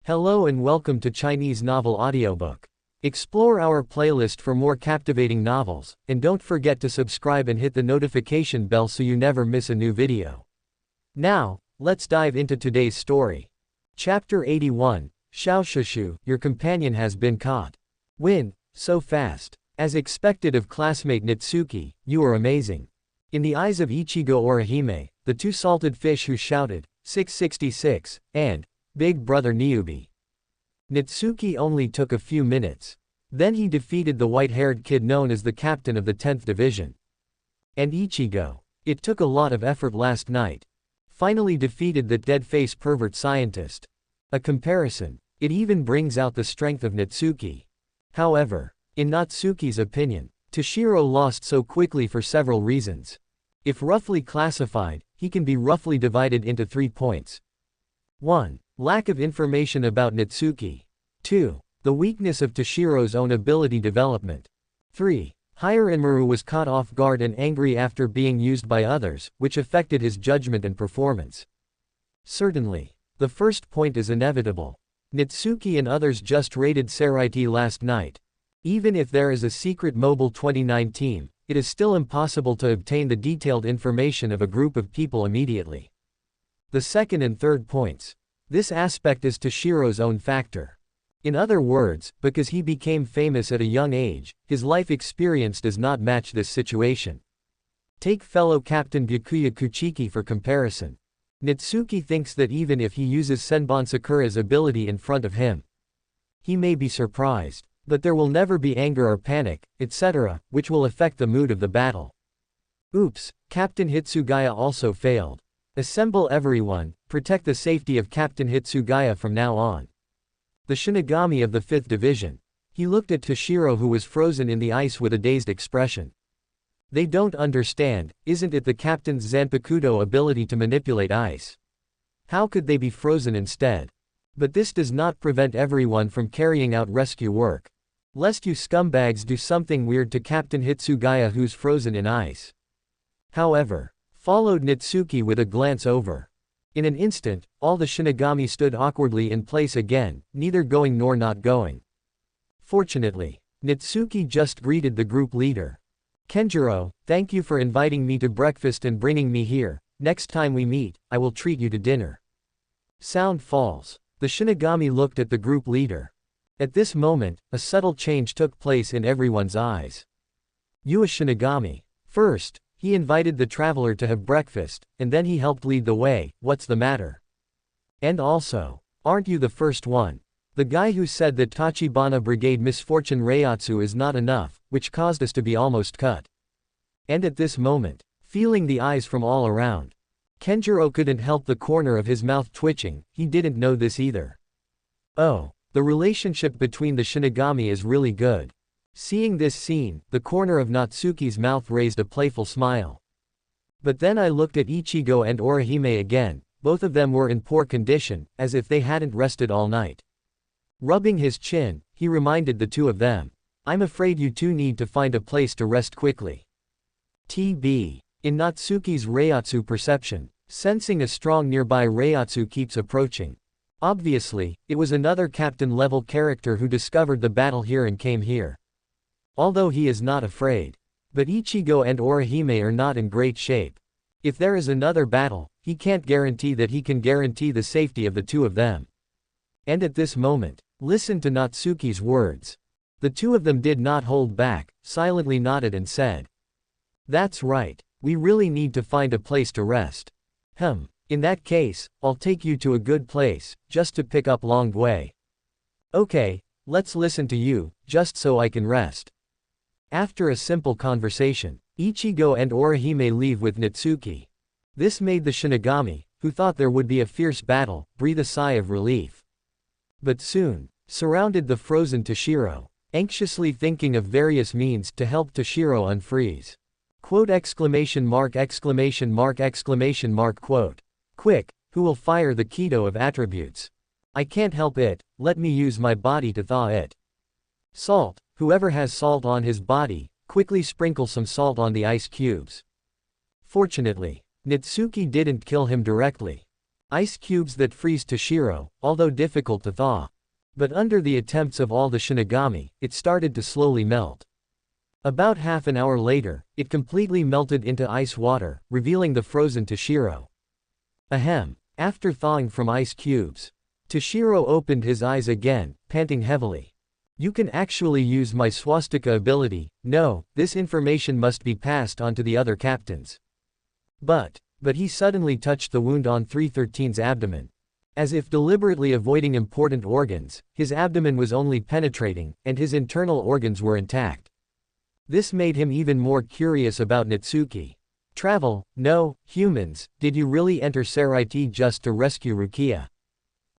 Hello and welcome to Chinese Novel Audiobook. Explore our playlist for more captivating novels, and don't forget to subscribe and hit the notification bell so you never miss a new video. Now, let's dive into today's story. Chapter 81, Xiaoshushu, your companion has been caught. Win, so fast. As expected of classmate Natsuki, you are amazing. In the eyes of Ichigo Orihime, the two salted fish who shouted, 666, and Big Brother Newbie. Natsuki only took a few minutes. Then he defeated the white-haired kid known as the captain of the 10th Division. And Ichigo. It took a lot of effort last night. Finally defeated that dead-face pervert scientist. A comparison. It even brings out the strength of Natsuki. However, in Natsuki's opinion, Toshiro lost so quickly for several reasons. If roughly classified, he can be roughly divided into 3 points. 1. Lack of information about Natsuki. 2. The weakness of Toshiro's own ability development. 3. Hiranmaru was caught off guard and angry after being used by others, which affected his judgment and performance. Certainly. The first point is inevitable. Natsuki and others just raided Seraiti last night. Even if there is a secret Mobile 29 team, it is still impossible to obtain the detailed information of a group of people immediately. The second and third points. This aspect is Toshiro's own factor. In other words, because he became famous at a young age, his life experience does not match this situation. Take fellow Captain Byakuya Kuchiki for comparison. Natsuki thinks that even if he uses Senbon Sakura's ability in front of him, he may be surprised, but there will never be anger or panic, etc., which will affect the mood of the battle. Oops, Captain Hitsugaya also failed. Assemble everyone, protect the safety of Captain Hitsugaya from now on. The Shinigami of the 5th Division. He looked at Toshiro who was frozen in the ice with a dazed expression. They don't understand, isn't it the captain's Zanpakuto ability to manipulate ice? How could they be frozen instead? But this does not prevent everyone from carrying out rescue work. Lest you scumbags do something weird to Captain Hitsugaya who's frozen in ice. However, followed Natsuki with a glance over. In an instant, all the Shinigami stood awkwardly in place again, neither going nor not going. Fortunately, Natsuki just greeted the group leader. Kenjiro, thank you for inviting me to breakfast and bringing me here. Next time we meet, I will treat you to dinner. Sound falls. The Shinigami looked at the group leader. At this moment, a subtle change took place in everyone's eyes. You a Shinigami. First, he invited the traveler to have breakfast, and then he helped lead the way. What's the matter? And also, aren't you the first one? The guy who said that Tachibana Brigade Misfortune Reiatsu is not enough, which caused us to be almost cut. And at this moment, feeling the eyes from all around, Kenjiro couldn't help the corner of his mouth twitching. He didn't know this either. Oh, the relationship between the Shinigami is really good. Seeing this scene, the corner of Natsuki's mouth raised a playful smile. But then I looked at Ichigo and Orihime again. Both of them were in poor condition, as if they hadn't rested all night. Rubbing his chin, he reminded the two of them. I'm afraid you two need to find a place to rest quickly. TB. In Natsuki's Reiatsu perception, sensing a strong nearby Reiatsu keeps approaching. Obviously, it was another captain-level character who discovered the battle here and came here. Although he is not afraid. But Ichigo and Orihime are not in great shape. If there is another battle, he can't guarantee that he can guarantee the safety of the two of them. And at this moment, listen to Natsuki's words. The two of them did not hold back, silently nodded and said. That's right, we really need to find a place to rest. In that case, I'll take you to a good place, just to pick up Long Way. Okay, let's listen to you, just so I can rest. After a simple conversation, Ichigo and Orihime leave with Natsuki. This made the Shinigami, who thought there would be a fierce battle, breathe a sigh of relief. But soon, surrounded the frozen Toshiro, anxiously thinking of various means to help Toshiro unfreeze. Quote exclamation mark exclamation mark exclamation mark quote. Quick, who will fire the Keto of attributes? I can't help it, let me use my body to thaw it. Salt, whoever has salt on his body, quickly sprinkle some salt on the ice cubes. Fortunately, Natsuki didn't kill him directly. Ice cubes that freeze Toshiro, although difficult to thaw. But under the attempts of all the Shinigami, it started to slowly melt. About half an hour later, it completely melted into ice water, revealing the frozen Toshiro. Ahem. After thawing from ice cubes, Toshiro opened his eyes again, panting heavily. You can actually use my swastika ability. No, this information must be passed on to the other captains. But he suddenly touched the wound on 313's abdomen. As if deliberately avoiding important organs, his abdomen was only penetrating, and his internal organs were intact. This made him even more curious about Natsuki. Travel? No, humans, did you really enter Seraiti just to rescue Rukia?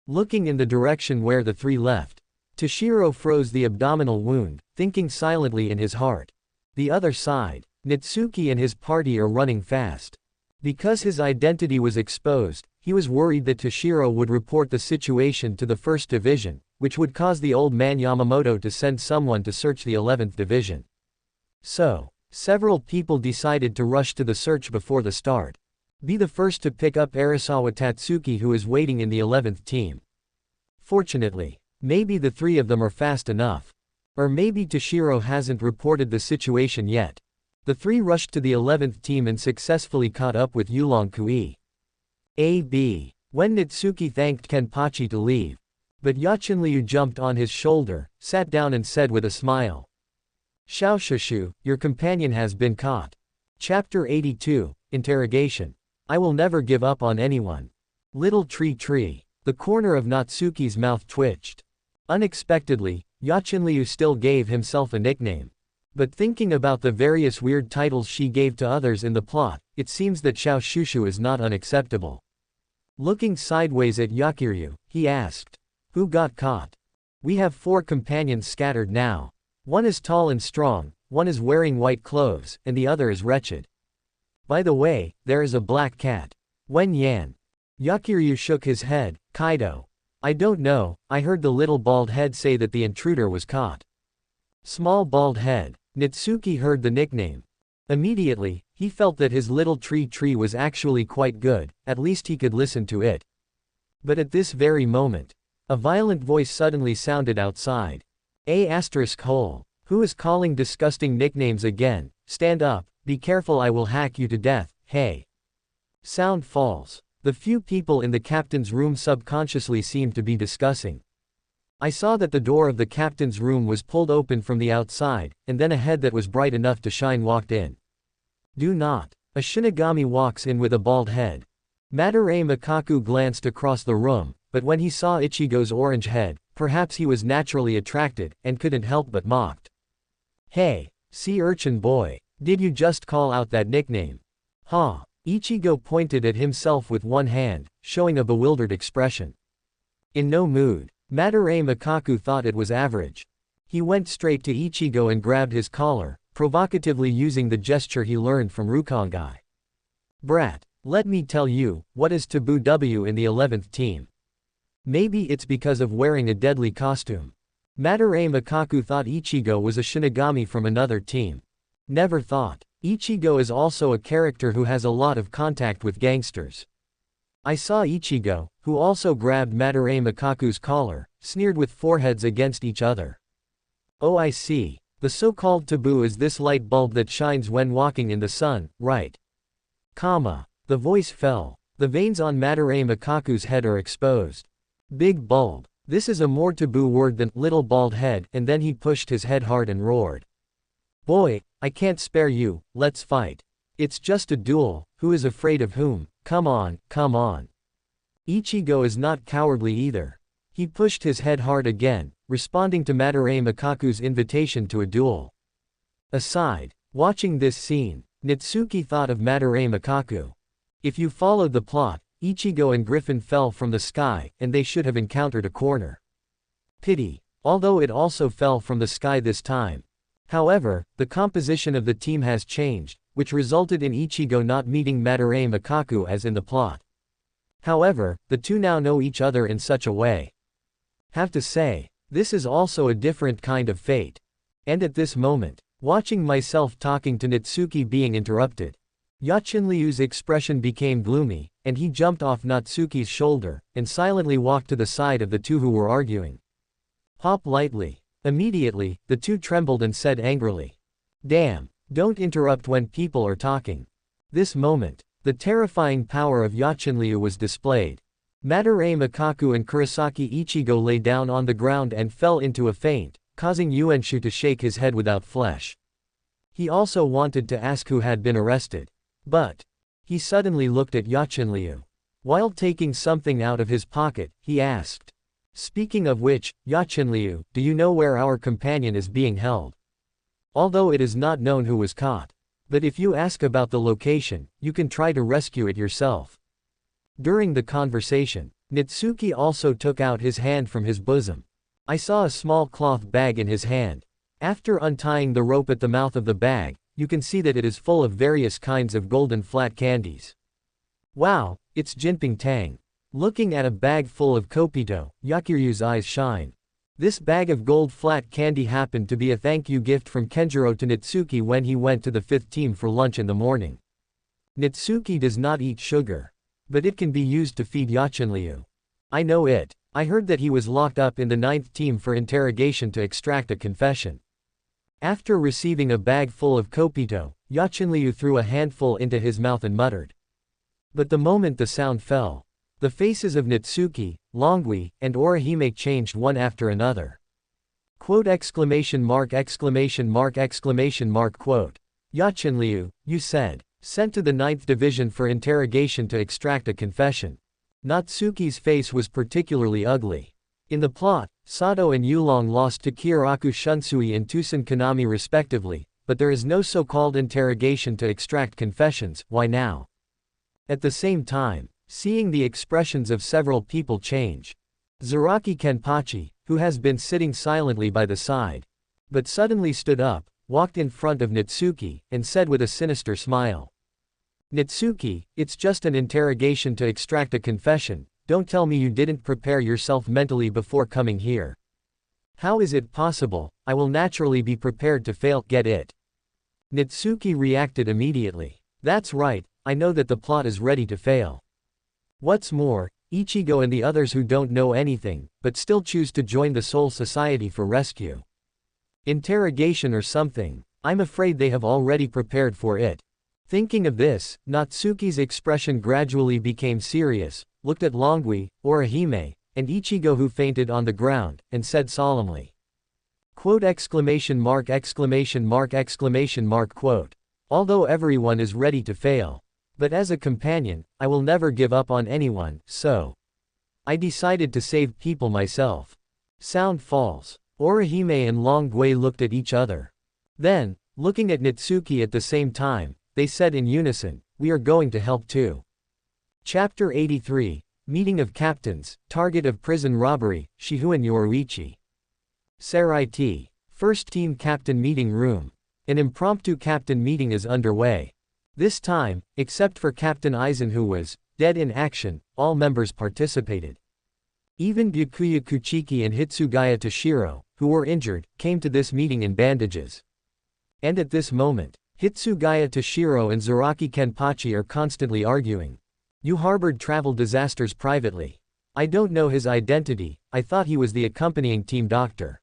Looking in the direction where the three left, Toshiro froze the abdominal wound, thinking silently in his heart. The other side, Natsuki and his party are running fast. Because his identity was exposed, he was worried that Toshiro would report the situation to the 1st Division, which would cause the old man Yamamoto to send someone to search the 11th Division. So, several people decided to rush to the search before the start. Be the first to pick up Arisawa Tatsuki, who is waiting in the 11th team. Fortunately, maybe the three of them are fast enough. Or maybe Toshiro hasn't reported the situation yet. The three rushed to the 11th team and successfully caught up with Yulong Kui. A.B. When Natsuki thanked Kenpachi to leave. But Yachinryu jumped on his shoulder, sat down and said with a smile. Xiaoshushu, your companion has been caught. Chapter 82, Interrogation. I will never give up on anyone. Little tree. The corner of Natsuki's mouth twitched. Unexpectedly, Yachinryu still gave himself a nickname. But thinking about the various weird titles she gave to others in the plot, it seems that Xiaoshushu is not unacceptable. Looking sideways at Yakiryu, he asked. Who got caught? We have 4 companions scattered now. One is tall and strong, one is wearing white clothes, and the other is wretched. By the way, there is a black cat. Wen Yan. Yakiryu shook his head. Kaido. I don't know, I heard the little bald head say that the intruder was caught. Small bald head. Natsuki heard the nickname. Immediately, he felt that his little tree was actually quite good, at least he could listen to it. But at this very moment, a violent voice suddenly sounded outside. Who is calling disgusting nicknames again? Stand up, be careful, I will hack you to death, hey. Sound falls. The few people in the captain's room subconsciously seemed to be discussing. I saw that the door of the captain's room was pulled open from the outside, and then a head that was bright enough to shine walked in. Do not. A Shinigami walks in with a bald head. Madarame Makaku glanced across the room, but when he saw Ichigo's orange head, perhaps he was naturally attracted, and couldn't help but mocked. Hey, sea urchin boy, did you just call out that nickname? Huh. Ichigo pointed at himself with one hand, showing a bewildered expression. In no mood, Madarame Makaku thought it was average. He went straight to Ichigo and grabbed his collar, provocatively using the gesture he learned from Rukongai. Brat, let me tell you, what is taboo W in the 11th team? Maybe it's because of wearing a deadly costume. Madarame Makaku thought Ichigo was a Shinigami from another team. Never thought. Ichigo is also a character who has a lot of contact with gangsters. I saw Ichigo, who also grabbed Madarame Makaku's collar, sneered with foreheads against each other. Oh, I see. The so-called taboo is this light bulb that shines when walking in the sun, right? The voice fell. The veins on Madarame Makaku's head are exposed. Big bulb. This is a more taboo word than little bald head, and then he pushed his head hard and roared. Boy, I can't spare you, let's fight. It's just a duel, who is afraid of whom? Come on. Ichigo is not cowardly either. He pushed his head hard again, responding to Madarame Makaku's invitation to a duel. Aside, watching this scene, Natsuki thought of Madarame Makaku. If you followed the plot, Ichigo and Griffin fell from the sky, and they should have encountered a corner. Pity. Although it also fell from the sky this time. However, the composition of the team has changed, which resulted in Ichigo not meeting Madarame Makaku as in the plot. However, the two now know each other in such a way. Have to say, this is also a different kind of fate. And at this moment, watching myself talking to Natsuki being interrupted. Yachinryu's expression became gloomy, and he jumped off Natsuki's shoulder, and silently walked to the side of the two who were arguing. Hop lightly. Immediately, the two trembled and said angrily, "Damn, don't interrupt when people are talking." This moment, the terrifying power of Yachinryu was displayed. Madarame Makaku and Kurosaki Ichigo lay down on the ground and fell into a faint, causing Yuenshu to shake his head without flesh. He also wanted to ask who had been arrested. But he suddenly looked at Yachinryu. While taking something out of his pocket, he asked, "Speaking of which, Yachinryu, do you know where our companion is being held? Although it is not known who was caught. But if you ask about the location, you can try to rescue it yourself." During the conversation, Natsuki also took out his hand from his bosom. I saw a small cloth bag in his hand. After untying the rope at the mouth of the bag, you can see that it is full of various kinds of golden flat candies. Wow, it's Jinping Tang. Looking at a bag full of kopito, Yakiryu's eyes shine. This bag of gold flat candy happened to be a thank you gift from Kenjiro to Natsuki when he went to the 5th team for lunch in the morning. Natsuki does not eat sugar. But it can be used to feed Yachinryu. I know it. I heard that he was locked up in the 9th team for interrogation to extract a confession. After receiving a bag full of kopito, Yachinryu threw a handful into his mouth and muttered. But the moment the sound fell, the faces of Natsuki, Longui, and Orihime changed one after another. Quote exclamation mark exclamation mark exclamation mark quote. Yachinryu, you said, sent to the 9th division for interrogation to extract a confession. Natsuki's face was particularly ugly. In the plot, Sato and Yulong lost to Kyoraku Shunsui and Tusen Kanami respectively, but there is no so-called interrogation to extract confessions. Why now? At the same time, seeing the expressions of several people change. Zaraki Kenpachi, who has been sitting silently by the side, but suddenly stood up, walked in front of Natsuki, and said with a sinister smile. "Natsuki, it's just an interrogation to extract a confession, don't tell me you didn't prepare yourself mentally before coming here. How is it possible? I will naturally be prepared to fail, get it?" Natsuki reacted immediately. "That's right, I know that the plot is ready to fail. What's more, Ichigo and the others who don't know anything, but still choose to join the Soul Society for rescue. Interrogation or something, I'm afraid they have already prepared for it." Thinking of this, Natsuki's expression gradually became serious, looked at Longui, Orihime, and Ichigo who fainted on the ground, and said solemnly. Quote exclamation mark exclamation mark exclamation mark quote. "Although everyone is ready to fail. But as a companion, I will never give up on anyone, so I decided to save people myself." Sound falls. Orihime and Longui looked at each other. Then, looking at Natsuki at the same time, they said in unison, "We are going to help too." Chapter 83, Meeting of Captains, Target of Prison Robbery, Shihuan Yoruichi. Serai T. First Team Captain Meeting Room. An impromptu captain meeting is underway. This time, except for Captain Aizen who was dead in action, all members participated. Even Byakuya Kuchiki and Hitsugaya Toshiro, who were injured, came to this meeting in bandages. And at this moment, Hitsugaya Toshiro and Zaraki Kenpachi are constantly arguing. "You harbored travel disasters privately. I don't know his identity, I thought he was the accompanying team doctor."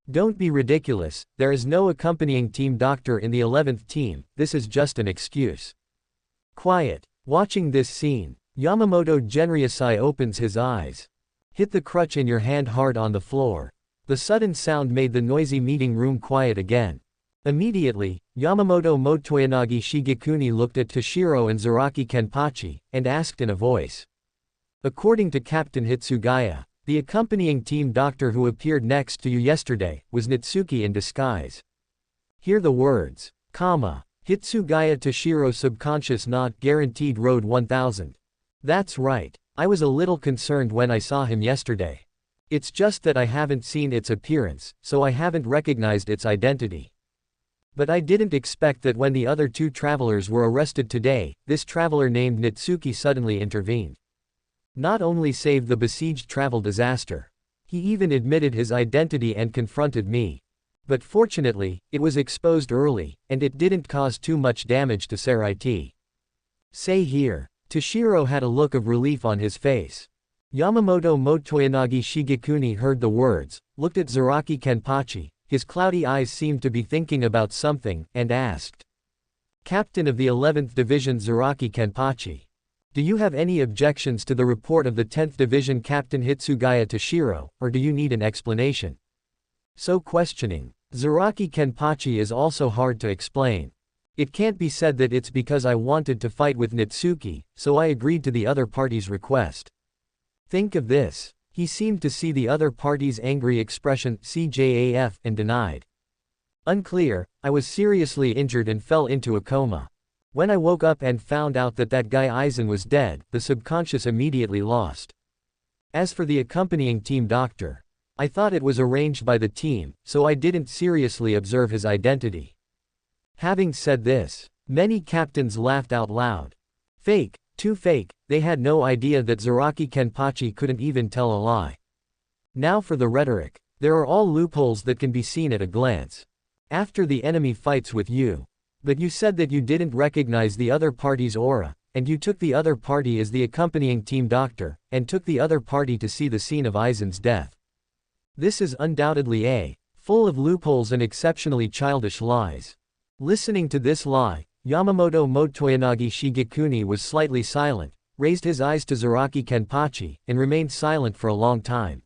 "Don't be ridiculous, there is no accompanying team doctor in the 11th team, this is just an excuse." Quiet. Watching this scene, Yamamoto Genryusai opens his eyes. Hit the crutch in your hand hard on the floor. The sudden sound made the noisy meeting room quiet again. Immediately, Yamamoto Motoyanagi Shigekuni looked at Toshiro and Zaraki Kenpachi, and asked in a voice. According to Captain Hitsugaya, the accompanying team doctor who appeared next to you yesterday, was Natsuki in disguise. Hear the words, Hitsugaya Toshiro subconscious not guaranteed road 1000. That's right, I was a little concerned when I saw him yesterday. It's just that I haven't seen its appearance, so I haven't recognized its identity. But I didn't expect that when the other two travelers were arrested today, this traveler named Natsuki suddenly intervened. Not only saved the besieged travel disaster. He even admitted his identity and confronted me. But fortunately, it was exposed early, and it didn't cause too much damage to Seraiti. Say here. Toshiro had a look of relief on his face. Yamamoto Motoyanagi Shigekuni heard the words, looked at Zaraki Kenpachi, his cloudy eyes seemed to be thinking about something, and asked. Captain of the 11th Division Zaraki Kenpachi. Do you have any objections to the report of the 10th Division Captain Hitsugaya Toshiro, or do you need an explanation? So questioning. Zaraki Kenpachi is also hard to explain. It can't be said that it's because I wanted to fight with Natsuki, so I agreed to the other party's request. Think of this. He seemed to see the other party's angry expression, CJAF, and denied. Unclear, I was seriously injured and fell into a coma. When I woke up and found out that guy Aizen was dead, the subconscious immediately lost. As for the accompanying team doctor, I thought it was arranged by the team, so I didn't seriously observe his identity. Having said this, many captains laughed out loud. Fake, too fake, they had no idea that Zaraki Kenpachi couldn't even tell a lie. Now for the rhetoric. There are all loopholes that can be seen at a glance. After the enemy fights with you. But you said that you didn't recognize the other party's aura, and you took the other party as the accompanying team doctor, and took the other party to see the scene of Aizen's death. This is undoubtedly full of loopholes and exceptionally childish lies. Listening to this lie, Yamamoto Motoyanagi Shigekuni was slightly silent, raised his eyes to Zaraki Kenpachi, and remained silent for a long time.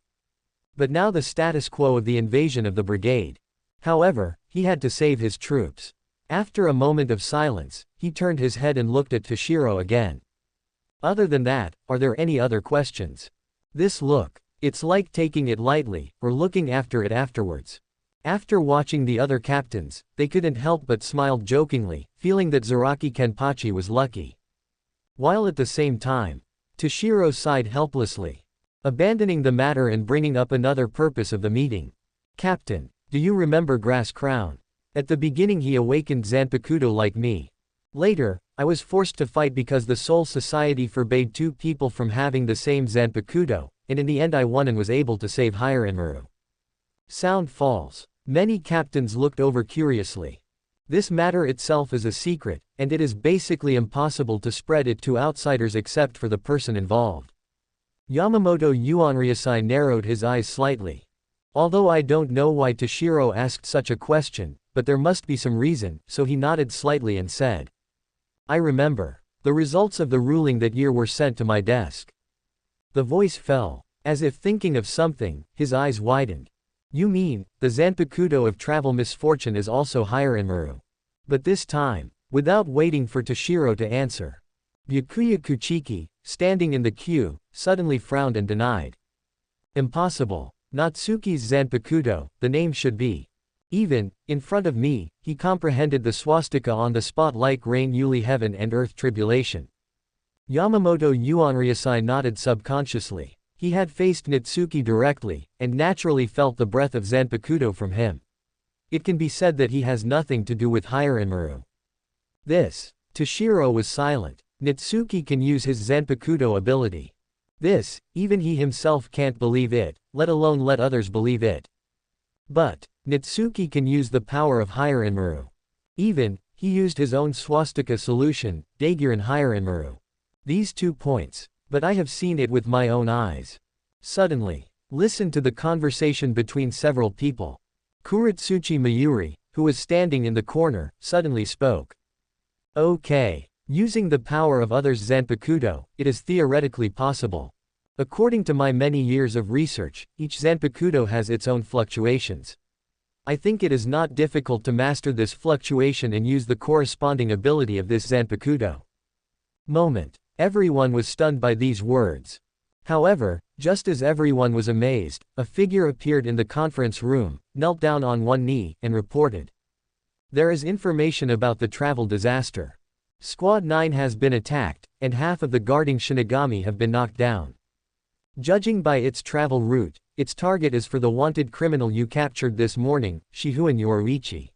But now the status quo of the invasion of the brigade. However, he had to save his troops. After a moment of silence, he turned his head and looked at Toshiro again. Other than that, are there any other questions? This look. It's like taking it lightly, or looking after it afterwards. After watching the other captains, they couldn't help but smile jokingly, feeling that Zaraki Kenpachi was lucky. While at the same time, Toshiro sighed helplessly, abandoning the matter and bringing up another purpose of the meeting. Captain, do you remember Grass Crown? At the beginning he awakened Zanpakuto like me. Later, I was forced to fight because the Soul Society forbade two people from having the same Zanpakuto, and in the end I won and was able to save Hirenmaru. Sound falls. Many captains looked over curiously. This matter itself is a secret, and it is basically impossible to spread it to outsiders except for the person involved. Yamamoto Yuanryasai narrowed his eyes slightly. Although I don't know why Toshiro asked such a question, but there must be some reason, so he nodded slightly and said. I remember. The results of the ruling that year were sent to my desk. The voice fell. As if thinking of something, his eyes widened. You mean, the Zanpakuto of travel misfortune is also Hirenmaru. But this time, without waiting for Toshiro to answer, Byakuya Kuchiki, standing in the queue, suddenly frowned and denied. Impossible. Natsuki's Zanpakuto, the name should be. Even, in front of me, he comprehended the swastika on the spot like rain Yuli heaven and earth tribulation. Yamamoto Yuanryasai nodded subconsciously. He had faced Natsuki directly, and naturally felt the breath of Zanpakuto from him. It can be said that he has nothing to do with Hirenmaru. This. Toshiro was silent. Natsuki can use his Zanpakuto ability. This, even he himself can't believe it, let alone let others believe it. But, Natsuki can use the power of Hirenmaru. Even, he used his own swastika solution, Daiguren Hirenmaru. These 2 points. But I have seen it with my own eyes. Suddenly, listen to the conversation between several people. Kuritsuchi Mayuri, who was standing in the corner, suddenly spoke. Okay. Using the power of others' Zanpakuto, it is theoretically possible. According to my many years of research, each Zanpakuto has its own fluctuations. I think it is not difficult to master this fluctuation and use the corresponding ability of this Zanpakuto. Moment. Everyone was stunned by these words. However, just as everyone was amazed, a figure appeared in the conference room, knelt down on one knee, and reported. There is information about the travel disaster. Squad 9 has been attacked, and half of the guarding Shinigami have been knocked down. Judging by its travel route, its target is for the wanted criminal you captured this morning, Shihuan Yoruichi.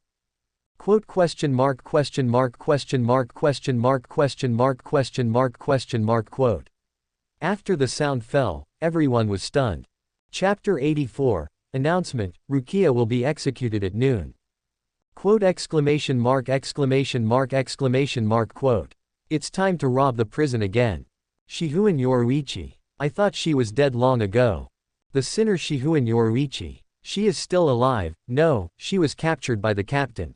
Quote question mark question mark question mark question mark question mark question mark question mark quote. After the sound fell, everyone was stunned. Chapter 84, Announcement, Rukia will be executed at noon. Quote exclamation mark exclamation mark exclamation mark quote. It's time to rob the prison again. Shihuan Yoruichi. I thought she was dead long ago. The sinner Shihuan Yoruichi. She is still alive. No, she was captured by the captain.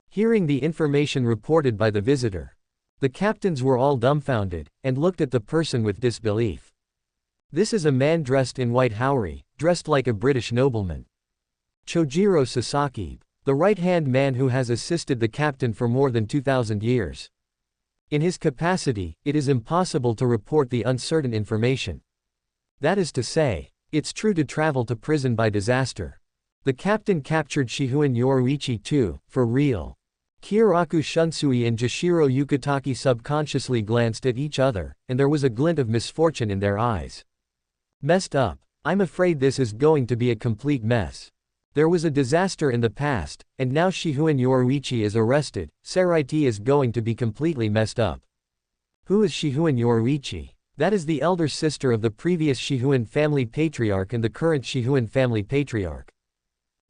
Hearing the information reported by the visitor, the captains were all dumbfounded, and looked at the person with disbelief. This is a man dressed in white haori, dressed like a British nobleman. Chojiro Sasaki, the right-hand man who has assisted the captain for more than 2,000 years. In his capacity, it is impossible to report the uncertain information. That is to say, it's true to travel to prison by disaster. The captain captured Shihuan Yoruichi too, for real. Kyoraku Shunsui and Jashiro Yukitaki subconsciously glanced at each other, and there was a glint of misfortune in their eyes. Messed up. I'm afraid this is going to be a complete mess. There was a disaster in the past, and now Shihuan Yoruichi is arrested. Seraiti is going to be completely messed up. Who is Shihuan Yoruichi? That is the elder sister of the previous Shihuan family patriarch and the current Shihuan family patriarch.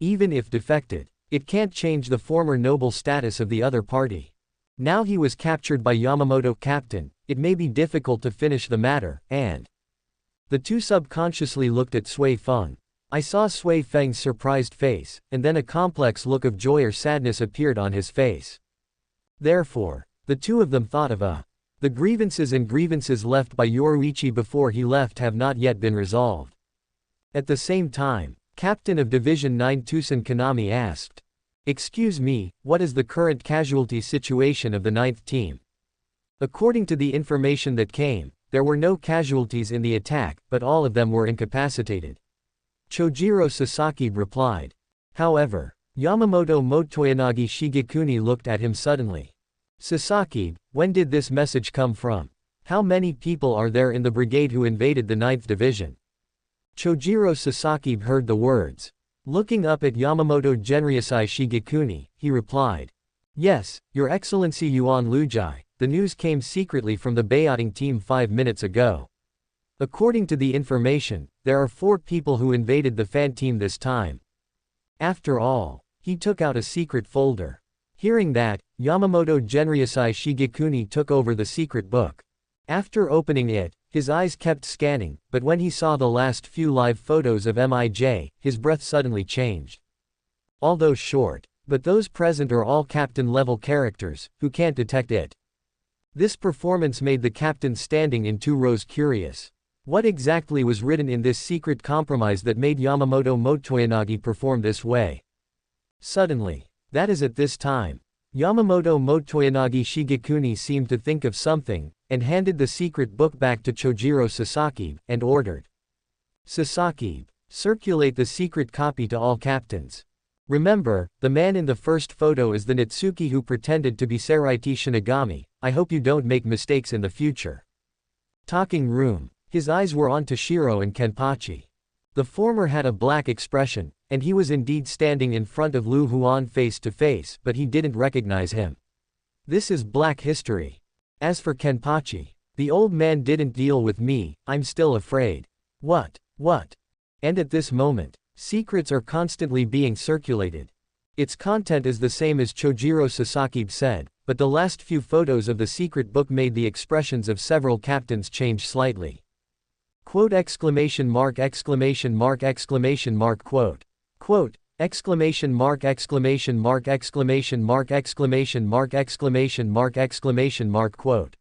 Even if defected, it can't change the former noble status of the other party. Now he was captured by Yamamoto captain, it may be difficult to finish the matter, and the two subconsciously looked at Sui Feng. I saw Sui Feng's surprised face, and then a complex look of joy or sadness appeared on his face. Therefore, the two of them thought of the grievances left by Yoruichi before he left have not yet been resolved. At the same time, Captain of Division 9 Tusen Kanami asked, "Excuse me, what is the current casualty situation of the 9th team?" According to the information that came, there were no casualties in the attack, but all of them were incapacitated. Chojiro Sasaki replied. However, Yamamoto Motoyanagi Shigekuni looked at him suddenly. Sasaki, when did this message come from? How many people are there in the brigade who invaded the 9th division? Chojiro Sasaki heard the words. Looking up at Yamamoto Genryusai Shigekuni, he replied. Yes, Your Excellency Yuan Lujai, the news came secretly from the Bayoting team 5 minutes ago. According to the information, there are 4 people who invaded the fan team this time. After all, he took out a secret folder. Hearing that, Yamamoto Genryusai Shigekuni took over the secret book. After opening it, his eyes kept scanning, but when he saw the last few live photos of MIJ, his breath suddenly changed. Although short, but those present are all captain-level characters, who can't detect it. This performance made the captain standing in 2 rows curious. What exactly was written in this secret compromise that made Yamamoto Motoyanagi perform this way? Suddenly, that is at this time, Yamamoto Motoyanagi Shigekuni seemed to think of something, and handed the secret book back to Chojiro Sasaki, and ordered. Sasaki, circulate the secret copy to all captains. Remember, the man in the first photo is the Natsuki who pretended to be Seraiti Shinigami. I hope you don't make mistakes in the future. Talking room. His eyes were on Toshiro and Kenpachi. The former had a black expression, and he was indeed standing in front of Lu Huan face to face, but he didn't recognize him. This is black history. As for Kenpachi, the old man didn't deal with me, I'm still afraid. What? And at this moment, secrets are constantly being circulated. Its content is the same as Chojiro Sasaki said, but the last few photos of the secret book made the expressions of several captains change slightly. Quote exclamation mark exclamation mark exclamation mark quote. Quote, exclamation mark exclamation mark exclamation mark exclamation mark exclamation mark exclamation mark quote.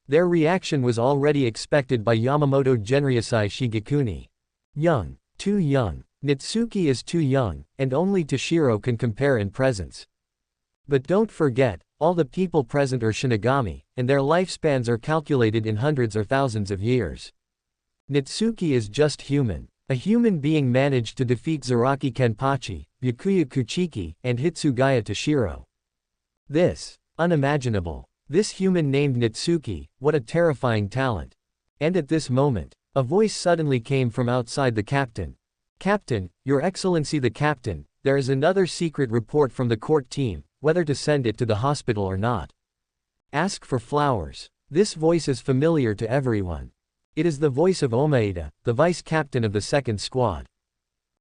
Their reaction was already expected by Yamamoto Genryusai Shigekuni. Young, too young. Natsuki is too young, and only Toshiro can compare in presence. But don't forget, all the people present are Shinigami, and their lifespans are calculated in hundreds or thousands of years. Natsuki is just human. A human being managed to defeat Zaraki Kenpachi, Byakuya Kuchiki, and Hitsugaya Toshiro. This, unimaginable. This human named Natsuki, what a terrifying talent. And at this moment, a voice suddenly came from outside the captain. Captain, Your Excellency the Captain, there is another secret report from the court team, whether to send it to the hospital or not. Ask for flowers. This voice is familiar to everyone. It is the voice of Omaeda, the vice-captain of the second squad.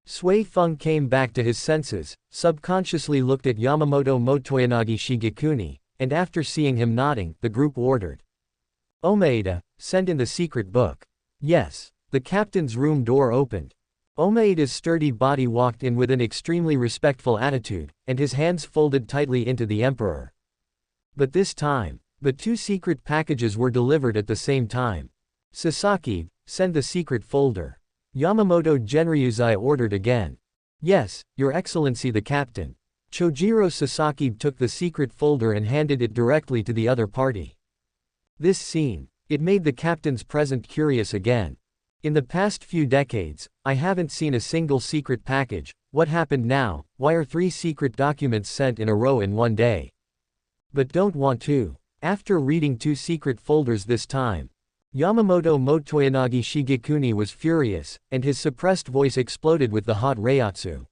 Sui Feng came back to his senses, subconsciously looked at Yamamoto Motoyanagi Shigekuni, and after seeing him nodding, the group ordered. Omaeda, send in the secret book. Yes. The captain's room door opened. Omaeda's sturdy body walked in with an extremely respectful attitude, and his hands folded tightly into the emperor. But this time, the 2 secret packages were delivered at the same time. Sasaki, send the secret folder. Yamamoto Genryuzai ordered again. Yes, Your Excellency the captain. Chojiro Sasaki took the secret folder and handed it directly to the other party. This scene, it made the captains present curious again. In the past few decades, I haven't seen a single secret package. What happened now? Why are 3 secret documents sent in a row in one day? But don't want to. After reading 2 secret folders this time, Yamamoto Motoyanagi Shigekuni was furious, and his suppressed voice exploded with the hot reiatsu.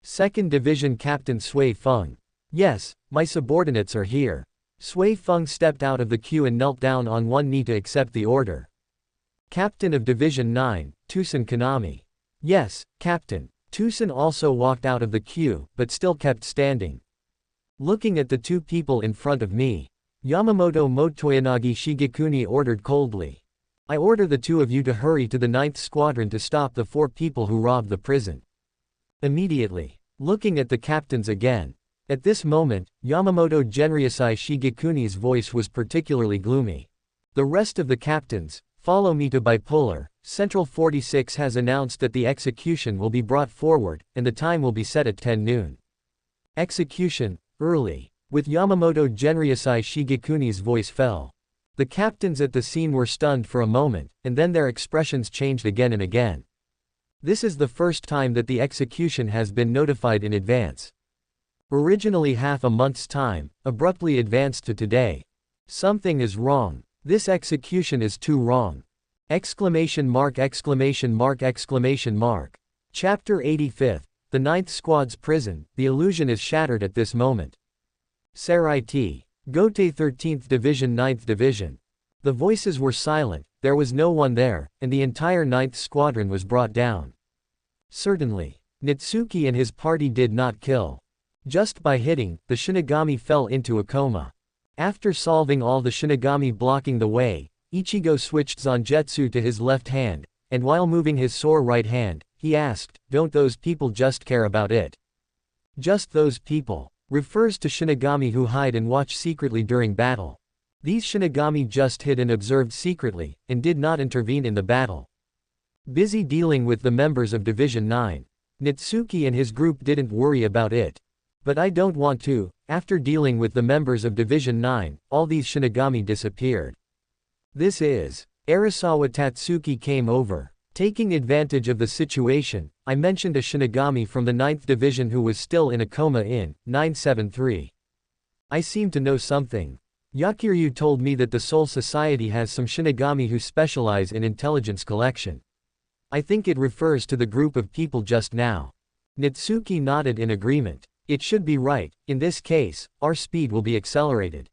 2nd Division Captain Sui Feng. Yes, my subordinates are here. Sui Feng stepped out of the queue and knelt down on one knee to accept the order. Captain of Division 9, Tusen Kanami. Yes, Captain. Tusen also walked out of the queue, but still kept standing. Looking at the 2 people in front of me, Yamamoto Motoyanagi Shigekuni ordered coldly. I order the 2 of you to hurry to the 9th Squadron to stop the 4 people who robbed the prison. Immediately. Looking at the captains again. At this moment, Yamamoto Genryusai Shigekuni's voice was particularly gloomy. The rest of the captains, follow me to Bipolar. Central 46 has announced that the execution will be brought forward, and the time will be set at 10 noon. Execution, early. With Yamamoto Genryusai Shigekuni's voice fell. The captains at the scene were stunned for a moment, and then their expressions changed again and again. This is the first time that the execution has been notified in advance. Originally half a month's time, abruptly advanced to today. Something is wrong. This execution is too wrong. Exclamation mark exclamation mark exclamation mark. Chapter 85. The 9th Squad's prison. The illusion is shattered at this moment. Sarai T. Gote 13th Division 9th Division. The voices were silent, there was no one there, and the entire 9th Squadron was brought down. Certainly. Natsuki and his party did not kill. Just by hitting, the Shinigami fell into a coma. After solving all the Shinigami blocking the way, Ichigo switched Zangetsu to his left hand, and while moving his sore right hand, he asked, "Don't those people just care about it?" Just those people refers to Shinigami who hide and watch secretly during battle. These Shinigami just hid and observed secretly, and did not intervene in the battle. Busy dealing with the members of Division 9. Natsuki and his group didn't worry about it. But I don't want to. After dealing with the members of Division 9, all these Shinigami disappeared. This is. Arasawa Tatsuki came over. Taking advantage of the situation, I mentioned a Shinigami from the 9th Division who was still in a coma in 973. I seem to know something. Yakiryu told me that the Soul Society has some Shinigami who specialize in intelligence collection. I think it refers to the group of people just now. Natsuki nodded in agreement. It should be right. In this case, our speed will be accelerated.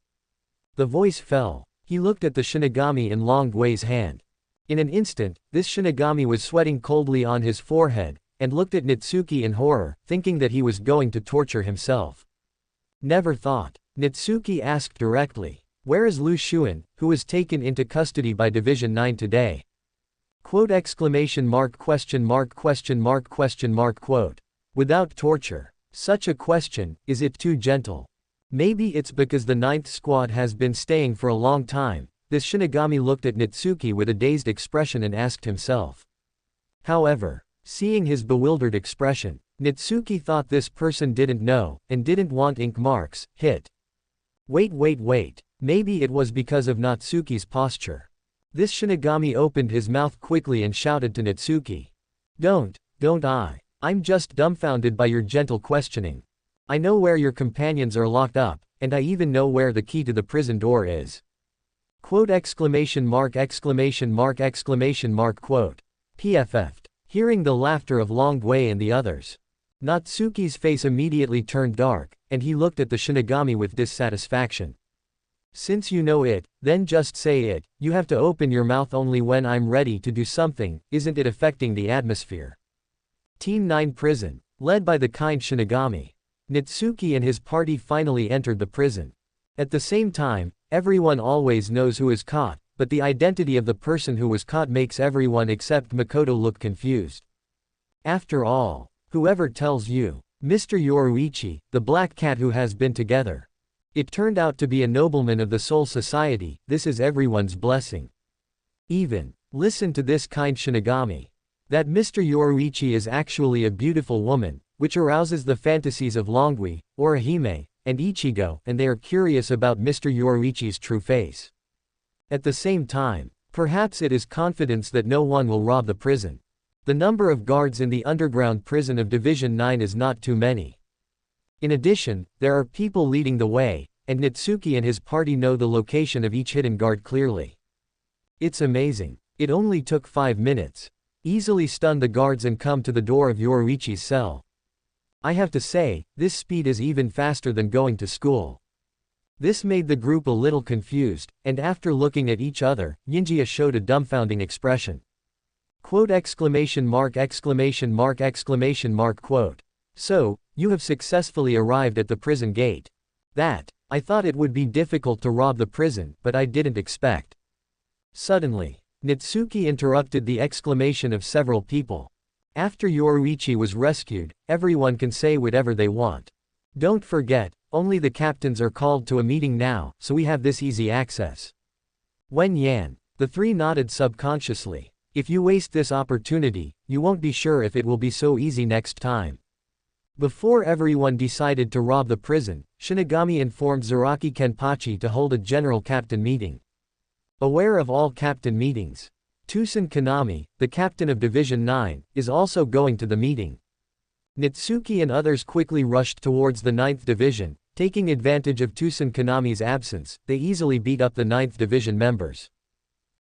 The voice fell. He looked at the Shinigami in Long Gui's hand. In an instant, this Shinigami was sweating coldly on his forehead, and looked at Natsuki in horror, thinking that he was going to torture himself. Never thought. Natsuki asked directly. Where is Lu Xuan, who was taken into custody by Division 9 today? Quote exclamation mark question mark question mark question mark quote. Without torture. Such a question, is it too gentle? Maybe it's because the 9th Squad has been staying for a long time. This Shinigami looked at Natsuki with a dazed expression and asked himself. However, seeing his bewildered expression, Natsuki thought this person didn't know, and didn't want ink marks, hit. Wait. Maybe it was because of Natsuki's posture. This Shinigami opened his mouth quickly and shouted to Natsuki. Don't I'm just dumbfounded by your gentle questioning. I know where your companions are locked up, and I even know where the key to the prison door is. Quote exclamation mark exclamation mark exclamation mark quote. PFF'd. Hearing the laughter of Long Gui and the others. Natsuki's face immediately turned dark, and he looked at the Shinigami with dissatisfaction. Since you know it, then just say it. You have to open your mouth only when I'm ready to do something. Isn't it affecting the atmosphere? Team 9 Prison, led by the kind Shinigami. Natsuki and his party finally entered the prison. At the same time, everyone always knows who is caught, but the identity of the person who was caught makes everyone except Makoto look confused. After all, whoever tells you, Mr. Yoruichi, the black cat who has been together. It turned out to be a nobleman of the Soul Society, this is everyone's blessing. Even, listen to this kind Shinigami. That Mr. Yoruichi is actually a beautiful woman, which arouses the fantasies of Longui, Orihime, and Ichigo, and they are curious about Mr. Yoruichi's true face. At the same time, perhaps it is confidence that no one will rob the prison. The number of guards in the underground prison of Division 9 is not too many. In addition, there are people leading the way, and Natsuki and his party know the location of each hidden guard clearly. It's amazing. It only took 5 minutes. Easily stun the guards and come to the door of Yoruichi's cell. I have to say, this speed is even faster than going to school. This made the group a little confused, and after looking at each other, Yinjia showed a dumbfounding expression. Quote exclamation mark exclamation mark exclamation mark quote. So, you have successfully arrived at the prison gate. That, I thought it would be difficult to rob the prison, but I didn't expect. Suddenly, Natsuki interrupted the exclamation of several people. After Yoruichi was rescued, everyone can say whatever they want. Don't forget, only the captains are called to a meeting now, so we have this easy access. Wen Yan, the three nodded subconsciously. If you waste this opportunity, you won't be sure if it will be so easy next time. Before everyone decided to rob the prison, Shinigami informed Zaraki Kenpachi to hold a general captain meeting. Aware of all captain meetings, Tusen Kanami, the captain of Division 9, is also going to the meeting. Natsuki and others quickly rushed towards the 9th Division, taking advantage of Tusen Kanami's absence, they easily beat up the 9th Division members.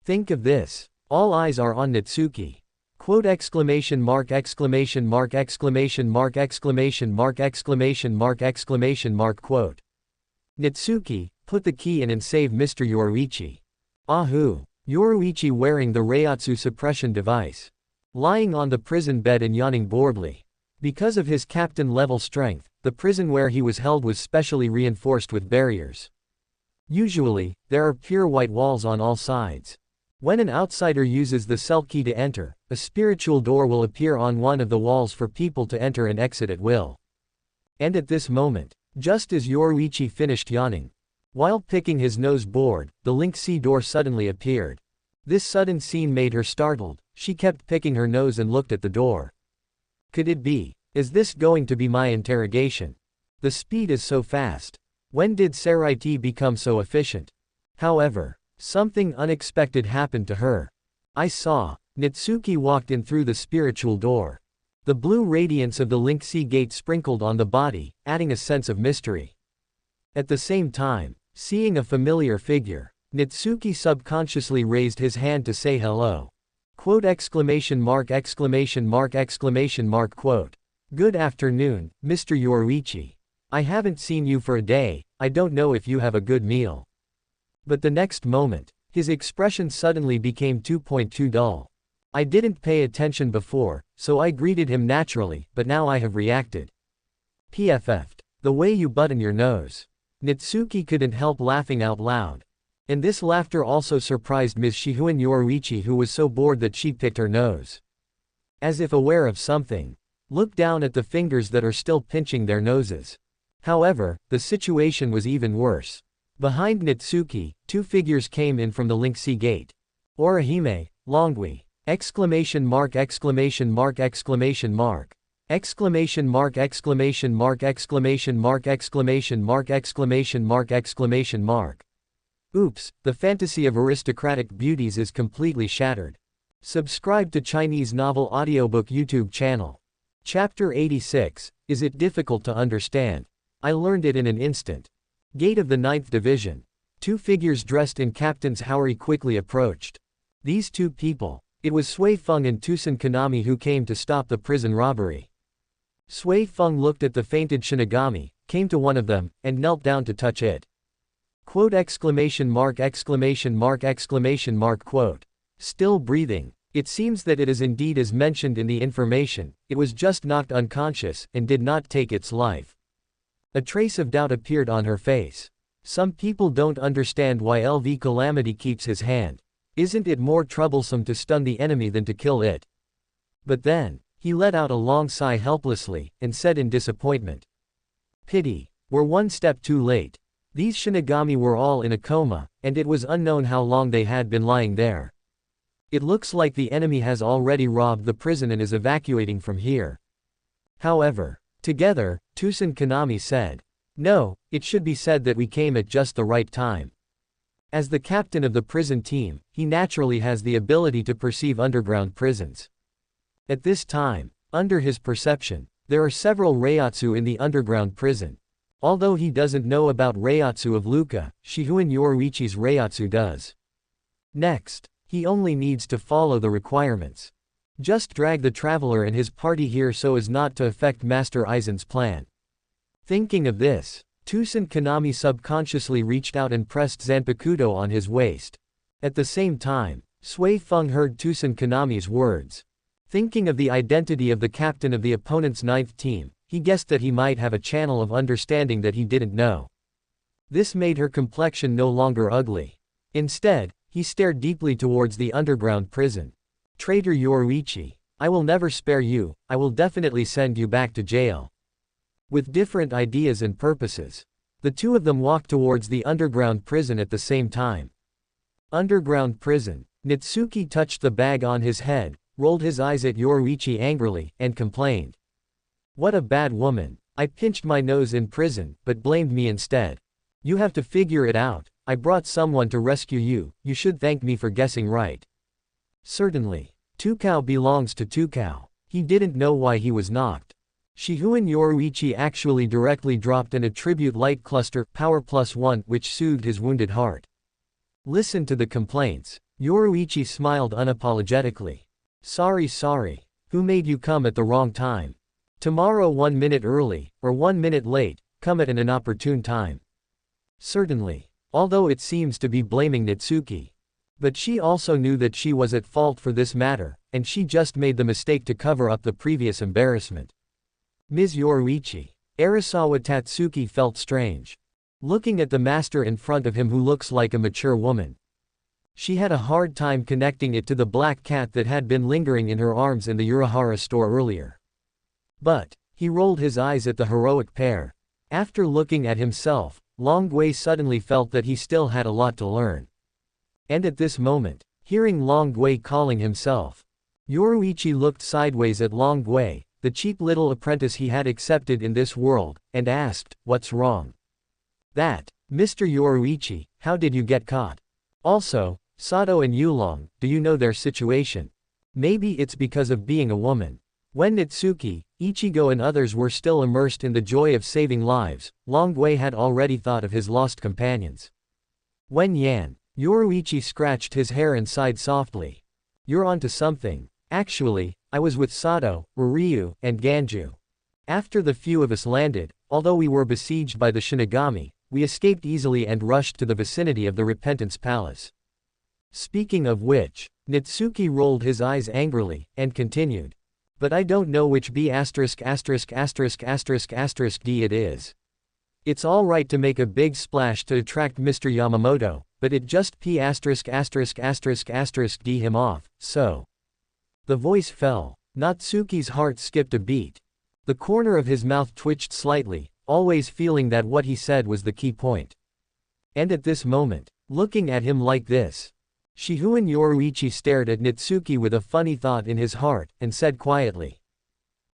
Think of this. All eyes are on Natsuki. Quote exclamation mark exclamation mark exclamation mark exclamation mark exclamation mark exclamation mark quote. Natsuki, put the key in and save Mr. Yoruichi. Ahoo! Yoruichi wearing the Reiatsu suppression device. Lying on the prison bed and yawning boredly. Because of his captain-level strength, the prison where he was held was specially reinforced with barriers. Usually, there are pure white walls on all sides. When an outsider uses the cell key to enter, a spiritual door will appear on one of the walls for people to enter and exit at will. And at this moment, just as Yoruichi finished yawning, while picking his nose board, the Link C door suddenly appeared. This sudden scene made her startled, she kept picking her nose and looked at the door. Could it be? Is this going to be my interrogation? The speed is so fast. When did Seraiti become so efficient? However, something unexpected happened to her. I saw. Natsuki walked in through the spiritual door. The blue radiance of the Link C gate sprinkled on the body, adding a sense of mystery. At the same time, seeing a familiar figure, Natsuki subconsciously raised his hand to say hello. Quote exclamation mark exclamation mark exclamation mark quote. Good afternoon, Mr. Yoruichi. I haven't seen you for a day, I don't know if you have a good meal. But the next moment, his expression suddenly became 2.2 dull. I didn't pay attention before, so I greeted him naturally, but now I have reacted. PFF'd. The way you button your nose. Natsuki couldn't help laughing out loud. And this laughter also surprised Ms. Shihuan Yoruichi, who was so bored that she picked her nose. As if aware of something. Look down at the fingers that are still pinching their noses. However, the situation was even worse. Behind Natsuki, two figures came in from the Link C gate. Orihime, Longui. Exclamation mark exclamation mark exclamation mark. Exclamation mark exclamation mark exclamation mark exclamation mark exclamation mark exclamation mark. Oops, the fantasy of aristocratic beauties is completely shattered. Subscribe to Chinese Novel Audiobook YouTube channel. Chapter 86, Is it difficult to understand? I learned it in an instant. Gate of the 9th Division. Two figures dressed in captain's howry quickly approached. These two people. It was Sui Feng and Tusen Kanami who came to stop the prison robbery. Sui Feng looked at the fainted Shinigami, came to one of them, and knelt down to touch it. Quote exclamation mark exclamation mark exclamation mark quote. Still breathing. It seems that it is indeed as mentioned in the information, it was just knocked unconscious, and did not take its life. A trace of doubt appeared on her face. Some people don't understand why LV Calamity keeps his hand. Isn't it more troublesome to stun the enemy than to kill it? But then, he let out a long sigh helplessly, and said in disappointment. Pity. We're one step too late. These Shinigami were all in a coma, and it was unknown how long they had been lying there. It looks like the enemy has already robbed the prison and is evacuating from here. However, together, Tusen Kanami said. No, it should be said that we came at just the right time. As the captain of the prison team, he naturally has the ability to perceive underground prisons. At this time, under his perception, there are several Reiatsu in the underground prison. Although he doesn't know about Reiatsu of Luka, Shihuan Yoruichi's Reiatsu does. Next, he only needs to follow the requirements. Just drag the traveler and his party here so as not to affect Master Aizen's plan. Thinking of this, Tusen Kanami subconsciously reached out and pressed Zanpakuto on his waist. At the same time, Sui Feng heard Tusen Kanami's words. Thinking of the identity of the captain of the opponent's ninth team, he guessed that he might have a channel of understanding that he didn't know. This made her complexion no longer ugly. Instead, he stared deeply towards the underground prison. Traitor Yoruichi, I will never spare you, I will definitely send you back to jail. With different ideas and purposes, the two of them walked towards the underground prison at the same time. Underground prison. Natsuki touched the bag on his head, rolled his eyes at Yoruichi angrily, and complained. What a bad woman. I pinched my nose in prison, but blamed me instead. You have to figure it out. I brought someone to rescue you, you should thank me for guessing right. Certainly. Tukao belongs to Tukao. He didn't know why he was knocked. Shihuan Yoruichi actually directly dropped an attribute light cluster, power +1, which soothed his wounded heart. Listen to the complaints. Yoruichi smiled unapologetically. Sorry. Who made you come at the wrong time? Tomorrow 1 minute early, or 1 minute late, come at an inopportune time. Certainly. Although it seems to be blaming Natsuki. But she also knew that she was at fault for this matter, and she just made the mistake to cover up the previous embarrassment. Ms. Yoruichi. Arasawa Tatsuki felt strange. Looking at the master in front of him who looks like a mature woman. She had a hard time connecting it to the black cat that had been lingering in her arms in the Urahara store earlier. But, he rolled his eyes at the heroic pair. After looking at himself, Longwei suddenly felt that he still had a lot to learn. And at this moment, hearing Longwei calling himself, Yoruichi looked sideways at Longwei, the cheap little apprentice he had accepted in this world, and asked, what's wrong? That, Mr. Yoruichi, how did you get caught? Also, Sato and Yulong, do you know their situation? Maybe it's because of being a woman. When Natsuki, Ichigo and others were still immersed in the joy of saving lives, Longwei had already thought of his lost companions. When Yan, Yoruichi scratched his hair and sighed softly. You're onto something. Actually, I was with Sato, Ryu, and Ganju. After the few of us landed, although we were besieged by the Shinigami, we escaped easily and rushed to the vicinity of the Repentance Palace. Speaking of which, Natsuki rolled his eyes angrily, and continued. But I don't know which B************* D it is. It's alright to make a big splash to attract Mr. Yamamoto, but it just P********* D him off, so. The voice fell. Natsuki's heart skipped a beat. The corner of his mouth twitched slightly, always feeling that what he said was the key point. And at this moment, looking at him like this, Shihuan Yoruichi stared at Natsuki with a funny thought in his heart, and said quietly.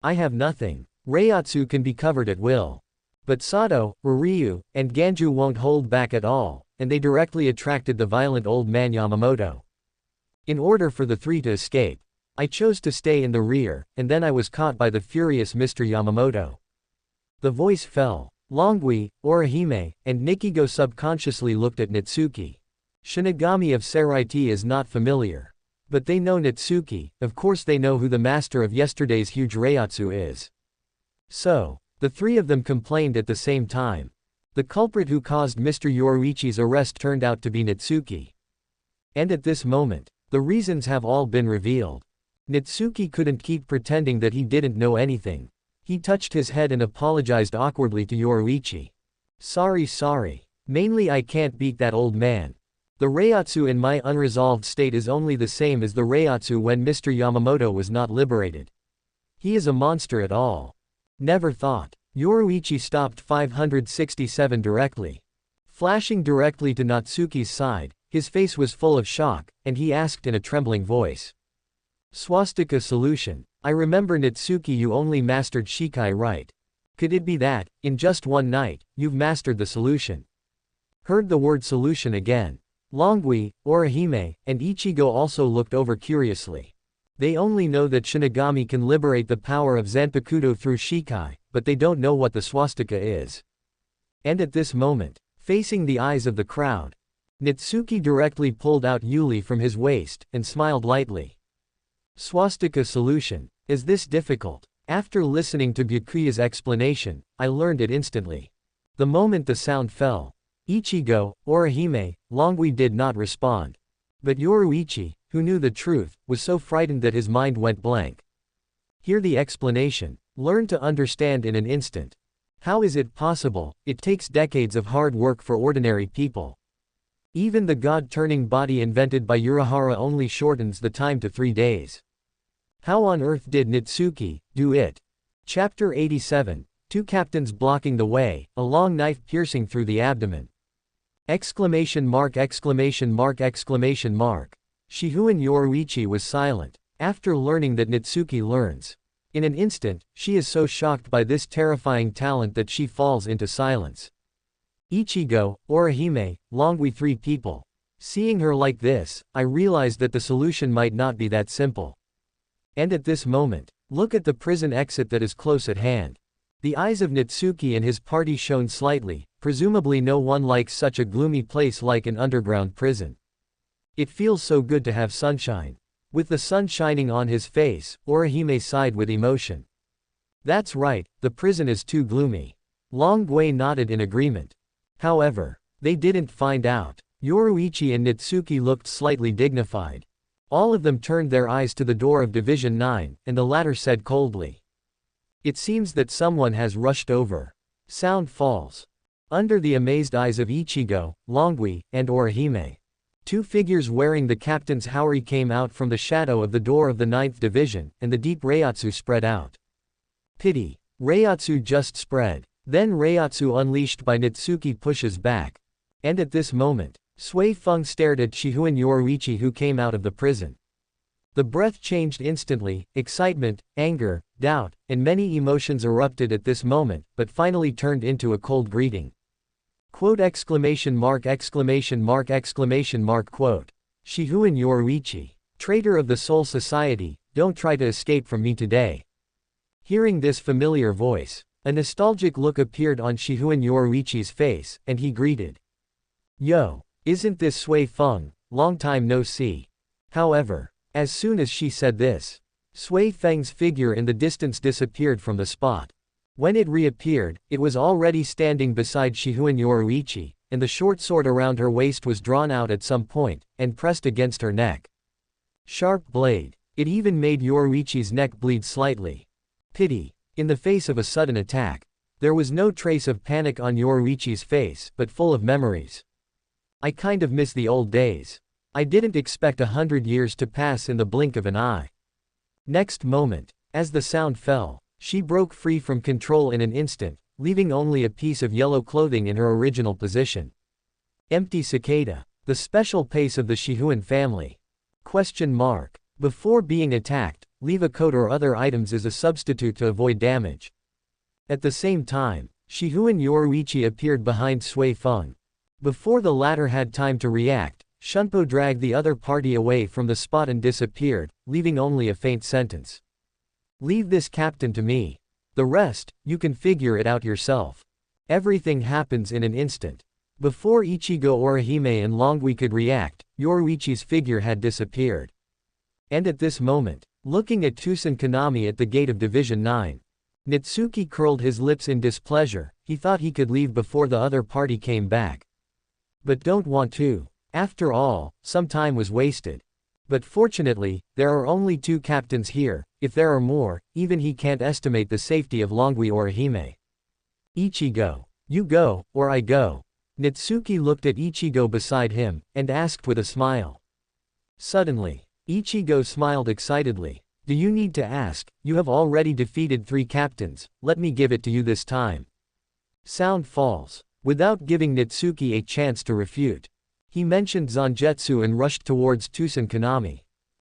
I have nothing. Reiatsu can be covered at will. But Sato, Ryu, and Ganju won't hold back at all, and they directly attracted the violent old man Yamamoto. In order for the three to escape, I chose to stay in the rear, and then I was caught by the furious Mr. Yamamoto. The voice fell. Longui, Orihime, and Nikigo subconsciously looked at Natsuki. Shinigami of Seraiti is not familiar. But they know Natsuki, of course they know who the master of yesterday's huge Reiatsu is. So, the three of them complained at the same time. The culprit who caused Mr. Yoruichi's arrest turned out to be Natsuki. And at this moment, The reasons have all been revealed. Natsuki couldn't keep pretending that he didn't know anything. He touched his head and apologized awkwardly to Yoruichi. Sorry. Mainly I can't beat that old man. The Reiatsu in my unresolved state is only the same as the Reiatsu when Mr. Yamamoto was not liberated. He is a monster at all. Never thought. Yoruichi stopped 567 directly. Flashing directly to Natsuki's side, his face was full of shock, and he asked in a trembling voice. Swastika solution. I remember Natsuki, you only mastered Shikai, right? Could it be that, in just one night, you've mastered the solution? Heard the word solution again. Longui, Orihime, and Ichigo also looked over curiously. They only know that Shinigami can liberate the power of Zanpakuto through Shikai, but they don't know what the swastika is. And at this moment, facing the eyes of the crowd, Natsuki directly pulled out Yuli from his waist, and smiled lightly. Swastika solution. Is this difficult? After listening to Byakuya's explanation, I learned it instantly. The moment the sound fell, Ichigo, Orihime, Longui did not respond. But Yoruichi, who knew the truth, was so frightened that his mind went blank. Hear the explanation. Learn to understand in an instant. How is it possible? It takes decades of hard work for ordinary people. Even the god-turning body invented by Urahara only shortens the time to 3 days. How on earth did Natsuki do it? Chapter 87. Two captains blocking the way, a long knife piercing through the abdomen. ! Shihun Yoruichi was silent. After learning that Natsuki learns. In an instant, she is so shocked by this terrifying talent that she falls into silence. Ichigo, Orihime, Longui, 3 people. Seeing her like this, I realized that the solution might not be that simple. And at this moment, look at the prison exit that is close at hand. The eyes of Natsuki and his party shone slightly, presumably no one likes such a gloomy place like an underground prison. It feels so good to have sunshine. With the sun shining on his face, Orihime sighed with emotion. That's right, the prison is too gloomy. Longui nodded in agreement. However, they didn't find out. Yoruichi and Natsuki looked slightly dignified. All of them turned their eyes to the door of Division 9, and the latter said coldly. It seems that someone has rushed over. Sound falls. Under the amazed eyes of Ichigo, Longui, and Orihime. 2 figures wearing the captain's haori came out from the shadow of the door of the 9th Division, and the deep Reiatsu spread out. Pity. Reiatsu just spread. Then Reiatsu unleashed by Natsuki pushes back. And at this moment, Sui Feng stared at Shihun Yoruichi, who came out of the prison. The breath changed instantly, excitement, anger, doubt, and many emotions erupted at this moment, but finally turned into a cold greeting. Quote! Quote! Shihun Yoruichi. Traitor of the Soul Society, don't try to escape from me today. Hearing this familiar voice, a nostalgic look appeared on Shihun Yoruichi's face, and he greeted. Yo! Isn't this Sui Feng? Long time no see. However, as soon as she said this, Sui Feng's figure in the distance disappeared from the spot. When it reappeared, it was already standing beside Shihun Yoruichi, and the short sword around her waist was drawn out at some point, and pressed against her neck. Sharp blade. It even made Yoruichi's neck bleed slightly. Pity. In the face of a sudden attack, there was no trace of panic on Yoruichi's face, but full of memories. I kind of miss the old days. I didn't expect 100 years to pass in the blink of an eye. Next moment, as the sound fell, she broke free from control in an instant, leaving only a piece of yellow clothing in her original position. Empty cicada. The special pace of the Shihun family. ? Before being attacked, leave a coat or other items as a substitute to avoid damage. At the same time, Shihun Yoruichi appeared behind Sui Feng. Before the latter had time to react, Shunpo dragged the other party away from the spot and disappeared, leaving only a faint sentence. Leave this captain to me. The rest, you can figure it out yourself. Everything happens in an instant. Before Ichigo, Orihime and Longui could react, Yoruichi's figure had disappeared. And at this moment, looking at Tusen Kanami at the gate of Division 9, Natsuki curled his lips in displeasure. He thought he could leave before the other party came back. But don't want to. After all, some time was wasted. But fortunately, there are only 2 captains here. If there are more, even he can't estimate the safety of Longui or Ahime. Ichigo. You go, or I go. Natsuki looked at Ichigo beside him, and asked with a smile. Suddenly, Ichigo smiled excitedly. Do you need to ask? You have already defeated 3 captains, let me give it to you this time. Sound falls. Without giving Natsuki a chance to refute, he mentioned Zangetsu and rushed towards Tusen Kanami.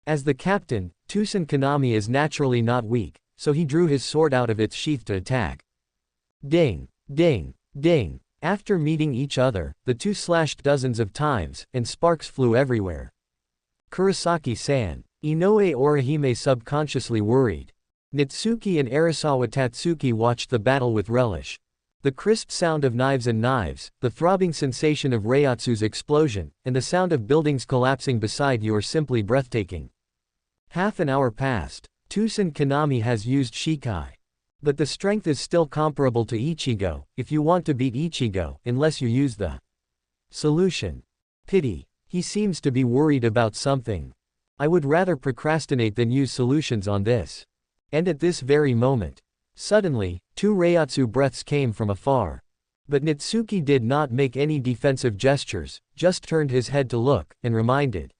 As the captain, Tusen Kanami is naturally not weak, so he drew his sword out of its sheath to attack. Ding, ding, ding. After meeting each other, the 2 slashed dozens of times, and sparks flew everywhere. Kurosaki-san. Inoue Orihime subconsciously worried. Natsuki and Arisawa Tatsuki watched the battle with relish. The crisp sound of knives and knives, the throbbing sensation of Reiatsu's explosion, and the sound of buildings collapsing beside you are simply breathtaking. Half an hour passed. Tusen Kanami has used Shikai. But the strength is still comparable to Ichigo, if you want to beat Ichigo, unless you use the solution. Pity. He seems to be worried about something. I would rather procrastinate than use solutions on this. And at this very moment, suddenly, 2 Reiatsu breaths came from afar. But Natsuki did not make any defensive gestures, just turned his head to look, and reminded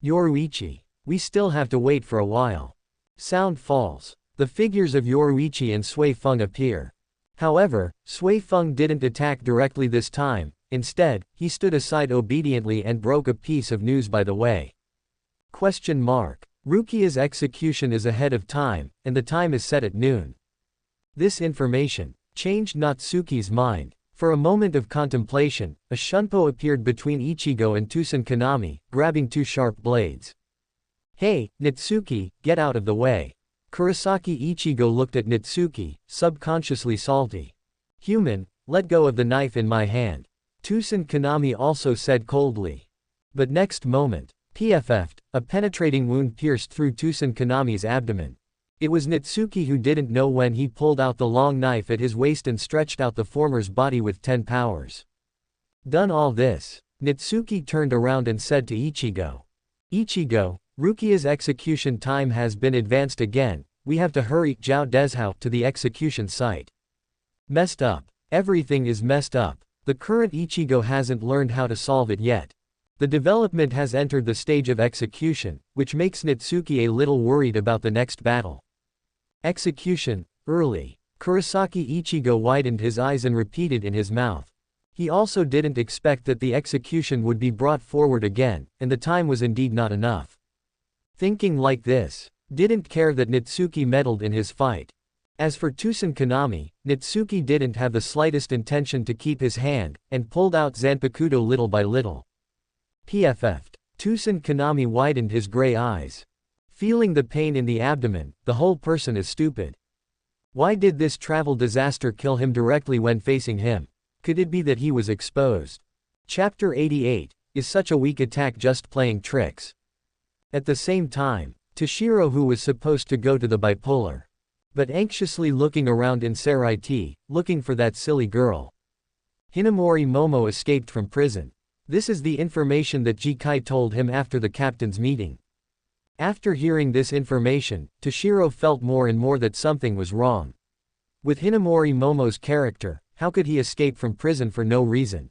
Yoruichi. We still have to wait for a while. Sound falls. The figures of Yoruichi and Sui Feng appear. However, Sui Feng didn't attack directly this time. Instead, he stood aside obediently and broke a piece of news by the way. Rukia's execution is ahead of time, and the time is set at noon. This information changed Natsuki's mind. For a moment of contemplation, a shunpo appeared between Ichigo and Tusen Kanami, grabbing 2 sharp blades. Hey, Natsuki, get out of the way. Kurosaki Ichigo looked at Natsuki, subconsciously salty. Human, let go of the knife in my hand. Tusen Kanami also said coldly. But next moment, PFF'd, a penetrating wound pierced through Tusen Kanami's abdomen. It was Natsuki who didn't know when he pulled out the long knife at his waist and stretched out the former's body with 10 powers. Done all this, Natsuki turned around and said to Ichigo. Ichigo, Rukia's execution time has been advanced again, we have to hurry Zhao Dezhao to the execution site. Messed up. Everything is messed up. The current Ichigo hasn't learned how to solve it yet. The development has entered the stage of execution, which makes Natsuki a little worried about the next battle. Execution, early. Kurosaki Ichigo widened his eyes and repeated in his mouth. He also didn't expect that the execution would be brought forward again, and the time was indeed not enough. Thinking like this, didn't care that Natsuki meddled in his fight. As for Tusen Kanami, Natsuki didn't have the slightest intention to keep his hand, and pulled out Zanpakuto little by little. PFF'd. Tusen Kanami widened his gray eyes. Feeling the pain in the abdomen, the whole person is stupid. Why did this travel disaster kill him directly when facing him? Could it be that he was exposed? Chapter 88, is such a weak attack just playing tricks? At the same time, Toshiro, who was supposed to go to the bipolar, but anxiously looking around in Seraiti, looking for that silly girl. Hinamori Momo escaped from prison. This is the information that Jikai told him after the captain's meeting. After hearing this information, Toshiro felt more and more that something was wrong. With Hinamori Momo's character, how could he escape from prison for no reason?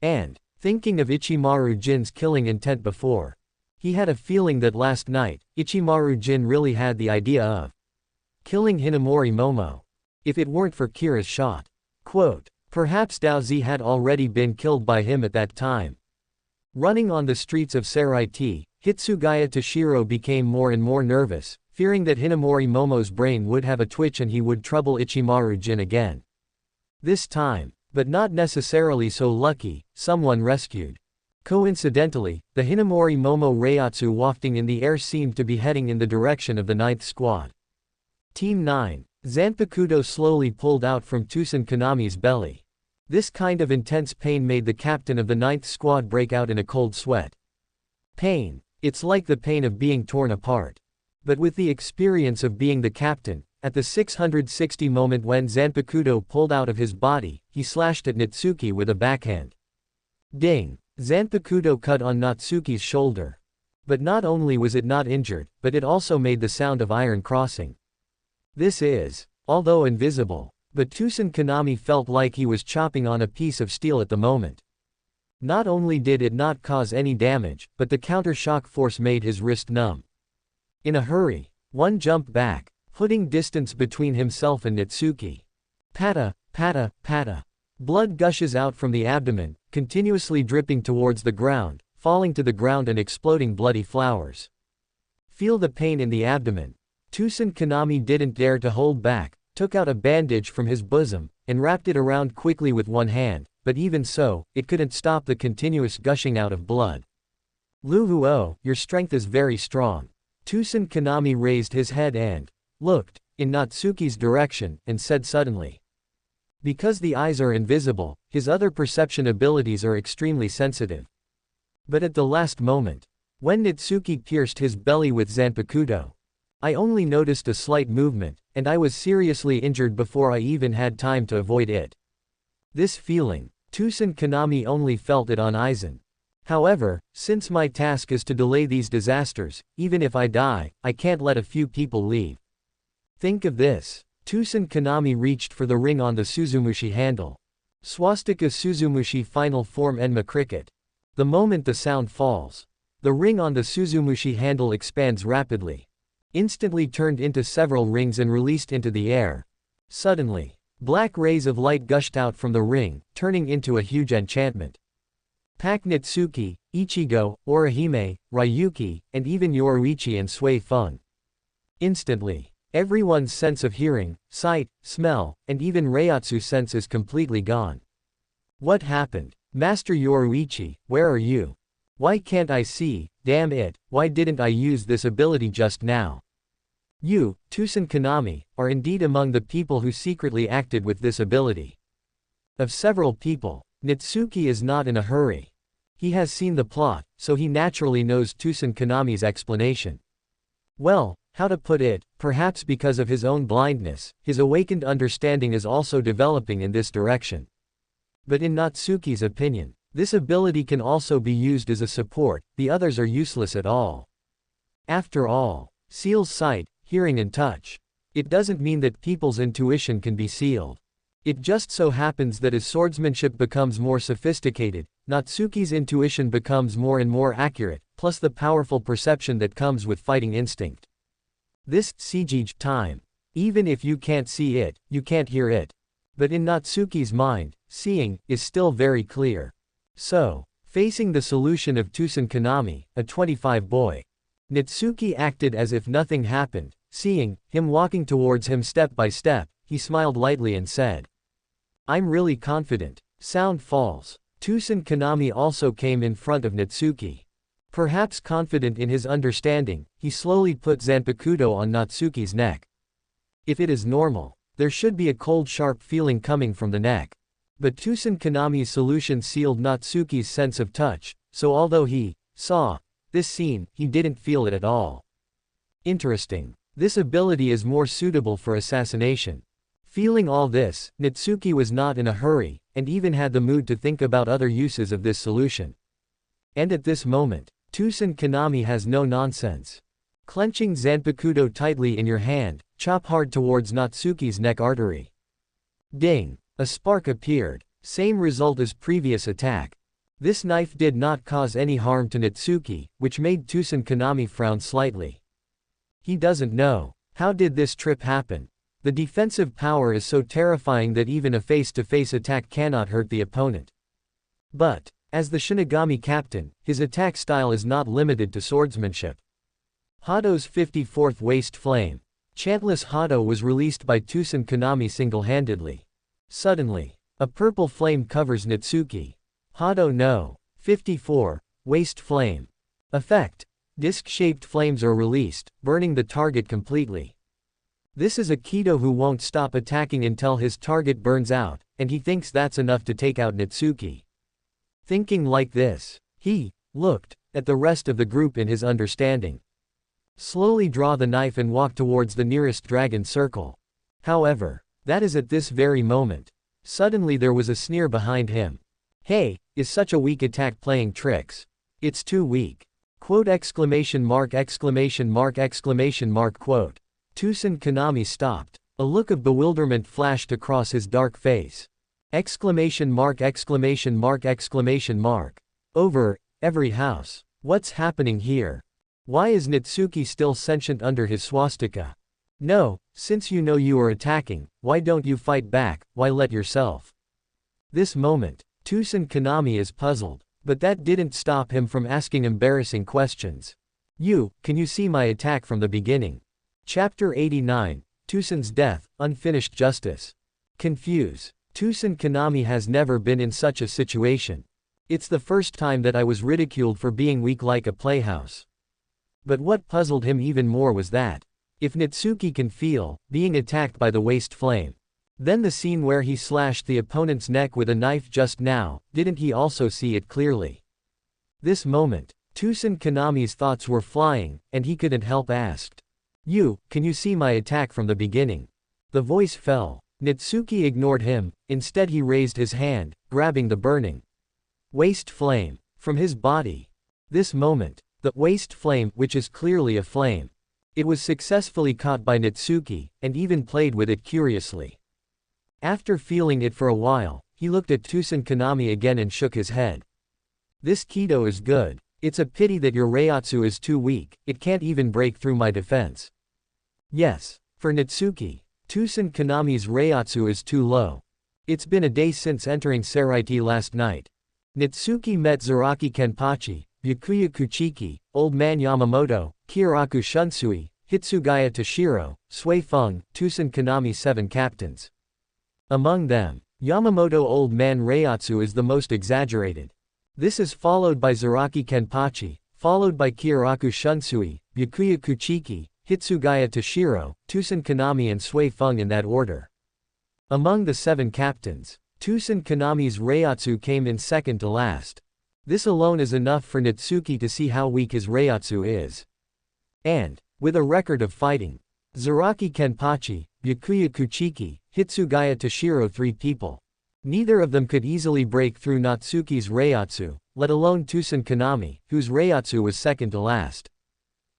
And, thinking of Ichimaru Jin's killing intent before, he had a feeling that last night, Ichimaru Jin really had the idea of killing Hinamori Momo. If it weren't for Kira's shot. Quote, perhaps Daozi had already been killed by him at that time. Running on the streets of Seraiti, Hitsugaya Toshiro became more and more nervous, fearing that Hinamori Momo's brain would have a twitch and he would trouble Ichimaru Jin again. This time, but not necessarily so lucky, someone rescued. Coincidentally, the Hinamori Momo Reiatsu wafting in the air seemed to be heading in the direction of the 9th squad. Team 9. Zanpakuto slowly pulled out from Tusen Kanami's belly. This kind of intense pain made the captain of the 9th squad break out in a cold sweat. Pain. It's like the pain of being torn apart. But with the experience of being the captain, at the 660 moment when Zanpakuto pulled out of his body, he slashed at Natsuki with a backhand. Ding! Zanpakuto cut on Natsuki's shoulder. But not only was it not injured, but it also made the sound of iron crossing. This is, although invisible, but Tusen Kanami felt like he was chopping on a piece of steel at the moment. Not only did it not cause any damage, but the counter-shock force made his wrist numb. In a hurry, one jumped back, putting distance between himself and Natsuki. Pata, pata, pata. Blood gushes out from the abdomen, continuously dripping towards the ground, falling to the ground and exploding bloody flowers. Feel the pain in the abdomen. Tusen Kanami didn't dare to hold back, took out a bandage from his bosom, and wrapped it around quickly with one hand, but even so, it couldn't stop the continuous gushing out of blood. Lu Huo, your strength is very strong. Tusen Kanami raised his head and looked in Natsuki's direction, and said suddenly. Because the eyes are invisible, his other perception abilities are extremely sensitive. But at the last moment, when Natsuki pierced his belly with Zanpakuto, I only noticed a slight movement, and I was seriously injured before I even had time to avoid it. This feeling, Tusen Kanami only felt it on Aizen. However, since my task is to delay these disasters, even if I die, I can't let a few people leave. Think of this. Tusen Kanami reached for the ring on the Suzumushi handle. Swastika Suzumushi final form Enma cricket. The moment the sound falls, the ring on the Suzumushi handle expands rapidly. Instantly turned into several rings and released into the air. Suddenly, black rays of light gushed out from the ring, turning into a huge enchantment. Pack Natsuki, Ichigo, Orihime, Ryuki, and even Yoruichi and Sui Feng. Instantly, everyone's sense of hearing, sight, smell, and even Reiatsu sense is completely gone. What happened? Master Yoruichi, where are you? Why can't I see? Damn it, why didn't I use this ability just now? You, Tusen Kanami, are indeed among the people who secretly acted with this ability. Of several people, Natsuki is not in a hurry. He has seen the plot, so he naturally knows Tusen Kanami's explanation. Well, how to put it, perhaps because of his own blindness, his awakened understanding is also developing in this direction. But in Natsuki's opinion, this ability can also be used as a support, the others are useless at all. After all, seals sight, hearing and touch. It doesn't mean that people's intuition can be sealed. It just so happens that as swordsmanship becomes more sophisticated, Natsuki's intuition becomes more and more accurate, plus the powerful perception that comes with fighting instinct. This siege time. Even if you can't see it, you can't hear it. But in Natsuki's mind, seeing is still very clear. So, facing the solution of Tusen Kanami, a 25 boy, Natsuki acted as if nothing happened. Seeing him walking towards him step by step, he smiled lightly and said, I'm really confident. Sound falls. Tusen Kanami also came in front of Natsuki. Perhaps confident in his understanding, he slowly put Zanpakuto on Natsuki's neck. If it is normal, there should be a cold sharp feeling coming from the neck. But Tusen Kanami's solution sealed Natsuki's sense of touch, so although he saw this scene, he didn't feel it at all. Interesting. This ability is more suitable for assassination. Feeling all this, Natsuki was not in a hurry, and even had the mood to think about other uses of this solution. And at this moment, Tusen Kanami has no nonsense. Clenching Zanpakuto tightly in your hand, chop hard towards Natsuki's neck artery. Ding! A spark appeared. Same result as previous attack. This knife did not cause any harm to Natsuki, which made Tusen Kanami frown slightly. He doesn't know. How did this trip happen? The defensive power is so terrifying that even a face-to-face attack cannot hurt the opponent. But, as the Shinigami captain, his attack style is not limited to swordsmanship. Hado's 54th Waste Flame. Chantless Hado was released by Tusen Kanami single-handedly. Suddenly, a purple flame covers Natsuki. Hado no. 54. Waste Flame. Effect. Disc-shaped flames are released, burning the target completely. This is a Kido who won't stop attacking until his target burns out, and he thinks that's enough to take out Natsuki. Thinking like this, he looked at the rest of the group in his understanding. Slowly draw the knife and walk towards the nearest dragon circle. However, that is at this very moment. Suddenly there was a sneer behind him. Hey, is such a weak attack playing tricks? It's too weak. Quote exclamation mark exclamation mark exclamation mark quote. Tucson Konami stopped. A look of bewilderment flashed across his dark face. Exclamation mark exclamation mark exclamation mark. Over every house. What's happening here? Why is Natsuki still sentient under his swastika? No, since you know you are attacking, why don't you fight back, why let yourself? This moment, Tucson Konami is puzzled, but that didn't stop him from asking embarrassing questions. Can you see my attack from the beginning? Chapter 89, Tucson's Death, Unfinished Justice. Confuse. Tucson Konami has never been in such a situation. It's the first time that I was ridiculed for being weak like a playhouse. But what puzzled him even more was that, if Natsuki can feel being attacked by the waste flame, then the scene where he slashed the opponent's neck with a knife just now, didn't he also see it clearly? This moment, Tucson Konami's thoughts were flying, and he couldn't help asked. Can you see my attack from the beginning? The voice fell. Natsuki ignored him, instead he raised his hand, grabbing the burning waste flame from his body. This moment, the waste flame, which is clearly a flame, it was successfully caught by Natsuki, and even played with it curiously. After feeling it for a while, he looked at Tucson Konami again and shook his head. This kendo is good. It's a pity that your Reiatsu is too weak, it can't even break through my defense. Yes, for Natsuki, Tucson Konami's Reiatsu is too low. It's been a day since entering Seraiti last night. Natsuki met Zaraki Kenpachi, Byakuya Kuchiki, Old Man Yamamoto, Kyoraku Shunsui, Hitsugaya Toshiro, Sui Feng, Tucson Konami 7 captains. Among them, Yamamoto Old Man Reiatsu is the most exaggerated. This is followed by Zaraki Kenpachi, followed by Kyoraku Shunsui, Byakuya Kuchiki, Hitsugaya Toshiro, Tucson Konami and Sui Feng in that order. Among the 7 captains, Tucson Konami's Reiatsu came in second to last. This alone is enough for Natsuki to see how weak his Reiatsu is. And, with a record of fighting, Zaraki Kenpachi, Byakuya Kuchiki, Hitsugaya Toshiro 3 people. Neither of them could easily break through Natsuki's Reiatsu, let alone Tucson Konami, whose Reiatsu was second to last.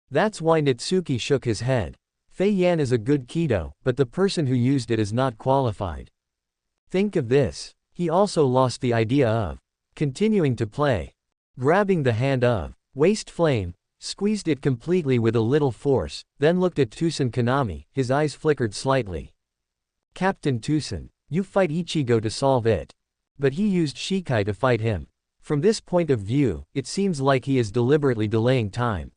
That's why Natsuki shook his head. Fei Yan is a good kendo, but the person who used it is not qualified. Think of this. He also lost the idea of continuing to play. Grabbing the hand of waste flame, squeezed it completely with a little force, then looked at Tucson Konami, his eyes flickered slightly. Captain Tucson, you fight Ichigo to solve it. But he used Shikai to fight him. From this point of view, it seems like he is deliberately delaying time.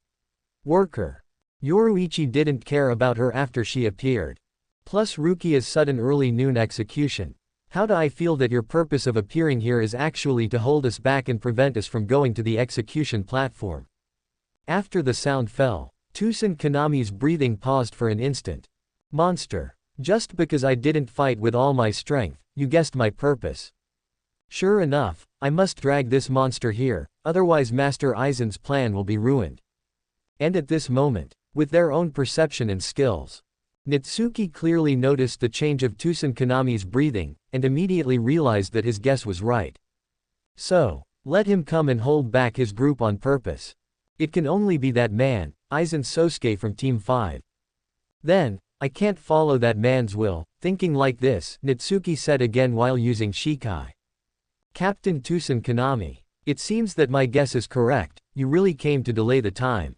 Worker. Yoruichi didn't care about her after she appeared. Plus Rukia's sudden early noon execution. How do I feel that your purpose of appearing here is actually to hold us back and prevent us from going to the execution platform? After the sound fell, Tucson Konami's breathing paused for an instant. Monster. Just because I didn't fight with all my strength, you guessed my purpose. Sure enough, I must drag this monster here, otherwise Master Aizen's plan will be ruined. And at this moment, with their own perception and skills, Natsuki clearly noticed the change of Tucson Konami's breathing, and immediately realized that his guess was right. So, let him come and hold back his group on purpose. It can only be that man, Aizen Sosuke from Team 5. Then, I can't follow that man's will. Thinking like this, Natsuki said again while using Shikai. Captain Tucson Konami, it seems that my guess is correct, you really came to delay the time.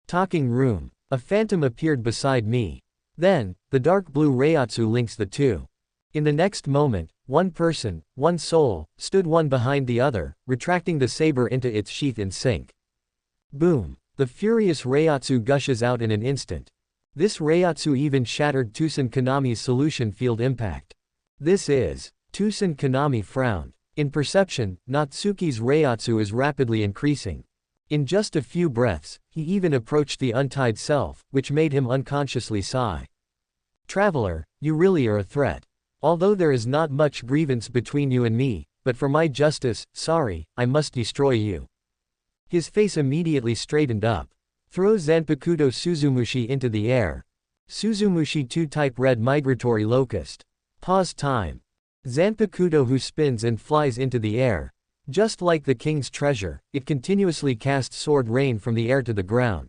Talking room. A phantom appeared beside me. Then, the dark blue Reiatsu links the two. In the next moment, one person, one soul, stood one behind the other, retracting the saber into its sheath in sync. Boom. The furious Reiatsu gushes out in an instant. This Reiatsu even shattered Tucson Konami's solution field impact. This is. Tucson Konami frowned. In perception, Natsuki's Reiatsu is rapidly increasing. In just a few breaths, he even approached the untied self, which made him unconsciously sigh. Traveler, you really are a threat. Although there is not much grievance between you and me, but for my justice, sorry, I must destroy you. His face immediately straightened up. Throw Zanpakuto Suzumushi into the air. Suzumushi 2-type red migratory locust. Pause time. Zanpakuto who spins and flies into the air. Just like the king's treasure, it continuously cast sword rain from the air to the ground.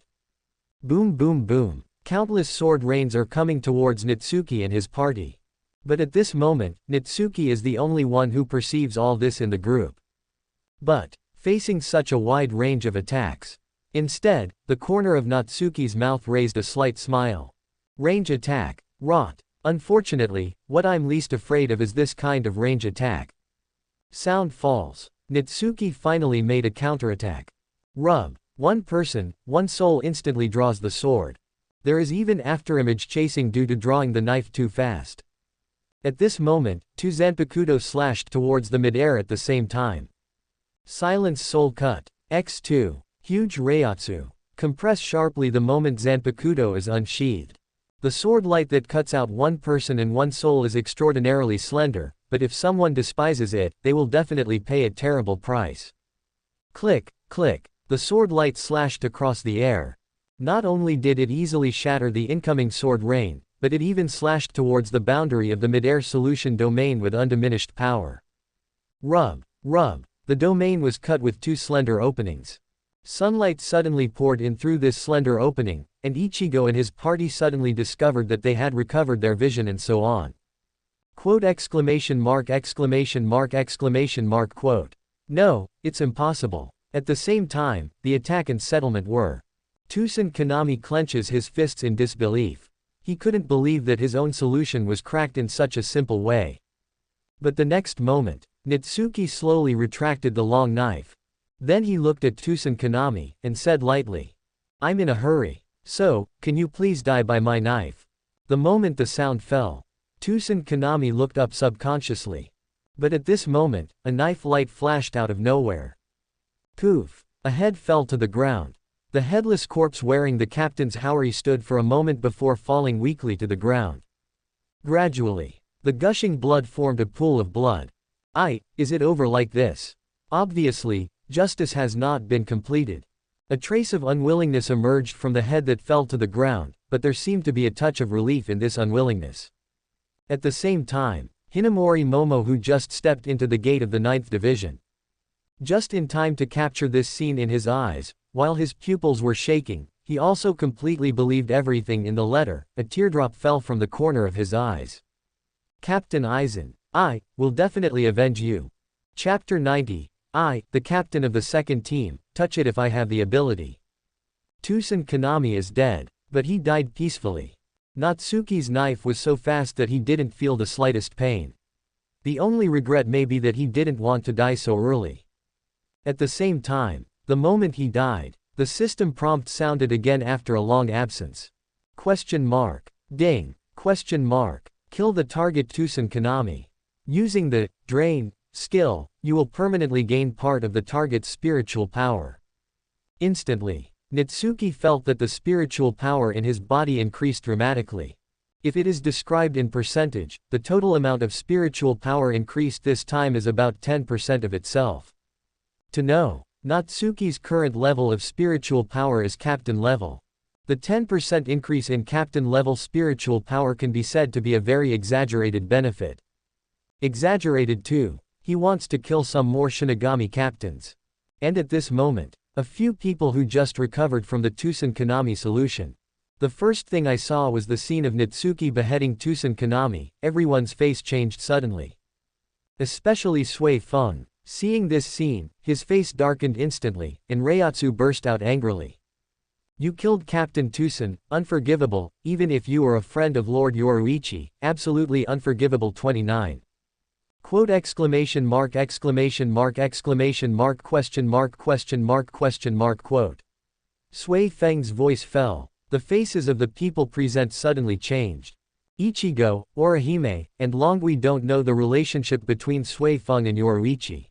Boom boom boom. Countless sword rains are coming towards Natsuki and his party. But at this moment, Natsuki is the only one who perceives all this in the group. But, facing such a wide range of attacks. Instead, the corner of Natsuki's mouth raised a slight smile. Range attack. Rot. Unfortunately, what I'm least afraid of is this kind of range attack. Sound falls. Natsuki finally made a counterattack. Rub. One person, one soul instantly draws the sword. There is even afterimage chasing due to drawing the knife too fast. At this moment, two Zanpakuto slashed towards the mid-air at the same time. Silence soul cut. X2. Huge Reiatsu. Compress sharply the moment Zanpakuto is unsheathed. The sword light that cuts out one person and one soul is extraordinarily slender, but if someone despises it, they will definitely pay a terrible price. Click, click. The sword light slashed across the air. Not only did it easily shatter the incoming sword rain, but it even slashed towards the boundary of the mid-air solution domain with undiminished power. Rub, rub. The domain was cut with two slender openings. Sunlight suddenly poured in through this slender opening, and Ichigo and his party suddenly discovered that they had recovered their vision and so on. Quote exclamation mark exclamation mark exclamation mark quote. No, it's impossible. At the same time, the attack and settlement were. Tusen Kanami clenches his fists in disbelief. He couldn't believe that his own solution was cracked in such a simple way. But the next moment, Natsuki slowly retracted the long knife. Then he looked at Tusen Kanami, and said lightly. I'm in a hurry. So, can you please die by my knife? The moment the sound fell, Tusen Kanami looked up subconsciously. But at this moment, a knife light flashed out of nowhere. Poof! A head fell to the ground. The headless corpse wearing the captain's haori stood for a moment before falling weakly to the ground. Gradually, the gushing blood formed a pool of blood. Is it over like this? Obviously, justice has not been completed. A trace of unwillingness emerged from the head that fell to the ground, but there seemed to be a touch of relief in this unwillingness. At the same time, Hinamori Momo who just stepped into the gate of the 9th Division. Just in time to capture this scene in his eyes, while his pupils were shaking, he also completely believed everything in the letter. A teardrop fell from the corner of his eyes. Captain Aizen, I will definitely avenge you. Chapter 90. I, the captain of the second team, touch it if I have the ability. Tusen Kanami is dead, but he died peacefully. Natsuki's knife was so fast that he didn't feel the slightest pain. The only regret may be that he didn't want to die so early. At the same time, the moment he died, the system prompt sounded again after a long absence. Question mark. Ding. Question mark. Kill the target Tusen Kanami. Using the drain skill, you will permanently gain part of the target's spiritual power. Instantly, Natsuki felt that the spiritual power in his body increased dramatically. If it is described in percentage, the total amount of spiritual power increased this time is about 10% of itself. To know, Natsuki's current level of spiritual power is captain level. The 10% increase in captain level spiritual power can be said to be a very exaggerated benefit. Exaggerated too. He wants to kill some more Shinigami captains. And at this moment, a few people who just recovered from the Tusen Kanami solution. The first thing I saw was the scene of Natsuki beheading Tusen Kanami. Everyone's face changed suddenly. Especially Sui Feng. Seeing this scene, his face darkened instantly, and Reiatsu burst out angrily. You killed Captain Tusen, unforgivable, even if you are a friend of Lord Yoruichi, absolutely unforgivable. 29. Quote exclamation mark exclamation mark exclamation mark question mark question mark question mark quote. Sui Feng's voice fell. The faces of the people present suddenly changed. Ichigo, Orihime, and Longui don't know the relationship between Sui Feng and Yoruichi.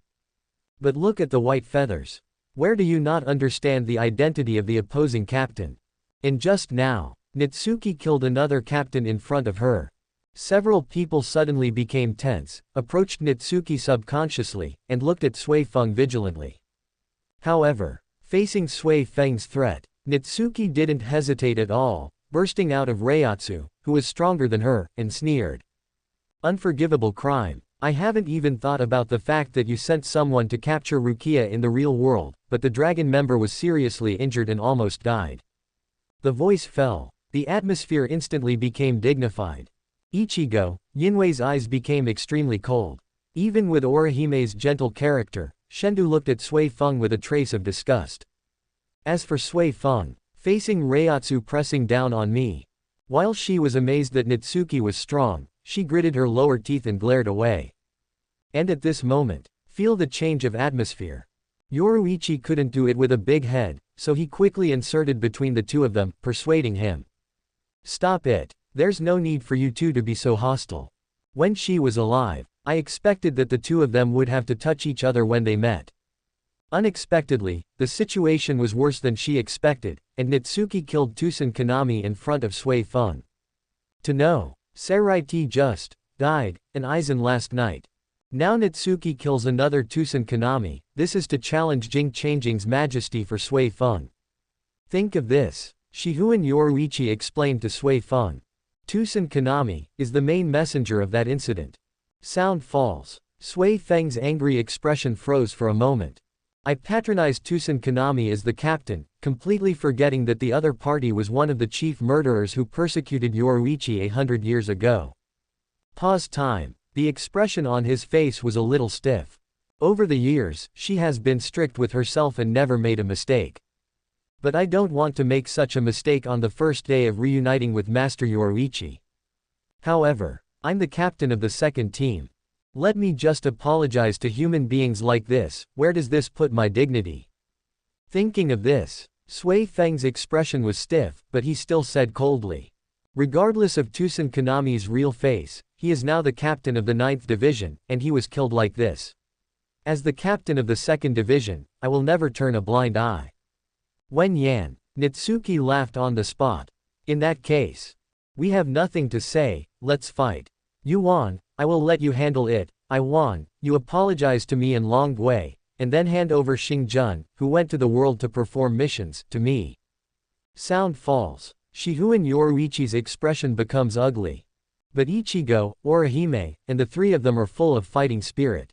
But look at the white feathers. Where do you not understand the identity of the opposing captain? And just now, Natsuki killed another captain in front of her. Several people suddenly became tense, approached Natsuki subconsciously, and looked at Sui Feng vigilantly. However, facing Sui Feng's threat, Natsuki didn't hesitate at all, bursting out of Reiatsu, who was stronger than her, and sneered. Unforgivable crime. I haven't even thought about the fact that you sent someone to capture Rukia in the real world, but the dragon member was seriously injured and almost died. The voice fell. The atmosphere instantly became dignified. Ichigo, Yinwei's eyes became extremely cold. Even with Orihime's gentle character, Shendu looked at Sui Feng with a trace of disgust. As for Sui Feng, facing Reiatsu pressing down on me. While she was amazed that Natsuki was strong, she gritted her lower teeth and glared away. And at this moment, feel the change of atmosphere. Yoruichi couldn't do it with a big head, so he quickly inserted between the two of them, persuading him. Stop it, there's no need for you two to be so hostile. When she was alive, I expected that the two of them would have to touch each other when they met. Unexpectedly, the situation was worse than she expected, and Natsuki killed Tusen Kanami in front of Sui Feng. To know, Saraiti just died, and Aizen last night. Now Natsuki kills another Tusen Kanami, this is to challenge Jing Changjing's majesty for Sui Feng. Think of this, Shihuan Yoruichi explained to Sui Feng. Tusen Kanami is the main messenger of that incident. Sound falls. Sui Feng's angry expression froze for a moment. I patronized Tusen Kanami as the captain, completely forgetting that the other party was one of the chief murderers who persecuted Yoruichi 100 years ago. Pause time. The expression on his face was a little stiff. Over the years, she has been strict with herself and never made a mistake. But I don't want to make such a mistake on the first day of reuniting with Master Yoruichi. However, I'm the captain of the second team. Let me just apologize to human beings like this, where does this put my dignity? Thinking of this, Sui Feng's expression was stiff, but he still said coldly. Regardless of Tusen Kanami's real face, he is now the captain of the 9th division, and he was killed like this. As the captain of the 2nd division, I will never turn a blind eye. Wen Yan, Natsuki laughed on the spot. In that case, we have nothing to say, let's fight. You won, I will let you handle it. I won, you apologize to me in Longwei, and then hand over Xingjun, who went to the world to perform missions, to me. Sound falls. Shihuan Yoruichi's expression becomes ugly. But Ichigo, Orihime, and the three of them are full of fighting spirit.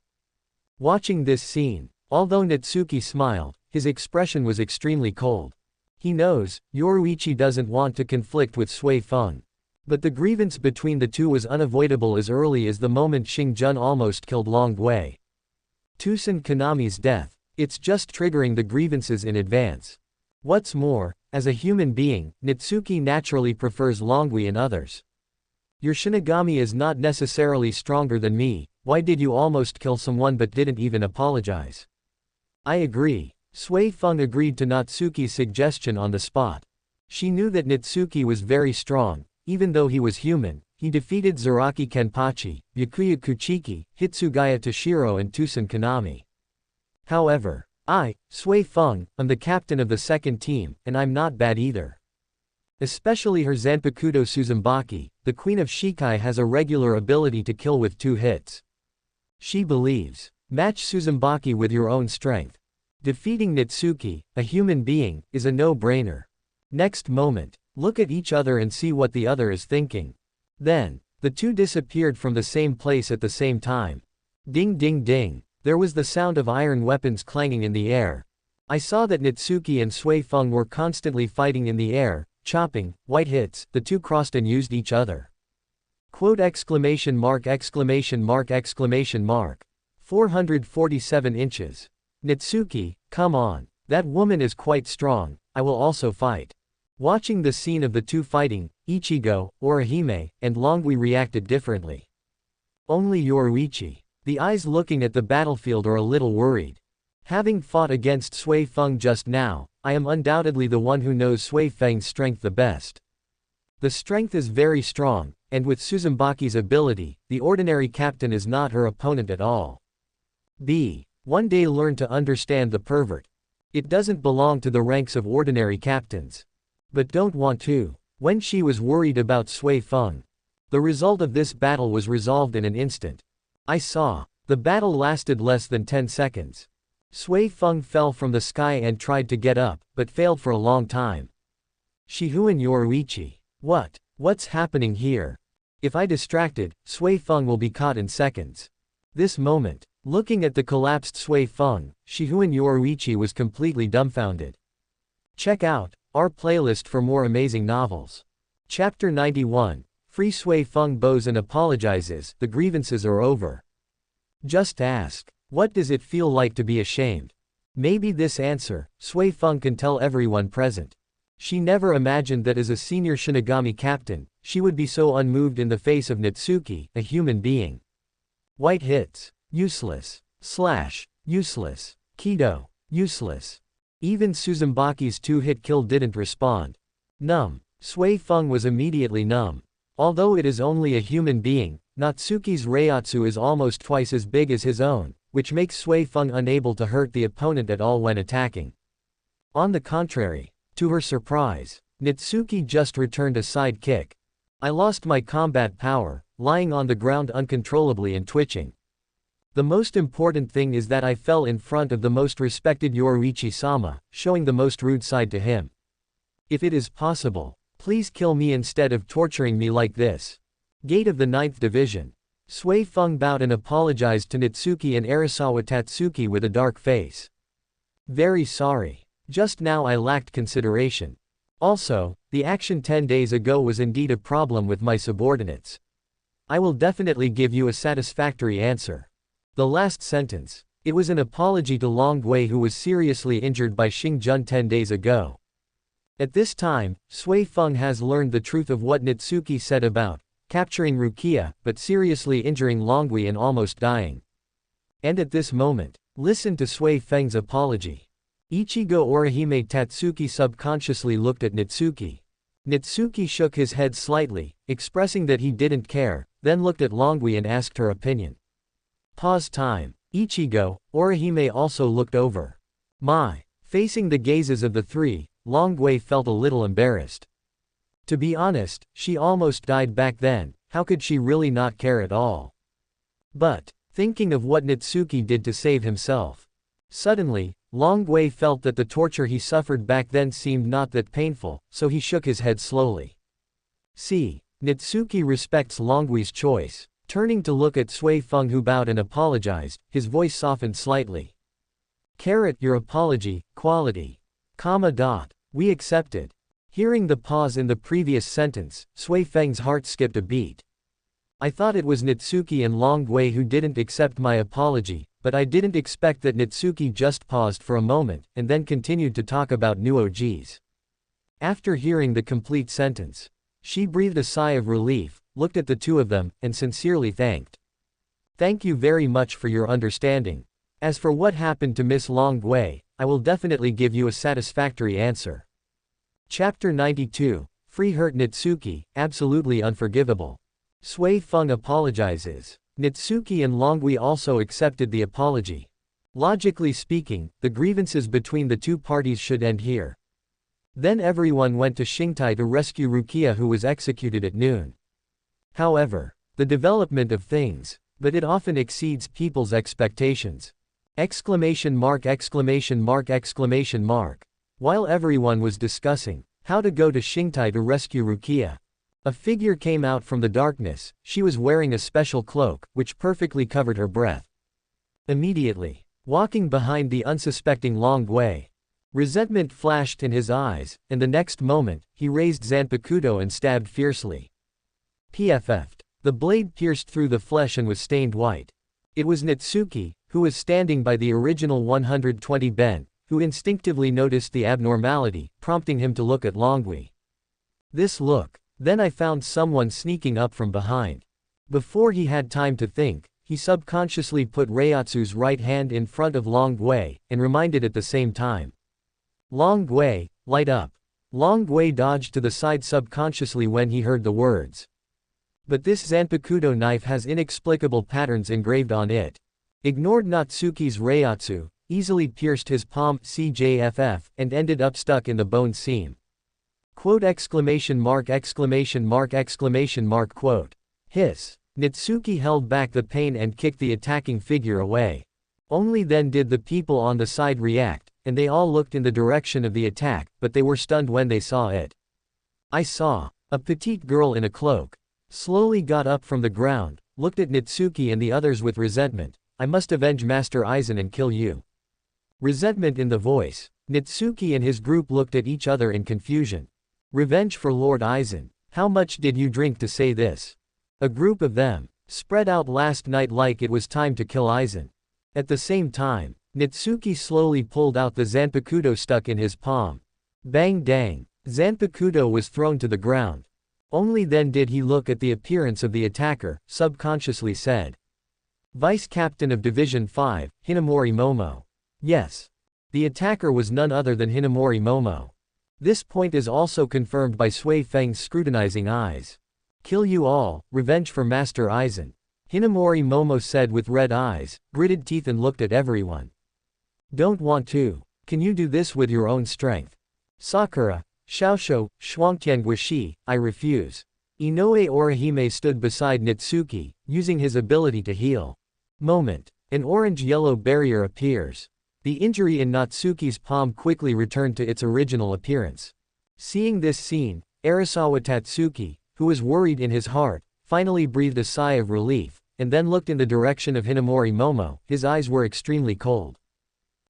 Watching this scene, although Natsuki smiled, his expression was extremely cold. He knows, Yoruichi doesn't want to conflict with Sui Feng. But the grievance between the two was unavoidable as early as the moment Xingjun almost killed Longwei. Tusen Kanami's death, it's just triggering the grievances in advance. What's more, as a human being, Natsuki naturally prefers Longwei and others. Your Shinigami is not necessarily stronger than me, why did you almost kill someone but didn't even apologize? I agree. Sui Feng agreed to Natsuki's suggestion on the spot. She knew that Natsuki was very strong, even though he was human. He defeated Zaraki Kenpachi, Byakuya Kuchiki, Hitsugaya Toshiro and Tusen Kanami. However, I, Sui Feng, am the captain of the second team, and I'm not bad either. Especially her Zanpakuto Suzumaki, the Queen of Shikai has a regular ability to kill with 2 hits. She believes, match Suzumaki with your own strength. Defeating Natsuki, a human being, is a no-brainer. Next moment, look at each other and see what the other is thinking. Then, the two disappeared from the same place at the same time. Ding ding ding, there was the sound of iron weapons clanging in the air. I saw that Natsuki and Sui Feng were constantly fighting in the air, chopping, white hits, the two crossed and used each other. Quote exclamation mark exclamation mark exclamation mark. 447 inches. Natsuki, come on, that woman is quite strong, I will also fight. Watching the scene of the two fighting, Ichigo, Orihime, and Longwei reacted differently. Only Yoruichi, the eyes looking at the battlefield, are a little worried. Having fought against Sui Feng just now, I am undoubtedly the one who knows Sui Feng's strength the best. The strength is very strong, and with Suzumbaki's ability, the ordinary captain is not her opponent at all. One day learn to understand the pervert. It doesn't belong to the ranks of ordinary captains. But don't want to. When she was worried about Sui Feng, the result of this battle was resolved in an instant. I saw. The battle lasted less than 10 seconds. Sui Feng fell from the sky and tried to get up, but failed for a long time. Shihuan Yoruichi. What's happening here? If I distracted, Sui Feng will be caught in seconds. This moment, looking at the collapsed Sui Feng, Shihuan Yoruichi was completely dumbfounded. Check out our playlist for more amazing novels. Chapter 91, Free Sui Feng bows and apologizes, the grievances are over. Just ask, what does it feel like to be ashamed? Maybe this answer, Sui Feng can tell everyone present. She never imagined that as a senior Shinigami captain, she would be so unmoved in the face of Natsuki, a human being. White hits. Useless. Slash. Useless. Kendo. Useless. Even Suzumbaki's 2-hit kill didn't respond. Numb. Sui Feng was immediately numb. Although it is only a human being, Natsuki's Reiatsu is almost twice as big as his own, which makes Sui Feng unable to hurt the opponent at all when attacking. On the contrary, to her surprise, Natsuki just returned a side kick. I lost my combat power, lying on the ground uncontrollably and twitching. The most important thing is that I fell in front of the most respected Yoruichi-sama, showing the most rude side to him. If it is possible, please kill me instead of torturing me like this. Gate of the 9th Division. Sui Feng bowed and apologized to Natsuki and Arasawa Tatsuki with a dark face. Very sorry. Just now I lacked consideration. Also, the action 10 days ago was indeed a problem with my subordinates. I will definitely give you a satisfactory answer. The last sentence. It was an apology to Long Wei, who was seriously injured by Xing Jun 10 days ago. At this time, Sui Feng has learned the truth of what Natsuki said about capturing Rukia, but seriously injuring Longwei and almost dying. And at this moment, listen to Sui Feng's apology. Ichigo Orihime Tatsuki subconsciously looked at Natsuki. Natsuki shook his head slightly, expressing that he didn't care, then looked at Longwei and asked her opinion. Pause time. Ichigo, Orihime also looked over. Facing the gazes of the three, Longwei felt a little embarrassed. To be honest, she almost died back then, how could she really not care at all? But, thinking of what Natsuki did to save himself. Suddenly, Longwei felt that the torture he suffered back then seemed not that painful, so he shook his head slowly. See, Natsuki respects Longwei's choice. Turning to look at Sui Feng, who bowed and apologized, his voice softened slightly. Your apology, quality. We accepted. Hearing the pause in the previous sentence, Sui Feng's heart skipped a beat. I thought it was Natsuki and Longwei who didn't accept my apology, but I didn't expect that Natsuki just paused for a moment, and then continued to talk about new OGs. After hearing the complete sentence, she breathed a sigh of relief, looked at the two of them, and sincerely thanked. Thank you very much for your understanding. As for what happened to Miss Longwei, I will definitely give you a satisfactory answer. Chapter 92, Free Hurt Natsuki, absolutely unforgivable. Sui Feng apologizes. Natsuki and Longwei also accepted the apology. Logically speaking, the grievances between the two parties should end here. Then everyone went to Xingtai to rescue Rukia, who was executed at noon. However, the development of things, but it often exceeds people's expectations. Exclamation mark, exclamation mark, exclamation mark. While everyone was discussing how to go to Xingtai to rescue Rukia, a figure came out from the darkness. She was wearing a special cloak, which perfectly covered her breath. Immediately, walking behind the unsuspecting Longwei, resentment flashed in his eyes, and the next moment, he raised Zanpakuto and stabbed fiercely. PFF'd. The blade pierced through the flesh and was stained white. It was Natsuki, who was standing by the original 120 Ben, who instinctively noticed the abnormality, prompting him to look at Longwei. This look. Then I found someone sneaking up from behind. Before he had time to think, he subconsciously put Reiatsu's right hand in front of Longwei, and reminded at the same time. Longwei, light up. Longwei dodged to the side subconsciously when he heard the words. But this Zanpakuto knife has inexplicable patterns engraved on it. Ignored Natsuki's Reiatsu, easily pierced his palm, CJFF, and ended up stuck in the bone seam. Quote exclamation mark exclamation mark exclamation mark quote. Hiss. Natsuki held back the pain and kicked the attacking figure away. Only then did the people on the side react, and they all looked in the direction of the attack, but they were stunned when they saw it. I saw a petite girl in a cloak. Slowly got up from the ground, looked at Natsuki and the others with resentment. I must avenge Master Aizen and kill you. Resentment in the voice. Natsuki and his group looked at each other in confusion. Revenge for Lord Aizen. How much did you drink to say this? A group of them spread out last night like it was time to kill Aizen. At the same time, Natsuki slowly pulled out the Zanpakuto stuck in his palm. Bang dang. Zanpakuto was thrown to the ground. Only then did he look at the appearance of the attacker, subconsciously said. Vice Captain of Division 5, Hinamori Momo. Yes. The attacker was none other than Hinamori Momo. This point is also confirmed by Sui Feng's scrutinizing eyes. Kill you all, revenge for Master Aizen. Hinamori Momo said with red eyes, gritted teeth and looked at everyone. Don't want to. Can you do this with your own strength? Sakura, Shaosho, Xuantianguishi, I refuse. Inoue Orihime stood beside Natsuki, using his ability to heal. Moment. An orange-yellow barrier appears. The injury in Natsuki's palm quickly returned to its original appearance. Seeing this scene, Arasawa Tatsuki, who was worried in his heart, finally breathed a sigh of relief, and then looked in the direction of Hinamori Momo. His eyes were extremely cold.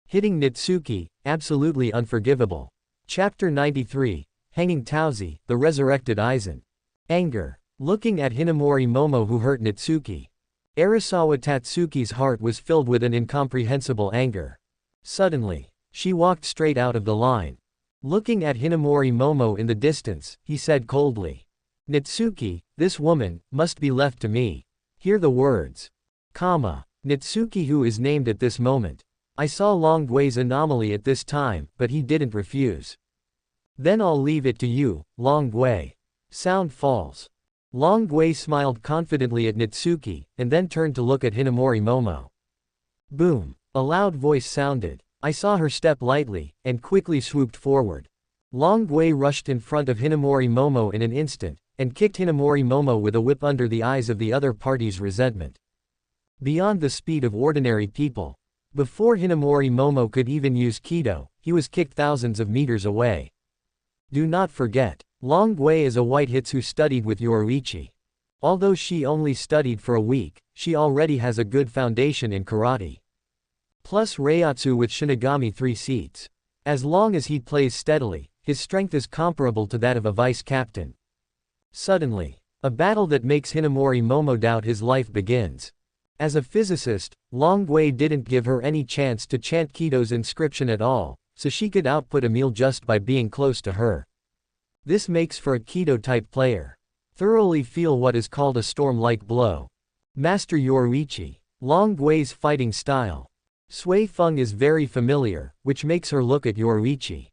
Hitting Natsuki, absolutely unforgivable. Chapter 93, Hanging Tauzi, the Resurrected Aizen. Anger. Looking at Hinamori Momo who hurt Natsuki. Arasawa Tatsuki's heart was filled with an incomprehensible anger. Suddenly, she walked straight out of the line. Looking at Hinamori Momo in the distance, he said coldly. Natsuki, this woman, must be left to me. Hear the words. Natsuki who is named at this moment. I saw Long Gui's anomaly at this time, but he didn't refuse. Then I'll leave it to you, Long Gui. Sound falls. Long Gui smiled confidently at Natsuki, and then turned to look at Hinamori Momo. Boom. A loud voice sounded. I saw her step lightly, and quickly swooped forward. Long Gui rushed in front of Hinamori Momo in an instant, and kicked Hinamori Momo with a whip under the eyes of the other party's resentment. Beyond the speed of ordinary people. Before Hinamori Momo could even use kendo, he was kicked thousands of meters away. Do not forget, Long Gui is a white-hits who studied with Yoruichi. Although she only studied for a week, she already has a good foundation in karate. Plus Reiatsu with Shinigami 3 seats. As long as he plays steadily, his strength is comparable to that of a vice captain. Suddenly, a battle that makes Hinamori Momo doubt his life begins. As a physicist, Long Gui didn't give her any chance to chant Kido's inscription at all, so she could output Emil just by being close to her. This makes for a Kido-type player. Thoroughly feel what is called a storm-like blow. Master Yoruichi. Long Gui's fighting style. Sui Feng is very familiar, which makes her look at Yoruichi.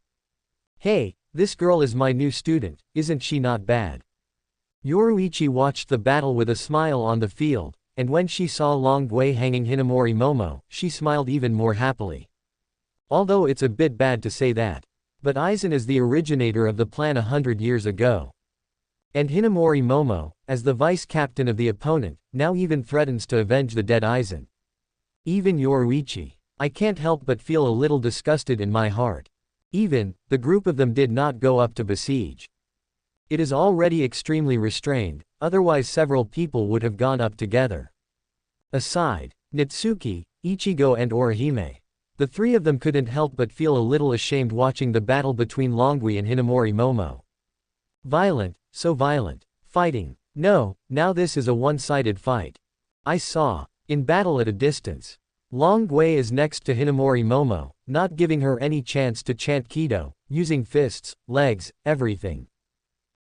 Hey, this girl is my new student, isn't she not bad? Yoruichi watched the battle with a smile on the field, and when she saw Long Gui hanging Hinamori Momo, she smiled even more happily. Although it's a bit bad to say that. But Aizen is the originator of the plan 100 years ago. And Hinamori Momo, as the vice captain of the opponent, now even threatens to avenge the dead Aizen. Even Yoruichi. I can't help but feel a little disgusted in my heart. Even, the group of them did not go up to besiege. It is already extremely restrained, otherwise several people would have gone up together. Aside, Natsuki, Ichigo and Orihime. The three of them couldn't help but feel a little ashamed watching the battle between Long Gui and Hinamori Momo. Violent, so violent. Fighting. No, now this is a one-sided fight. I saw. In battle at a distance. Long Gui is next to Hinamori Momo, not giving her any chance to chant Kido, using fists, legs, everything.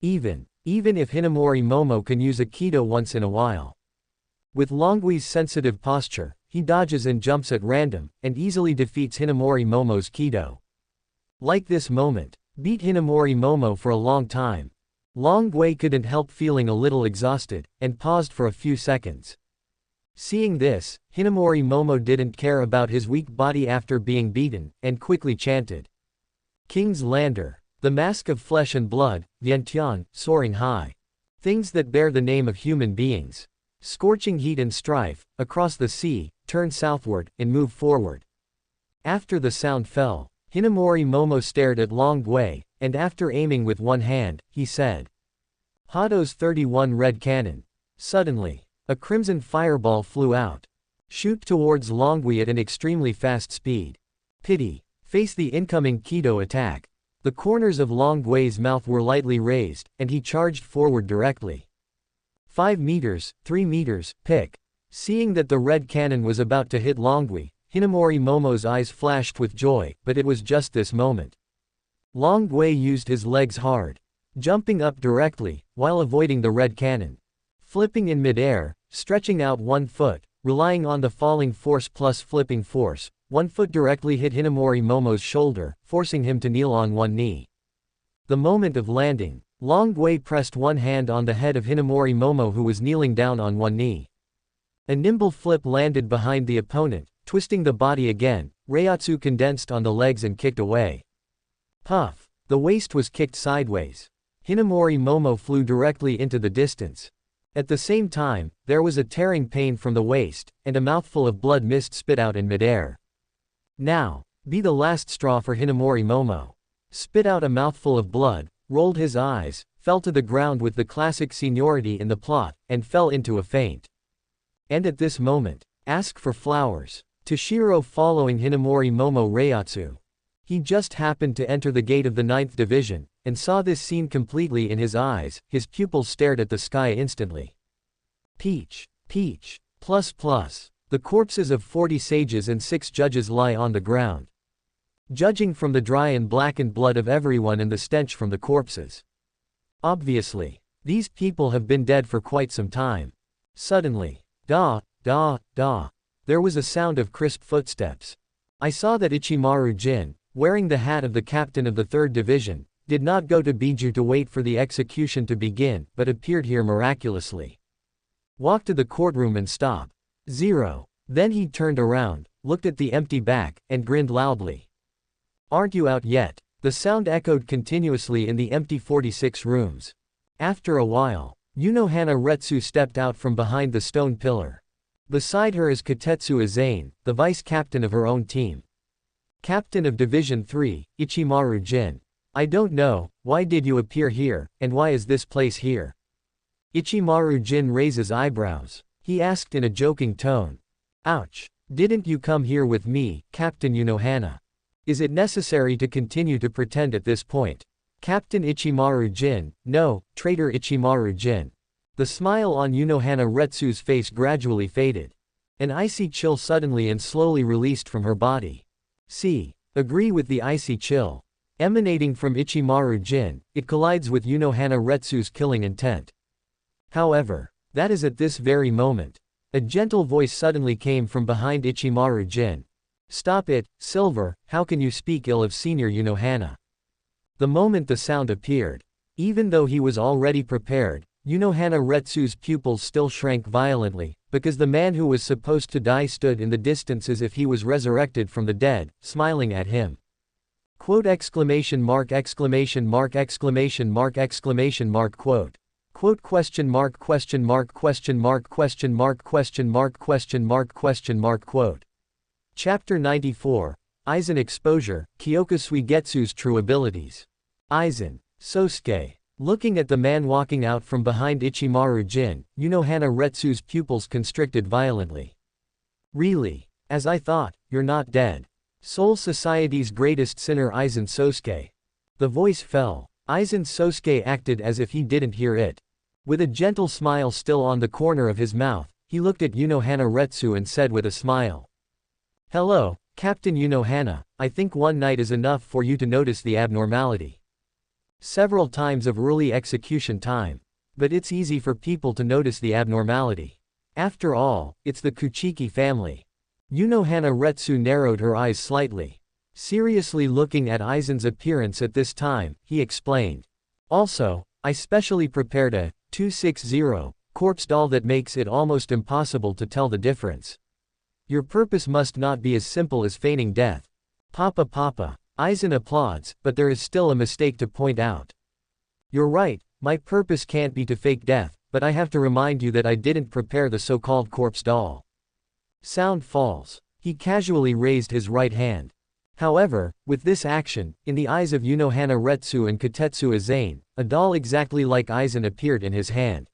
Even if Hinamori Momo can use a Kido once in a while. With Long Gui's sensitive posture, he dodges and jumps at random, and easily defeats Hinamori Momo's Kido. Like this moment, beat Hinamori Momo for a long time. Long Gui couldn't help feeling a little exhausted, and paused for a few seconds. Seeing this, Hinamori Momo didn't care about his weak body after being beaten, and quickly chanted. King's Lander. The mask of flesh and blood, Vientian, soaring high. Things that bear the name of human beings. Scorching heat and strife, across the sea, turn southward, and move forward. After the sound fell, Hinamori Momo stared at Long Gui, and after aiming with one hand, he said. Hado's 31 red cannon. Suddenly, A crimson fireball flew out. Shoot towards Longui at an extremely fast speed. Pity. Face the incoming Kido attack. The corners of Longui's mouth were lightly raised, and he charged forward directly. 5 meters, 3 meters, pick. Seeing that the red cannon was about to hit Longui, Hinamori Momo's eyes flashed with joy, but it was just this moment. Longui used his legs hard, jumping up directly, while avoiding the red cannon. Flipping in midair, stretching out one foot, relying on the falling force plus flipping force, one foot directly hit Hinamori Momo's shoulder, forcing him to kneel on one knee. The moment of landing, Longui pressed one hand on the head of Hinamori Momo who was kneeling down on one knee. A nimble flip landed behind the opponent, twisting the body again. Reiatsu condensed on the legs and kicked away. Puff. The waist was kicked sideways. Hinamori Momo flew directly into the distance. At the same time, there was a tearing pain from the waist, and a mouthful of blood mist spit out in midair. Now, be the last straw for Hinamori Momo. Spit out a mouthful of blood, rolled his eyes, fell to the ground with the classic seniority in the plot, and fell into a faint. And at this moment, ask for flowers. Toshiro following Hinamori Momo Reiatsu. He just happened to enter the gate of the 9th division, and saw this scene completely in his eyes. His pupils stared at the sky instantly. Peach. Peach. Plus plus. The corpses of 40 sages and 6 judges lie on the ground. Judging from the dry and blackened blood of everyone and the stench from the corpses. Obviously, these people have been dead for quite some time. Suddenly, da, da, da. There was a sound of crisp footsteps. I saw that Ichimaru Jin, wearing the hat of the captain of the 3rd division, did not go to Biju to wait for the execution to begin, but appeared here miraculously. Walked to the courtroom and stopped. 0. Then he turned around, looked at the empty back, and grinned loudly. Aren't you out yet? The sound echoed continuously in the empty 46 rooms. After a while, Unohana Retsu stepped out from behind the stone pillar. Beside her is Katetsu Azane, the vice-captain of her own team. Captain of Division 3, Ichimaru Jin. I don't know, why did you appear here, and why is this place here? Ichimaru Jin raises eyebrows. He asked in a joking tone. Ouch. Didn't you come here with me, Captain Unohana? Is it necessary to continue to pretend at this point? Captain Ichimaru Jin. No, traitor Ichimaru Jin. The smile on Unohana Retsu's face gradually faded. An icy chill suddenly and slowly released from her body. Agree with the icy chill. Emanating from Ichimaru Jin, it collides with Unohana Retsu's killing intent. However, that is at this very moment. A gentle voice suddenly came from behind Ichimaru Jin. Stop it, Silver, how can you speak ill of Senior Unohana? The moment the sound appeared, even though he was already prepared, Unohana Retsu's pupils still shrank violently, because the man who was supposed to die stood in the distance as if he was resurrected from the dead, smiling at him. Quote exclamation mark exclamation mark exclamation mark exclamation mark quote. Quote question mark question mark question mark question mark question mark question mark question mark quote. Chapter 94, Aizen Exposure, Kyoka Suigetsu's True Abilities. Aizen. Sosuke. Looking at the man walking out from behind Ichimaru Jin, Unohana Retsu's pupils constricted violently. Really? As I thought, you're not dead. Soul Society's greatest sinner Aizen Sosuke. The voice fell. Aizen Sosuke acted as if he didn't hear it. With a gentle smile still on the corner of his mouth, he looked at Unohana Retsu and said with a smile. Hello, Captain Unohana, I think one night is enough for you to notice the abnormality. Several times of early execution time. But it's easy for people to notice the abnormality. After all, it's the Kuchiki family. Unohana Retsu narrowed her eyes slightly. Seriously looking at Aizen's appearance at this time, he explained. Also, I specially prepared a 260 corpse doll that makes it almost impossible to tell the difference. Your purpose must not be as simple as feigning death. Papa. Aizen applauds, but there is still a mistake to point out. You're right, my purpose can't be to fake death, but I have to remind you that I didn't prepare the so-called corpse doll. Sound falls. He casually raised his right hand. However, with this action, in the eyes of Unohana Retsu and Katetsu Azane, a doll exactly like Aizen appeared in his hand.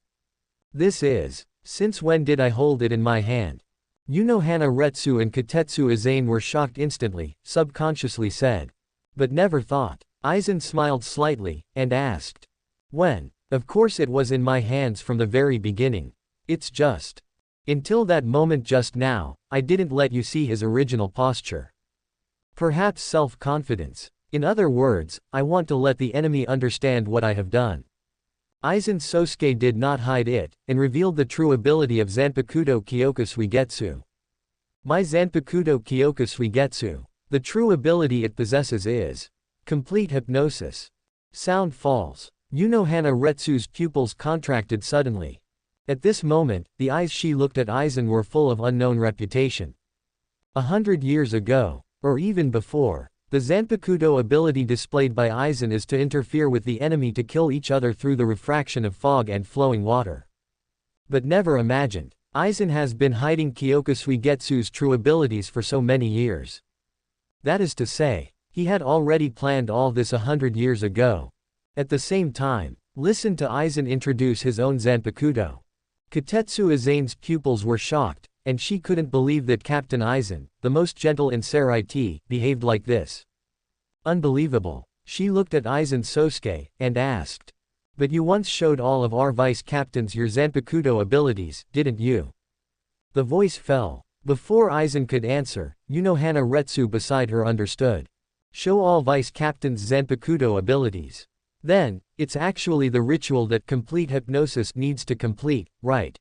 This is Since when did I hold it in my hand? Hana Retsu and Katetsu Izane were shocked instantly, subconsciously said. But never thought. Aizen smiled slightly, and asked. When? Of course it was in my hands from the very beginning. It's just. Until that moment just now, I didn't let you see his original posture. Perhaps self-confidence. In other words, I want to let the enemy understand what I have done. Aizen Sosuke did not hide it, and revealed the true ability of Zanpakuto Kyoka Suigetsu. My Zanpakuto Kyoka Suigetsu. The true ability it possesses is complete hypnosis. Sound falls. Hana Retsu's pupils contracted suddenly. At this moment, the eyes she looked at Aizen were full of unknown reputation. 100 years ago, or even before, the Zanpakuto ability displayed by Aizen is to interfere with the enemy to kill each other through the refraction of fog and flowing water. But never imagined, Aizen has been hiding Kyoka Suigetsu's true abilities for so many years. That is to say, he had already planned all this 100 years ago. At the same time, listen to Aizen introduce his own Zanpakuto. Katetsu Izane's pupils were shocked, and she couldn't believe that Captain Aizen, the most gentle in Seraiti, behaved like this. Unbelievable. She looked at Aizen Sosuke, and asked. But you once showed all of our vice-captains your Zanpakuto abilities, didn't you? The voice fell. Before Aizen could answer, Hana Retsu beside her understood. Show all vice-captains Zanpakuto abilities. Then, it's actually the ritual that complete hypnosis needs to complete, right?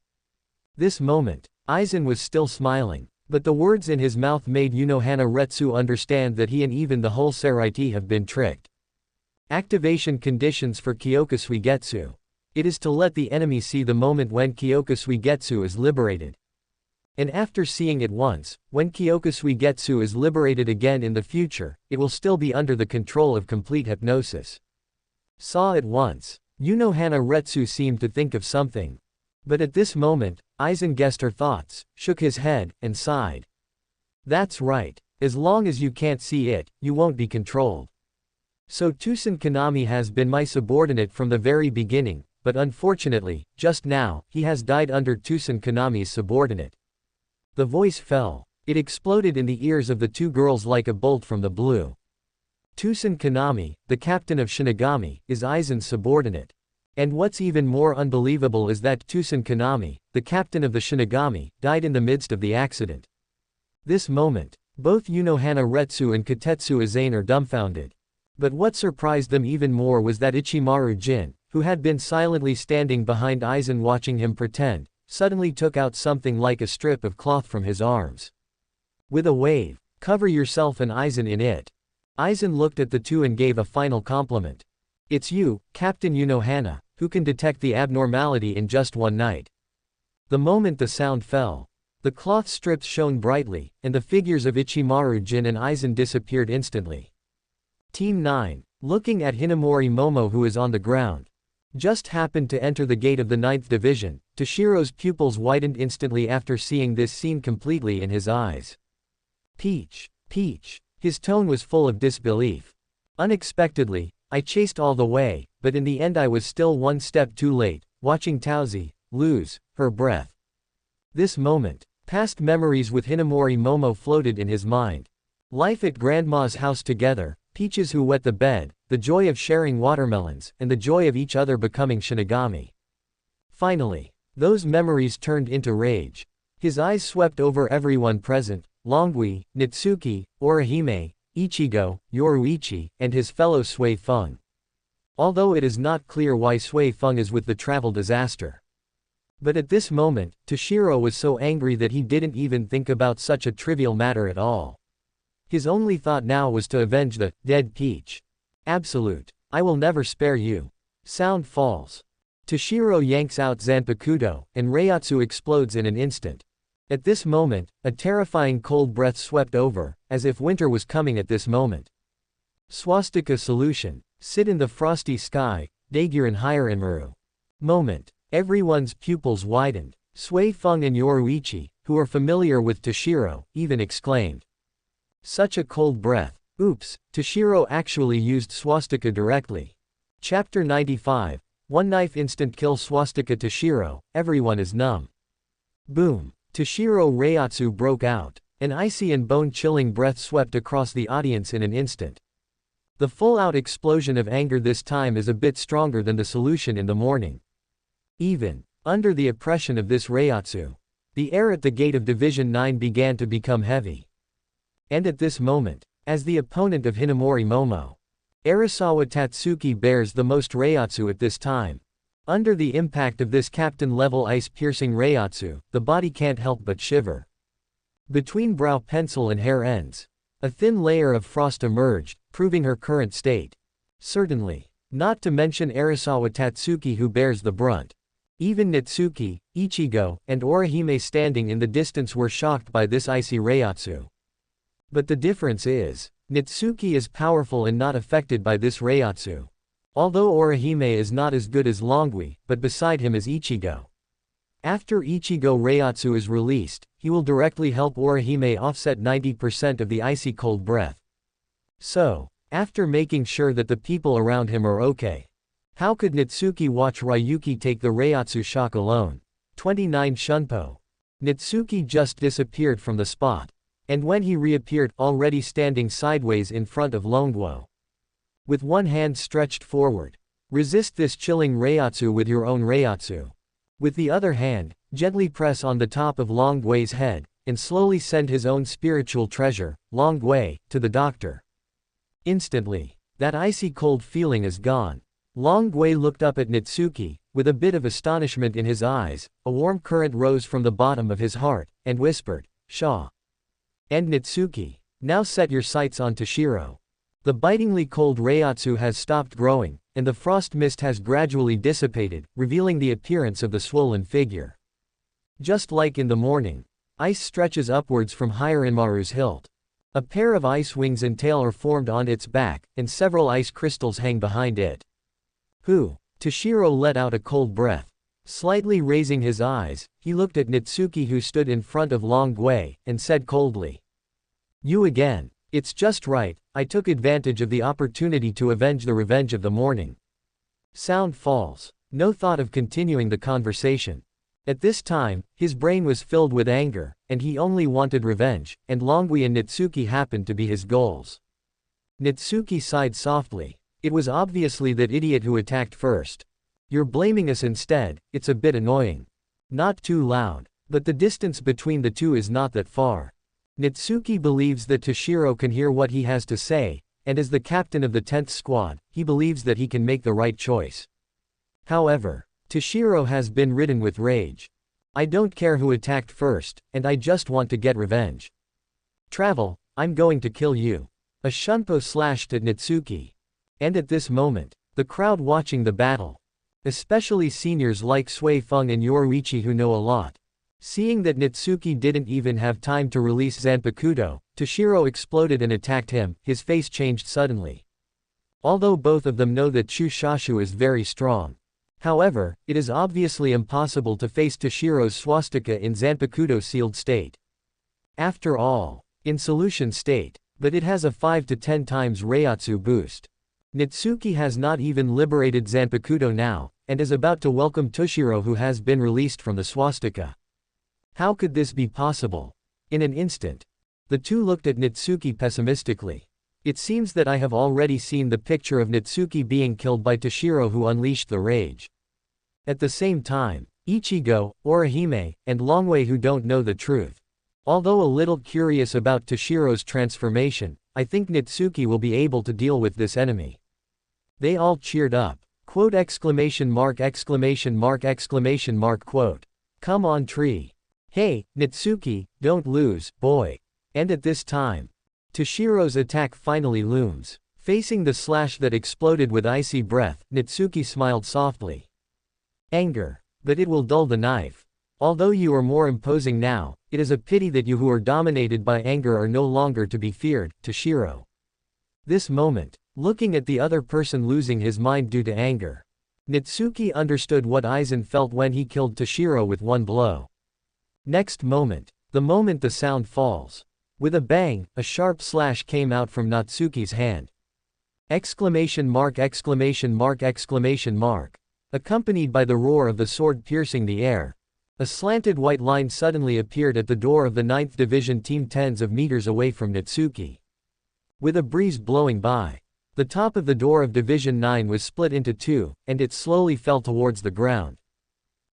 This moment, Aizen was still smiling, but the words in his mouth made Hana Retsu understand that he and even the whole Seraiti have been tricked. Activation conditions for Kyoka Suigetsu. It is to let the enemy see the moment when Kyoka Suigetsu is liberated. And after seeing it once, when Kyoka Suigetsu is liberated again in the future, it will still be under the control of complete hypnosis. Saw it once. Hana Retsu seemed to think of something. But at this moment, Aizen guessed her thoughts, shook his head, and sighed. That's right. As long as you can't see it, you won't be controlled. So Tusen Kanami has been my subordinate from the very beginning, but unfortunately, just now, he has died under Tusen Kanami's subordinate. The voice fell. It exploded in the ears of the two girls like a bolt from the blue. Tusen Kanami, the captain of Shinigami, is Aizen's subordinate. And what's even more unbelievable is that Tusen Kanami, the captain of the Shinigami, died in the midst of the accident. This moment, both Hana Retsu and Katetsu Izane are dumbfounded. But what surprised them even more was that Ichimaru Jin, who had been silently standing behind Aizen watching him pretend, suddenly took out something like a strip of cloth from his arms. With a wave, cover yourself and Aizen in it. Aizen looked at the two and gave a final compliment. It's you, Captain Hana, who can detect the abnormality in just one night. The moment the sound fell, the cloth strips shone brightly, and the figures of Ichimaru Jin and Aizen disappeared instantly. Team 9, looking at Hinamori Momo who is on the ground. Just happened to enter the gate of the 9th division, Toshiro's pupils widened instantly after seeing this scene completely in his eyes. Peach. His tone was full of disbelief. Unexpectedly, I chased all the way, but in the end I was still one step too late, watching Tauzi lose her breath. This moment, past memories with Hinamori Momo floated in his mind. Life at Grandma's house together, Peaches who wet the bed, the joy of sharing watermelons, and the joy of each other becoming Shinigami. Finally, those memories turned into rage. His eyes swept over everyone present, Longui, Natsuki, Orihime, Ichigo, Yoruichi, and his fellow Sui Feng. Although it is not clear why Sui Feng is with the travel disaster. But at this moment, Toshiro was so angry that he didn't even think about such a trivial matter at all. His only thought now was to avenge the dead Peach. Absolute. I will never spare you. Sound falls. Toshiro yanks out Zanpakuto, and Reiatsu explodes in an instant. At this moment, a terrifying cold breath swept over, as if winter was coming at this moment. Swastika solution. Sit in the frosty sky, Daiguren Hirenmaru. Moment. Everyone's pupils widened. Sui Feng and Yoruichi, who are familiar with Toshiro, even exclaimed. Such a cold breath. Oops, Toshiro actually used swastika directly. Chapter 95. One knife instant kill swastika Toshiro, everyone is numb. Boom! Toshiro Reiatsu broke out. An icy and bone-chilling breath swept across the audience in an instant. The full-out explosion of anger this time is a bit stronger than the solution in the morning. Even under the oppression of this Reiatsu, the air at the gate of Division 9 began to become heavy. And at this moment, as the opponent of Hinamori Momo, Arisawa Tatsuki bears the most Reiatsu at this time. Under the impact of this captain-level ice-piercing Reiatsu, the body can't help but shiver. Between brow pencil and hair ends, a thin layer of frost emerged, proving her current state. Certainly, not to mention Arisawa Tatsuki who bears the brunt. Even Natsuki, Ichigo, and Orihime standing in the distance were shocked by this icy Reiatsu. But the difference is, Natsuki is powerful and not affected by this Reiatsu. Although Orihime is not as good as Longui, but beside him is Ichigo. After Ichigo Reiatsu is released, he will directly help Orihime offset 90% of the icy cold breath. So, after making sure that the people around him are okay, how could Natsuki watch Ryuki take the Reiatsu shock alone? 29 Shunpo. Natsuki just disappeared from the spot. And when he reappeared, already standing sideways in front of Longguo. With one hand stretched forward, resist this chilling Reiatsu with your own Reiatsu. With the other hand, gently press on the top of Longgui's head, and slowly send his own spiritual treasure, Longui, to the doctor. Instantly, that icy cold feeling is gone. Longui looked up at Natsuki, with a bit of astonishment in his eyes. A warm current rose from the bottom of his heart, and whispered, "Shaw." And Natsuki, now set your sights on Toshiro. The bitingly cold Reiatsu has stopped growing, and the frost mist has gradually dissipated, revealing the appearance of the swollen figure. Just like in the morning, ice stretches upwards from Hirinmaru's hilt. A pair of ice wings and tail are formed on its back, and several ice crystals hang behind it. Who? Toshiro let out a cold breath. Slightly raising his eyes, he looked at Natsuki who stood in front of Longui, and said coldly, "You again. It's just right, I took advantage of the opportunity to avenge the revenge of the morning." Sound falls. No thought of continuing the conversation. At this time, his brain was filled with anger, and he only wanted revenge, and Longui and Natsuki happened to be his goals. Natsuki sighed softly. It was obviously that idiot who attacked first. You're blaming us instead, it's a bit annoying. Not too loud, but the distance between the two is not that far. Natsuki believes that Toshiro can hear what he has to say, and as the captain of the 10th squad, he believes that he can make the right choice. However, Toshiro has been ridden with rage. I don't care who attacked first, and I just want to get revenge. Travel, I'm going to kill you. A Shunpo slashed at Natsuki. And at this moment, the crowd watching the battle, especially seniors like Sui Feng and Yoruichi who know a lot, seeing that Natsuki didn't even have time to release Zanpakuto, Toshiro exploded and attacked him. His face changed suddenly. Although both of them know that Chushashu is very strong. However, it is obviously impossible to face Toshiro's swastika in Zanpakuto sealed state. After all, in solution state, but it has a 5 to 10 times Reiatsu boost. Natsuki has not even liberated Zanpakuto now, and is about to welcome Toshiro who has been released from the swastika. How could this be possible? In an instant, the two looked at Natsuki pessimistically. It seems that I have already seen the picture of Natsuki being killed by Toshiro who unleashed the rage. At the same time, Ichigo, Orihime, and Longui who don't know the truth. Although a little curious about Toshiro's transformation, I think Natsuki will be able to deal with this enemy. They all cheered up. Quote exclamation mark exclamation mark exclamation mark quote. Come on tree. Hey, Natsuki, don't lose, boy. And at this time, Toshiro's attack finally looms. Facing the slash that exploded with icy breath, Natsuki smiled softly. Anger. But it will dull the knife. Although you are more imposing now, it is a pity that you who are dominated by anger are no longer to be feared, Toshiro. This moment, looking at the other person losing his mind due to anger, Natsuki understood what Aizen felt when he killed Toshiro with one blow. Next moment, the moment the sound falls. With a bang, a sharp slash came out from Natsuki's hand. Exclamation mark exclamation mark exclamation mark. Accompanied by the roar of the sword piercing the air. A slanted white line suddenly appeared at the door of the 9th Division team tens of meters away from Natsuki. With a breeze blowing by, the top of the door of Division 9 was split into two, and it slowly fell towards the ground.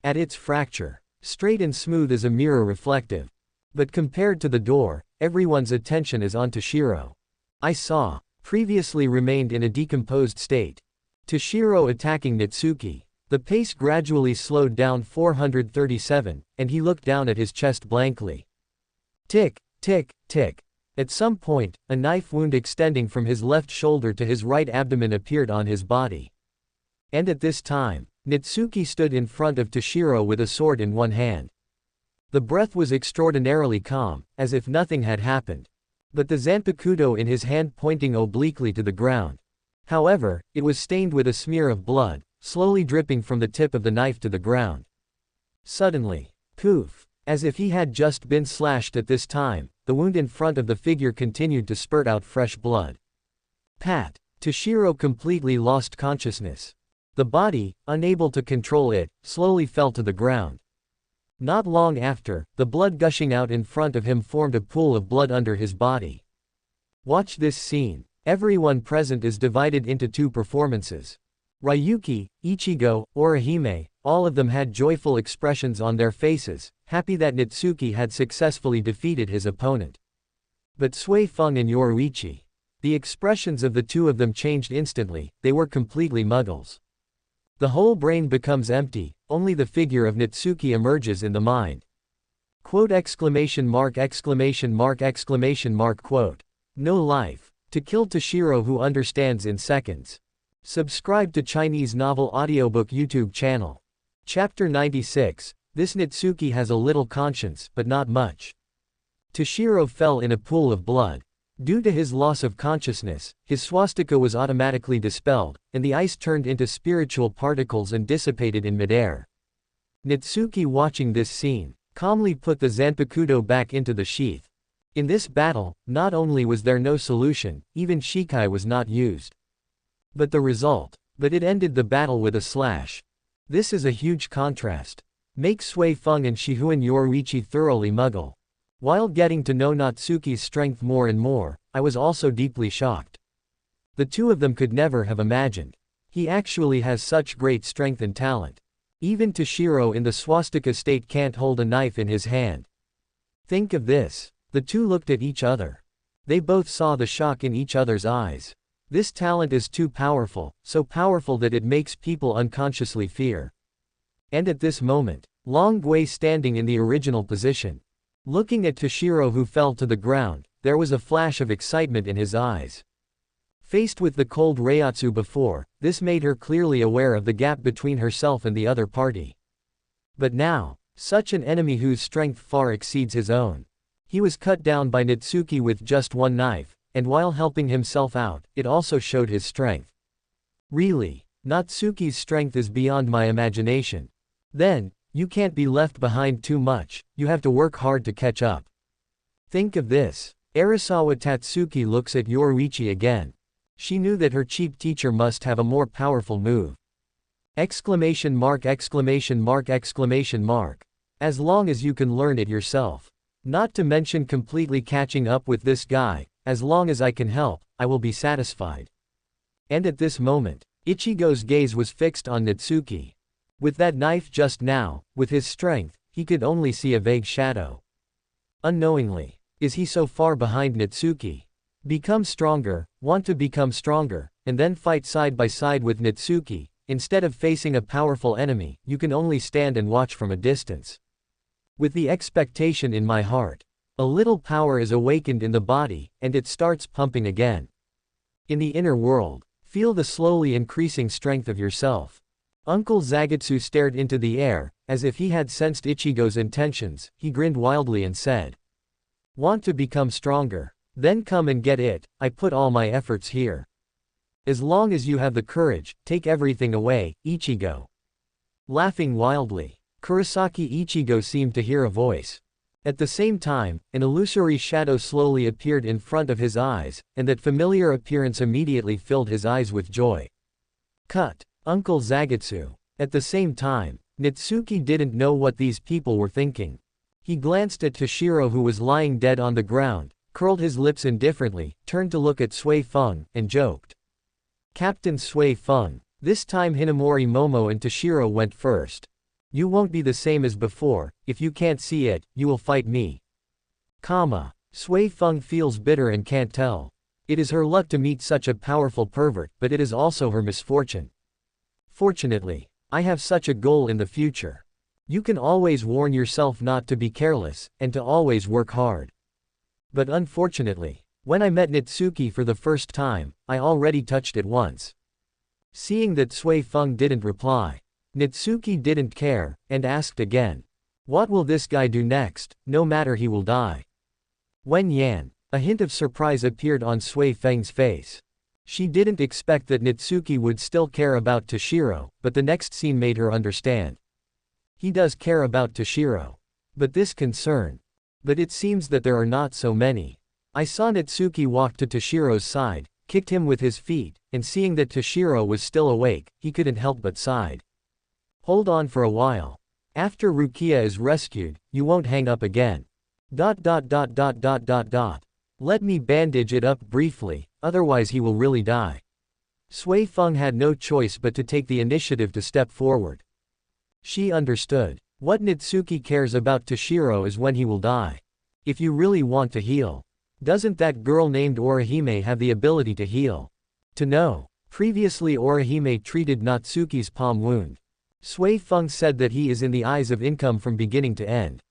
At its fracture, straight and smooth as a mirror reflective. But compared to the door, everyone's attention is on Toshiro. I saw, previously remained in a decomposed state. Toshiro attacking Natsuki. The pace gradually slowed down 437, and he looked down at his chest blankly. Tick, tick, tick. At some point, a knife wound extending from his left shoulder to his right abdomen appeared on his body. And at this time, Natsuki stood in front of Toshiro with a sword in one hand. The breath was extraordinarily calm, as if nothing had happened. But the zanpakuto in his hand pointing obliquely to the ground. However, it was stained with a smear of blood, slowly dripping from the tip of the knife to the ground. Suddenly, poof, as if he had just been slashed at this time, the wound in front of the figure continued to spurt out fresh blood. Pat. Toshiro completely lost consciousness. The body, unable to control it, slowly fell to the ground. Not long after, the blood gushing out in front of him formed a pool of blood under his body. Watch this scene. Everyone present is divided into two performances. Ryuki, Ichigo, Orihime, all of them had joyful expressions on their faces, happy that Natsuki had successfully defeated his opponent. But Sui Feng and Yoruichi. The expressions of the two of them changed instantly, they were completely muggles. The whole brain becomes empty, only the figure of Natsuki emerges in the mind. Quote exclamation mark exclamation mark exclamation mark quote. No life. To kill Toshiro who understands in seconds. Subscribe to Chinese Novel Audiobook YouTube channel. Chapter 96, This Natsuki has a little conscience, but not much. Toshiro fell in a pool of blood. Due to his loss of consciousness, his swastika was automatically dispelled, and the ice turned into spiritual particles and dissipated in midair. Natsuki, watching this scene, calmly put the zanpakuto back into the sheath. In this battle, not only was there no solution, even Shikai was not used. But the result. But it ended the battle with a slash. This is a huge contrast. Make Sui Feng and Shihuan Yoruichi thoroughly muggle. While getting to know Natsuki's strength more and more, I was also deeply shocked. The two of them could never have imagined. He actually has such great strength and talent. Even Toshiro in the swastika state can't hold a knife in his hand. Think of this. The two looked at each other. They both saw the shock in each other's eyes. This talent is too powerful, so powerful that it makes people unconsciously fear. And at this moment, Long Gui standing in the original position. Looking at Toshiro who fell to the ground, there was a flash of excitement in his eyes. Faced with the cold Reiatsu before, this made her clearly aware of the gap between herself and the other party. But now, such an enemy whose strength far exceeds his own. He was cut down by Natsuki with just one knife, and while helping himself out, it also showed his strength. Really, Natsuki's strength is beyond my imagination. Then, you can't be left behind too much, you have to work hard to catch up. Think of this. Arisawa Tatsuki looks at Yoruichi again. She knew that her cheap teacher must have a more powerful move. Exclamation mark exclamation mark exclamation mark. As long as you can learn it yourself. Not to mention completely catching up with this guy, as long as I can help, I will be satisfied. And at this moment, Ichigo's gaze was fixed on Natsuki. With that knife just now, with his strength, he could only see a vague shadow. Unknowingly, is he so far behind Natsuki? Become stronger, want to become stronger, and then fight side by side with Natsuki. Instead of facing a powerful enemy, you can only stand and watch from a distance. With the expectation in my heart. A little power is awakened in the body, and it starts pumping again. In the inner world, feel the slowly increasing strength of yourself. Uncle Zagetsu stared into the air, as if he had sensed Ichigo's intentions. He grinned wildly and said, "Want to become stronger? Then come and get it, I put all my efforts here. As long as you have the courage, take everything away, Ichigo." Laughing wildly, Kurosaki Ichigo seemed to hear a voice. At the same time, an illusory shadow slowly appeared in front of his eyes, and that familiar appearance immediately filled his eyes with joy. Cut. Uncle Zagetsu. At the same time, Natsuki didn't know what these people were thinking. He glanced at Toshiro, who was lying dead on the ground, curled his lips indifferently, turned to look at Sui Feng, and joked. Captain Sui Feng. This time Hinamori Momo and Toshiro went first. You won't be the same as before, if you can't see it, you will fight me. Sui Feng feels bitter and can't tell. It is her luck to meet such a powerful pervert, but it is also her misfortune. Fortunately, I have such a goal in the future. You can always warn yourself not to be careless, and to always work hard. But unfortunately, when I met Natsuki for the first time, I already touched it once. Seeing that Sui Feng didn't reply, Natsuki didn't care, and asked again. What will this guy do next? No matter, he will die. Wen Yan. A hint of surprise appeared on Sui Feng's face. She didn't expect that Natsuki would still care about Toshiro, but the next scene made her understand. He does care about Toshiro. But this concern. But it seems that there are not so many. I saw Natsuki walk to Toshiro's side, kicked him with his feet, and seeing that Toshiro was still awake, he couldn't help but sighed. Hold on for a while. After Rukia is rescued, you won't hang up again. Let me bandage it up briefly, otherwise he will really die. Sui Feng had no choice but to take the initiative to step forward. She understood. What Natsuki cares about Toshiro is when he will die. If you really want to heal. Doesn't that girl named Orihime have the ability to heal? To know. Previously Orihime treated Natsuki's palm wound. Sui Feng said that he is in the eyes of income from beginning to end.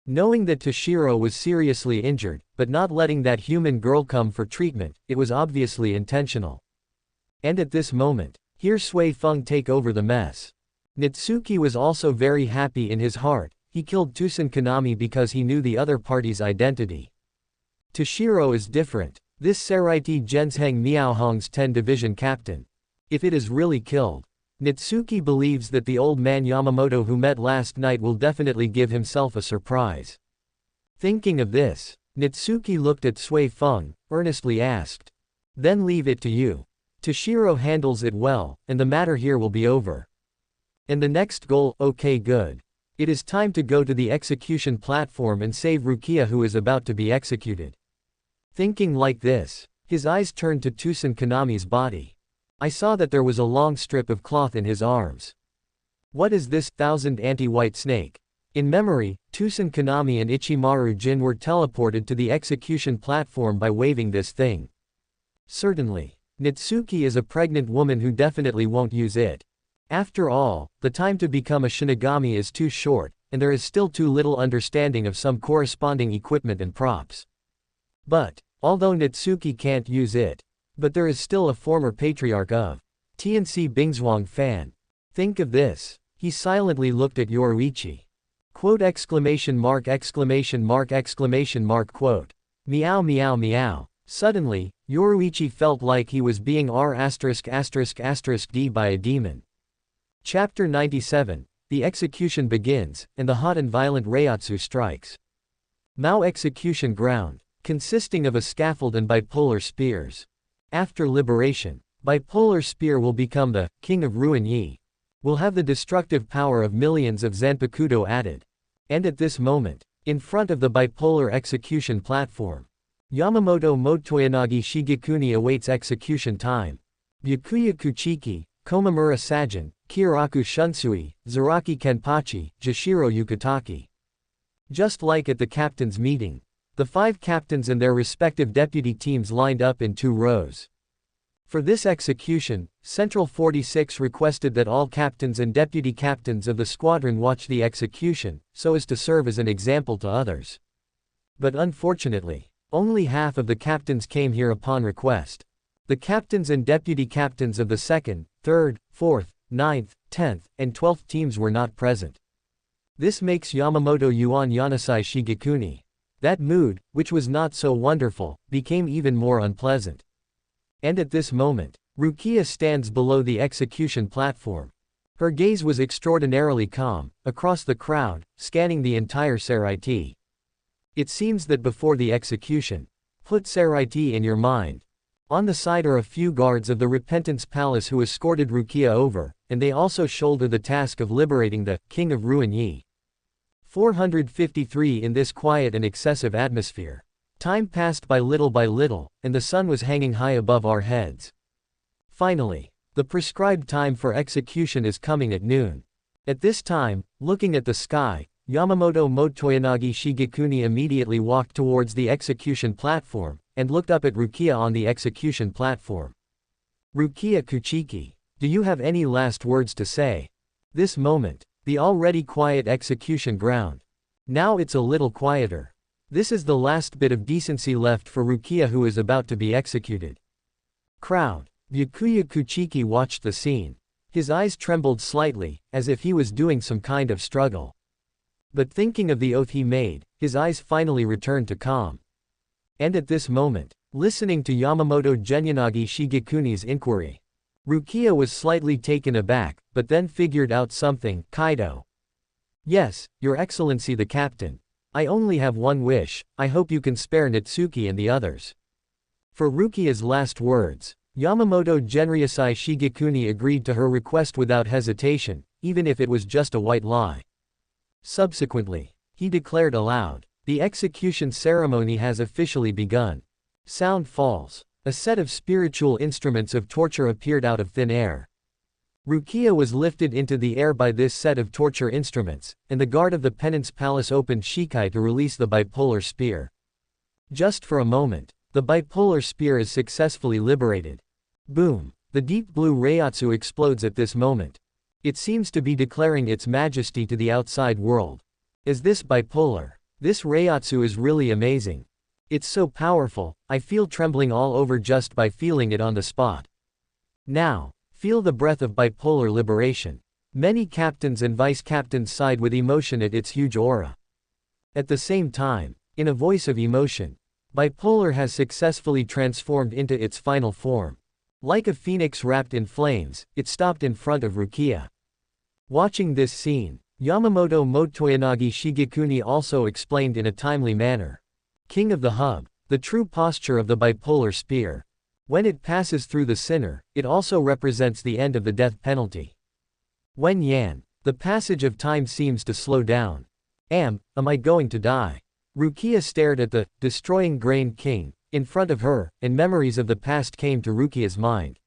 Knowing that Toshiro was seriously injured, but not letting that human girl come for treatment, it was obviously intentional. And at this moment, hear Sui Feng take over the mess. Natsuki was also very happy in his heart. He killed Tusen Kanami because he knew the other party's identity. Toshiro is different. This Saraiti Gensheng Miaohong's 10 Division captain. If it is really killed, Natsuki believes that the old man Yamamoto who met last night will definitely give himself a surprise. Thinking of this, Natsuki looked at Sui Feng, earnestly asked. Then leave it to you. Toshiro handles it well, and the matter here will be over. And the next goal, okay, good. It is time to go to the execution platform and save Rukia, who is about to be executed. Thinking like this, his eyes turned to Tusen Kanami's body. I saw that there was a long strip of cloth in his arms. What is this 1000 anti-white snake? In memory, Tusen Kanami and Ichimaru Jin were teleported to the execution platform by waving this thing. Certainly. Natsuki is a pregnant woman who definitely won't use it. After all, the time to become a Shinigami is too short, and there is still too little understanding of some corresponding equipment and props. But, although Natsuki can't use it, but there is still a former patriarch of TNC Bingzhuang fan. Think of this. He silently looked at Yoruichi. Quote exclamation mark exclamation mark exclamation mark quote. Meow meow meow. Suddenly, Yoruichi felt like he was being d by a demon. Chapter 97. The execution begins, and the hot and violent Reiatsu strikes. Mao execution ground, consisting of a scaffold and bipolar spears. After liberation, bipolar spear will become the King of Ruin Yi. Will have the destructive power of millions of Zanpakuto added. And at this moment, in front of the bipolar execution platform, Yamamoto Motoyanagi Shigekuni awaits execution time. Byakuya Kuchiki, Komamura Sajin, Kiraku Shunsui, Zaraki Kenpachi, Jashiro Yukataki. Just like at the captain's meeting, the 5 captains and their respective deputy teams lined up in 2 rows. For this execution, Central 46 requested that all captains and deputy captains of the squadron watch the execution, so as to serve as an example to others. But unfortunately, only half of the captains came here upon request. The captains and deputy captains of the 2nd, 3rd, 4th, 9th, 10th, and 12th teams were not present. This makes Yamamoto Yuan Yanasai Shigekuni. That mood, which was not so wonderful, became even more unpleasant. And at this moment, Rukia stands below the execution platform. Her gaze was extraordinarily calm, across the crowd, scanning the entire Saraiti. It seems that before the execution, put Saraiti in your mind. On the side are a few guards of the Repentance Palace who escorted Rukia over, and they also shoulder the task of liberating the King of Ruin Yi. 453 In this quiet and excessive atmosphere. Time passed by little, and the sun was hanging high above our heads. Finally, the prescribed time for execution is coming at noon. At this time, looking at the sky, Yamamoto Motoyanagi Shigekuni immediately walked towards the execution platform, and looked up at Rukia on the execution platform. Rukia Kuchiki, do you have any last words to say? This moment, the already quiet execution ground. Now it's a little quieter. This is the last bit of decency left for Rukia, who is about to be executed. Crowd. Byakuya Kuchiki watched the scene. His eyes trembled slightly, as if he was doing some kind of struggle. But thinking of the oath he made, his eyes finally returned to calm. And at this moment, listening to Yamamoto Genyanagi Shigekuni's inquiry, Rukia was slightly taken aback, but then figured out something. Kaido. Yes, Your Excellency the Captain. I only have one wish, I hope you can spare Natsuki and the others. For Rukia's last words, Yamamoto Genryusai Shigekuni agreed to her request without hesitation, even if it was just a white lie. Subsequently, he declared aloud, the execution ceremony has officially begun. Sound falls. A set of spiritual instruments of torture appeared out of thin air. Rukia was lifted into the air by this set of torture instruments, and the guard of the penance palace opened Shikai to release the bipolar spear. Just for a moment, the bipolar spear is successfully liberated. Boom! The deep blue Reiatsu explodes at this moment. It seems to be declaring its majesty to the outside world. Is this bipolar? This Reiatsu is really amazing. It's so powerful, I feel trembling all over just by feeling it on the spot. Now, feel the breath of bipolar liberation. Many captains and vice-captains sighed with emotion at its huge aura. At the same time, in a voice of emotion, bipolar has successfully transformed into its final form. Like a phoenix wrapped in flames, it stopped in front of Rukia. Watching this scene, Yamamoto Motoyanagi Shigekuni also explained in a timely manner. King of the Hub, the true posture of the bipolar spear. When it passes through the sinner, it also represents the end of the death penalty. When Yan, the passage of time seems to slow down. Am I going to die? Rukia stared at the destroying grain king in front of her, and memories of the past came to Rukia's mind.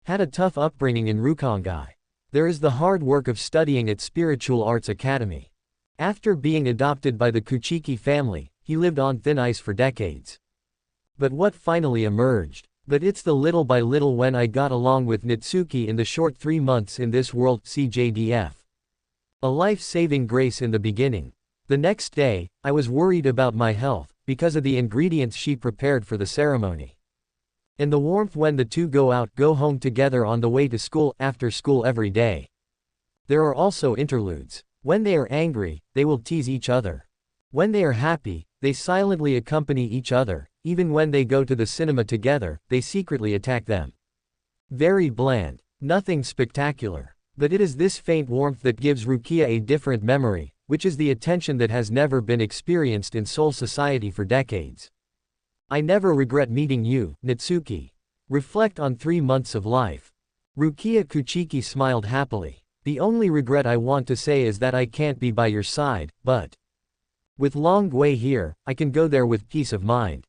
Had a tough upbringing in Rukongai. There is the hard work of studying at Spiritual Arts Academy. After being adopted by the Kuchiki family, he lived on thin ice for decades. But what finally emerged? But it's the little by little when I got along with Natsuki in the short 3 months in this world. CJDF. A life-saving grace in the beginning. The next day, I was worried about my health, because of the ingredients she prepared for the ceremony. And the warmth when the two go home together on the way to school, after school every day. There are also interludes. When they are angry, they will tease each other. When they are happy, they silently accompany each other. Even when they go to the cinema together, they secretly attack them. Very bland. Nothing spectacular. But it is this faint warmth that gives Rukia a different memory, which is the attention that has never been experienced in Soul Society for decades. I never regret meeting you, Natsuki. Reflect on 3 months of life. Rukia Kuchiki smiled happily. The only regret I want to say is that I can't be by your side, but with Long Gui here, I can go there with peace of mind.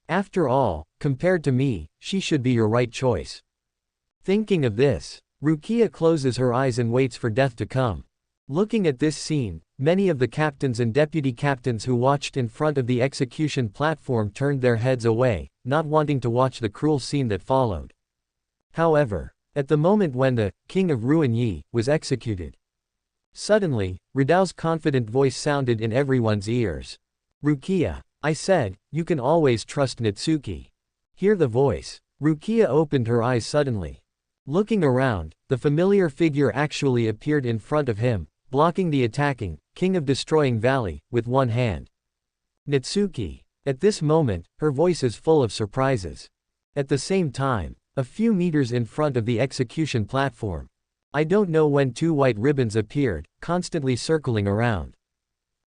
After all, compared to me, she should be your right choice. Thinking of this, Rukia closes her eyes and waits for death to come. Looking at this scene, many of the captains and deputy captains who watched in front of the execution platform turned their heads away, not wanting to watch the cruel scene that followed. However, at the moment when the King of Ruin Yi was executed, suddenly, Ridao's confident voice sounded in everyone's ears. Rukia, I said, you can always trust Natsuki. Hear the voice. Rukia opened her eyes suddenly. Looking around, the familiar figure actually appeared in front of him, blocking the attacking King of Destroying Valley with one hand. Natsuki. At this moment, her voice is full of surprises. At the same time, a few meters in front of the execution platform, I don't know when 2 white ribbons appeared, constantly circling around.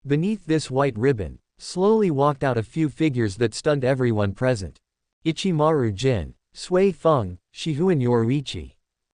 Beneath this white ribbon, slowly walked out a few figures that stunned everyone present. Ichimaru Jin, Sui Feng, Shihuan Yoruichi.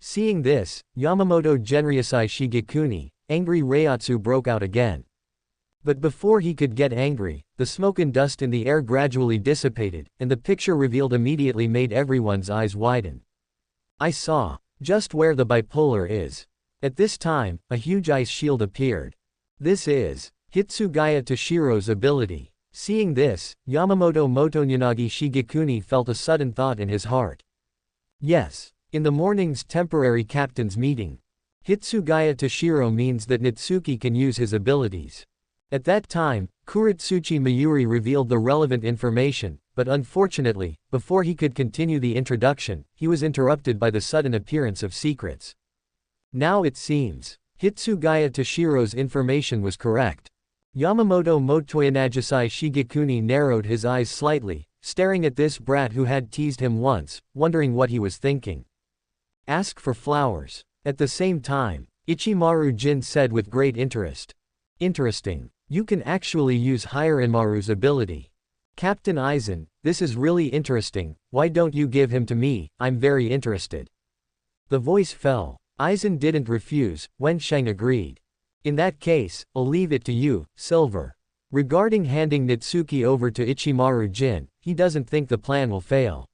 Seeing this, Yamamoto Genryusai Shigekuni, angry Reiatsu broke out again. But before he could get angry, the smoke and dust in the air gradually dissipated, and the picture revealed immediately made everyone's eyes widen. I saw just where the bipolar is. At this time, a huge ice shield appeared. This is Hitsugaya Toshiro's ability. Seeing this, Yamamoto Motonyanagi Shigekuni felt a sudden thought in his heart. Yes, in the morning's temporary captain's meeting, Hitsugaya Toshiro means that Natsuki can use his abilities. At that time, Kuratsuchi Mayuri revealed the relevant information, but unfortunately, before he could continue the introduction, he was interrupted by the sudden appearance of secrets. Now it seems, Hitsugaya Tashiro's information was correct. Yamamoto Motoyanagisai Shigekuni narrowed his eyes slightly, staring at this brat who had teased him once, wondering what he was thinking. Ask for flowers. At the same time, Ichimaru Jin said with great interest. Interesting. You can actually use Hiranmaru's ability. Captain Aizen, this is really interesting, why don't you give him to me, I'm very interested. The voice fell. Aizen didn't refuse, Wen Sheng agreed. In that case, I'll leave it to you, Silver. Regarding handing Natsuki over to Ichimaru Jin, he doesn't think the plan will fail.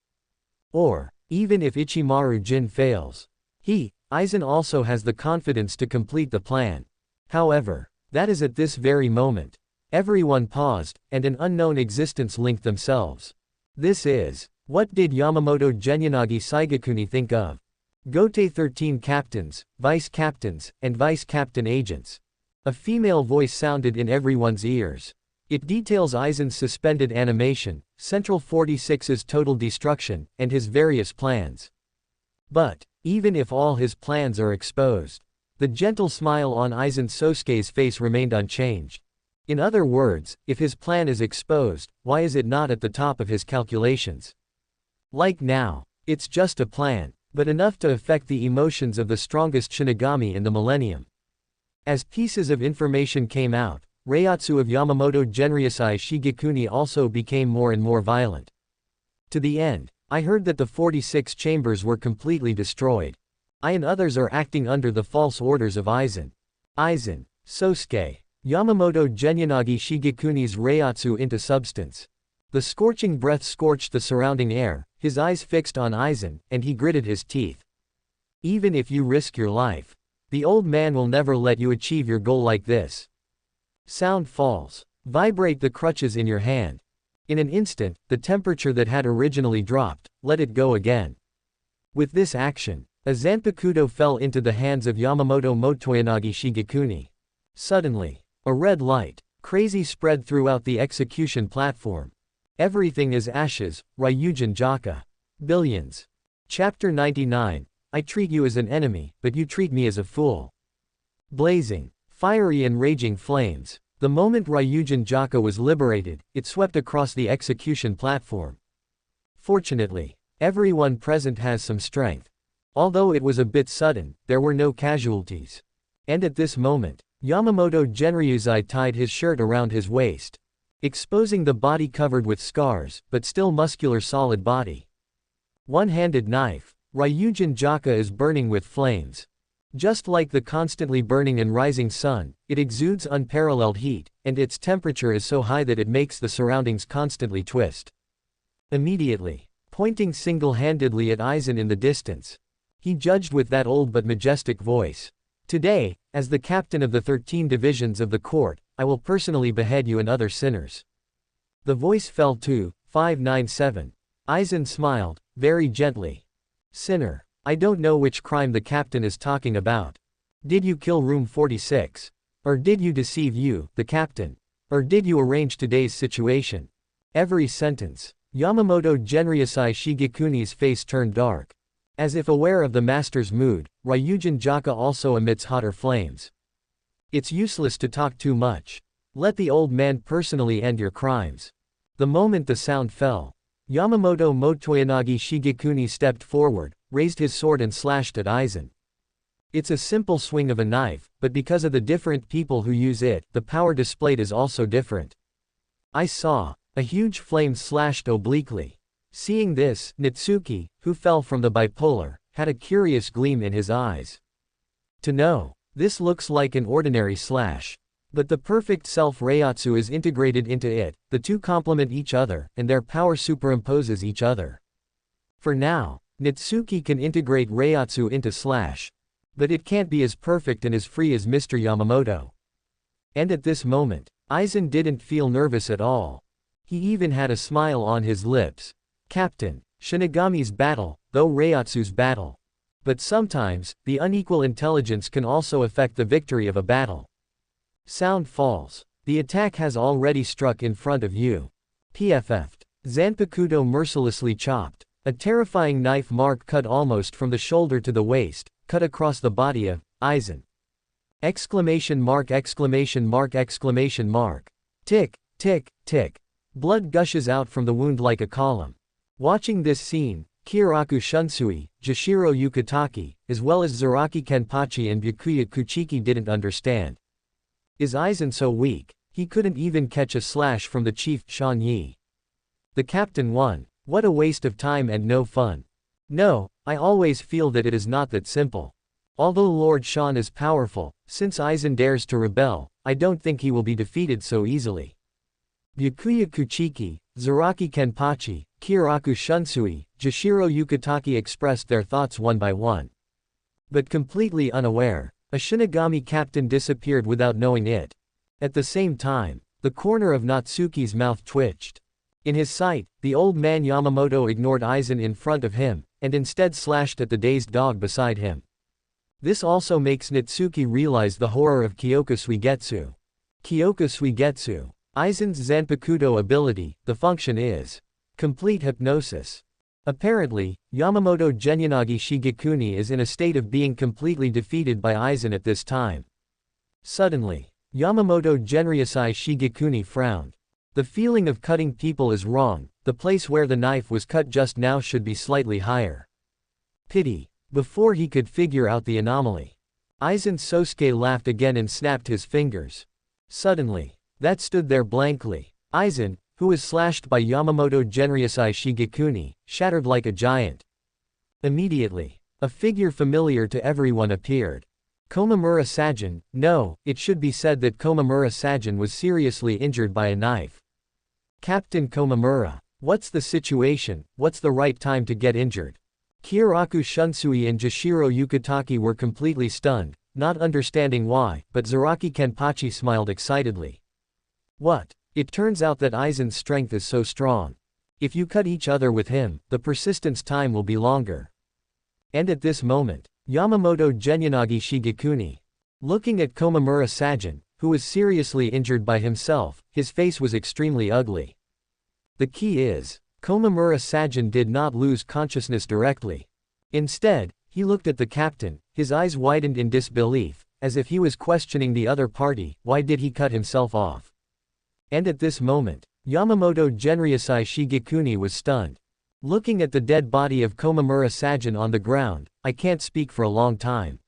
Or, even if Ichimaru Jin fails, Aizen also has the confidence to complete the plan. However, that is at this very moment. Everyone paused, and an unknown existence linked themselves. This is, what did Yamamoto Genyanagi Saigakuni think of? Gote 13 captains, vice captains, and vice captain agents. A female voice sounded in everyone's ears. It details Aizen's suspended animation, Central 46's total destruction, and his various plans. But, even if all his plans are exposed, the gentle smile on Aizen Sosuke's face remained unchanged. In other words, if his plan is exposed, why is it not at the top of his calculations? Like now, it's just a plan, but enough to affect the emotions of the strongest Shinigami in the millennium. As pieces of information came out, Reiatsu of Yamamoto Genryusai Shigekuni also became more and more violent. To the end, I heard that the 46 chambers were completely destroyed. I and others are acting under the false orders of Aizen. Aizen, Sosuke. Yamamoto Genyanagi Shigekuni's Reiatsu into substance. The scorching breath scorched the surrounding air, his eyes fixed on Aizen, and he gritted his teeth. Even if you risk your life, the old man will never let you achieve your goal like this. Sound falls. Vibrate the crutches in your hand. In an instant, the temperature that had originally dropped, let it go again. With this action, a Zanpakuto fell into the hands of Yamamoto Motoyanagi Shigekuni. Suddenly, a red light, crazy spread throughout the execution platform. Everything is ashes, Ryujin Jaka. Billions. Chapter 99, I treat you as an enemy, but you treat me as a fool. Blazing, fiery and raging flames. The moment Ryujin Jaka was liberated, it swept across the execution platform. Fortunately, everyone present has some strength. Although it was a bit sudden, there were no casualties. And at this moment, Yamamoto Genryusai tied his shirt around his waist, exposing the body covered with scars, but still muscular solid body. One-handed knife, Ryujin Jaka is burning with flames. Just like the constantly burning and rising sun, it exudes unparalleled heat, and its temperature is so high that it makes the surroundings constantly twist. Immediately, pointing single-handedly at Aizen in the distance, he judged with that old but majestic voice. Today, as the captain of the 13 divisions of the court, I will personally behead you and other sinners. The voice fell to 597. Aizen smiled, very gently. Sinner, I don't know which crime the captain is talking about. Did you kill room 46? Or did you deceive you, the captain? Or did you arrange today's situation? Every sentence. Yamamoto Genryusai Shigekuni's face turned dark. As if aware of the master's mood, Ryujin Jaka also emits hotter flames. It's useless to talk too much. Let the old man personally end your crimes. The moment the sound fell, Yamamoto Motoyanagi Shigekuni stepped forward, raised his sword and slashed at Aizen. It's a simple swing of a knife, but because of the different people who use it, the power displayed is also different. I saw a huge flame slashed obliquely. Seeing this, Natsuki, who fell from the bipolar, had a curious gleam in his eyes. To know, this looks like an ordinary slash. But the perfect self Reiatsu is integrated into it, the two complement each other, and their power superimposes each other. For now, Natsuki can integrate Reiatsu into slash. But it can't be as perfect and as free as Mr. Yamamoto. And at this moment, Aizen didn't feel nervous at all. He even had a smile on his lips. Captain, Shinigami's battle, though Reiatsu's battle. But sometimes, the unequal intelligence can also affect the victory of a battle. Sound falls. The attack has already struck in front of you. PFF'd. Zanpakuto mercilessly chopped. A terrifying knife mark cut almost from the shoulder to the waist, cut across the body of Aizen. Exclamation mark exclamation mark exclamation mark. Tick, tick, tick. Blood gushes out from the wound like a column. Watching this scene, Karakura Shunsui, Jashiro Yukitake, as well as Zaraki Kenpachi and Byakuya Kuchiki didn't understand. Is Aizen so weak? He couldn't even catch a slash from the chief, Shan Yi. The captain won. What a waste of time and no fun. No, I always feel that it is not that simple. Although Lord Shan is powerful, since Aizen dares to rebel, I don't think he will be defeated so easily. Byakuya Kuchiki, Zaraki Kenpachi, Karakura Shunsui, Jashiro Yukitake expressed their thoughts one by one. But completely unaware, a Shinigami captain disappeared without knowing it. At the same time, the corner of Natsuki's mouth twitched. In his sight, the old man Yamamoto ignored Aizen in front of him, and instead slashed at the dazed dog beside him. This also makes Natsuki realize the horror of Kyoka Suigetsu. Kyoka Suigetsu. Aizen's Zanpakuto ability, the function is complete hypnosis. Apparently, Yamamoto Genyanagi Shigekuni is in a state of being completely defeated by Aizen at this time. Suddenly, Yamamoto Genryusai Shigekuni frowned. The feeling of cutting people is wrong, the place where the knife was cut just now should be slightly higher. Pity. Before he could figure out the anomaly, Aizen Sosuke laughed again and snapped his fingers. Suddenly, that stood there blankly. Aizen, who was slashed by Yamamoto Genryusai Shigekuni, shattered like a giant. Immediately, a figure familiar to everyone appeared. Komamura Sajin. No, it should be said that Komamura Sajin was seriously injured by a knife. Captain Komamura. What's the situation? What's the right time to get injured? Karakura Shunsui and Jashiro Yukitake were completely stunned, not understanding why, but Zaraki Kenpachi smiled excitedly. What? It turns out that Aizen's strength is so strong. If you cut each other with him, the persistence time will be longer. And at this moment, Yamamoto Genyanagi Shigekuni. Looking at Komamura Sajin, who was seriously injured by himself, his face was extremely ugly. The key is, Komamura Sajin did not lose consciousness directly. Instead, he looked at the captain, his eyes widened in disbelief, as if he was questioning the other party, why did he cut himself off? And at this moment, Yamamoto Genryusai Shigekuni was stunned. Looking at the dead body of Komamura Sajin on the ground, I can't speak for a long time.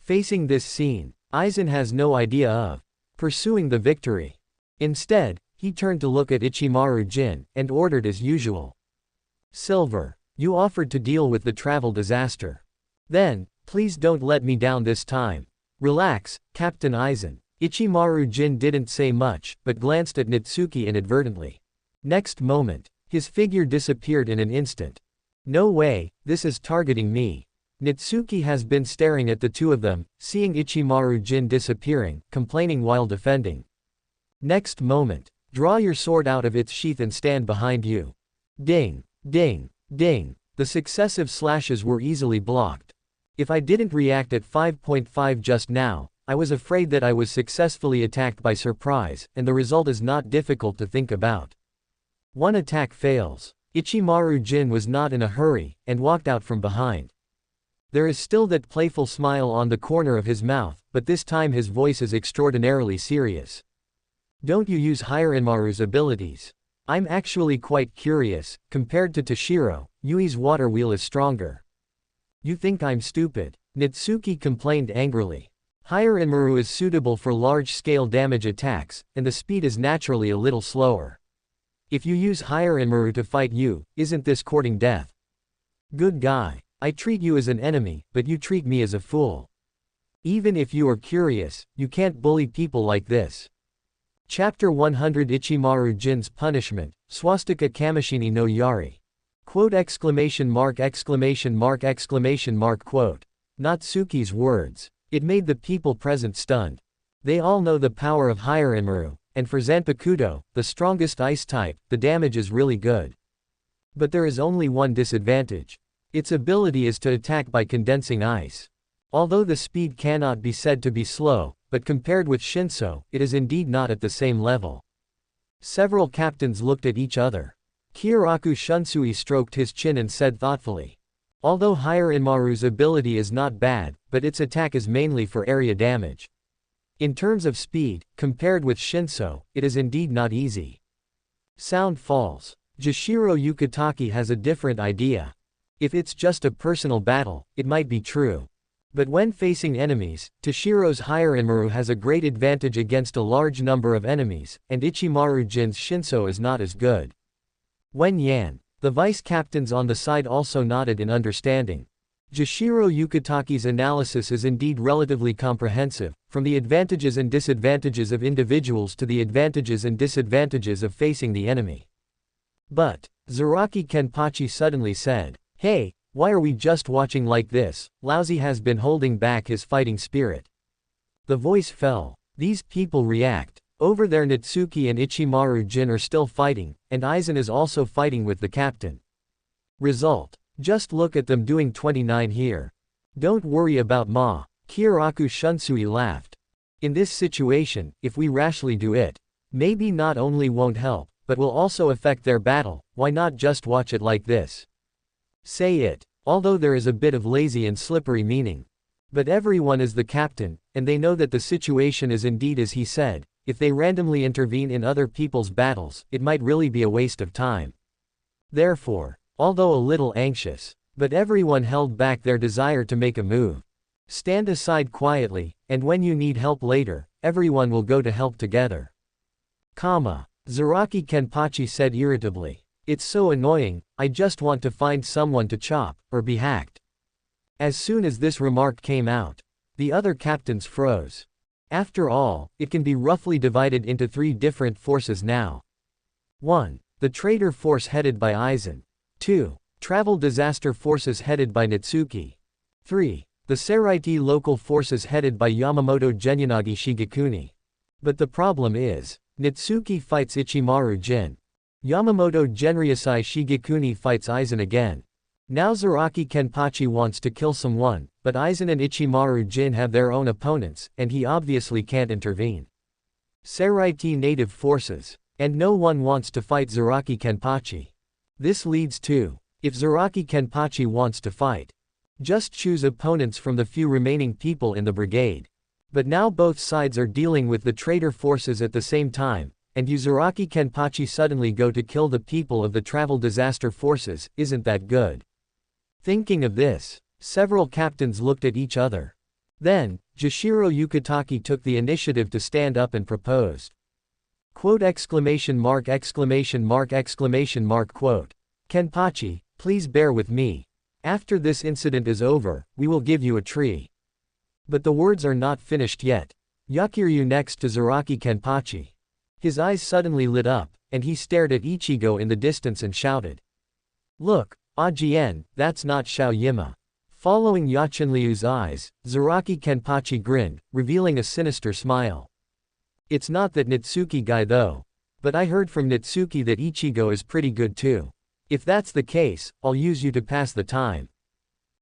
Facing this scene, Aizen has no idea of pursuing the victory. Instead, he turned to look at Ichimaru Jin, and ordered as usual. Silver, you offered to deal with the travel disaster. Then, please don't let me down this time. Relax, Captain Aizen. Ichimaru Jin didn't say much, but glanced at Natsuki inadvertently. Next moment, his figure disappeared in an instant. No way, this is targeting me. Natsuki has been staring at the two of them, seeing Ichimaru Jin disappearing, complaining while defending. Next moment, draw your sword out of its sheath and stand behind you. Ding, ding, ding. The successive slashes were easily blocked. If I didn't react at 5.5 just now, I was afraid that I was successfully attacked by surprise, and the result is not difficult to think about. One attack fails. Ichimaru Jin was not in a hurry, and walked out from behind. There is still that playful smile on the corner of his mouth, but this time his voice is extraordinarily serious. Don't you use Hiranmaru's abilities? I'm actually quite curious. Compared to Toshiro, Yui's water wheel is stronger. You think I'm stupid? Natsuki complained angrily. Hiranmaru is suitable for large-scale damage attacks, and the speed is naturally a little slower. If you use Hiranmaru to fight you, isn't this courting death? Good guy. I treat you as an enemy, but you treat me as a fool. Even if you are curious, you can't bully people like this. Chapter 100 Ichimaru Jin's Punishment, Swastika Kamishini no Yari. Quote exclamation mark exclamation mark exclamation mark quote. Natsuki's words. It made the people present stunned. They all know the power of Hiranmaru, and for Zanpakuto, the strongest ice type, the damage is really good. But there is only one disadvantage. Its ability is to attack by condensing ice. Although the speed cannot be said to be slow, but compared with Shinso, it is indeed not at the same level. Several captains looked at each other. Kyoraku Shunsui stroked his chin and said thoughtfully. Although Higher Inmaru's ability is not bad, but its attack is mainly for area damage. In terms of speed, compared with Shinso, it is indeed not easy. Sound falls. Jishiro Yukitaki has a different idea. If it's just a personal battle, it might be true. But when facing enemies, Toshiro's Higher Inmaru has a great advantage against a large number of enemies, and Ichimaru Jin's Shinso is not as good. Wen Yan, the vice-captains on the side also nodded in understanding. Jishiro Yukitaki's analysis is indeed relatively comprehensive, from the advantages and disadvantages of individuals to the advantages and disadvantages of facing the enemy. But, Zaraki Kenpachi suddenly said, "Hey, why are we just watching like this? Lousy has been holding back his fighting spirit." The voice fell. These people react. Over there Natsuki and Ichimaru Jin are still fighting, and Aizen is also fighting with the captain. Result. Just look at them doing 29 here. Don't worry about Ma. Kyoraku Shunsui laughed. In this situation, if we rashly do it, maybe not only won't help, but will also affect their battle. Why not just watch it like this? Say it, although there is a bit of lazy and slippery meaning. But everyone is the captain, and they know that the situation is indeed as he said. If they randomly intervene in other people's battles, it might really be a waste of time. Therefore, although a little anxious, but everyone held back their desire to make a move. Stand aside quietly, and when you need help later, everyone will go to help together. Zaraki Kenpachi said irritably. It's so annoying, I just want to find someone to chop, or be hacked. As soon as this remark came out, the other captains froze. After all, it can be roughly divided into 3 different forces now. 1. The Trader Force headed by Aizen. 2. Travel Disaster Forces headed by Natsuki. 3. The Seraiti Local Forces headed by Yamamoto Genyanagi Shigekuni. But the problem is, Natsuki fights Ichimaru Jin. Yamamoto Genryusai Shigekuni fights Aizen again. Now Zaraki Kenpachi wants to kill someone, but Aizen and Ichimaru Jin have their own opponents, and he obviously can't intervene. Seraiti native forces. And no one wants to fight Zaraki Kenpachi. This leads to, if Zaraki Kenpachi wants to fight, just choose opponents from the few remaining people in the brigade. But now both sides are dealing with the traitor forces at the same time, and you Zaraki Kenpachi suddenly go to kill the people of the travel disaster forces, isn't that good? Thinking of this, several captains looked at each other. Then, Jishiro Yukitaki took the initiative to stand up and proposed. Quote exclamation mark exclamation mark exclamation mark quote. Kenpachi, please bear with me. After this incident is over, we will give you a tree. But the words are not finished yet. Yakiryu next to Zaraki Kenpachi. His eyes suddenly lit up, and he stared at Ichigo in the distance and shouted. Look, Ajien, that's not Xiaoyima. Following Yachinliu's eyes, Zaraki Kenpachi grinned, revealing a sinister smile. It's not that Natsuki guy though. But I heard from Natsuki that Ichigo is pretty good too. If that's the case, I'll use you to pass the time.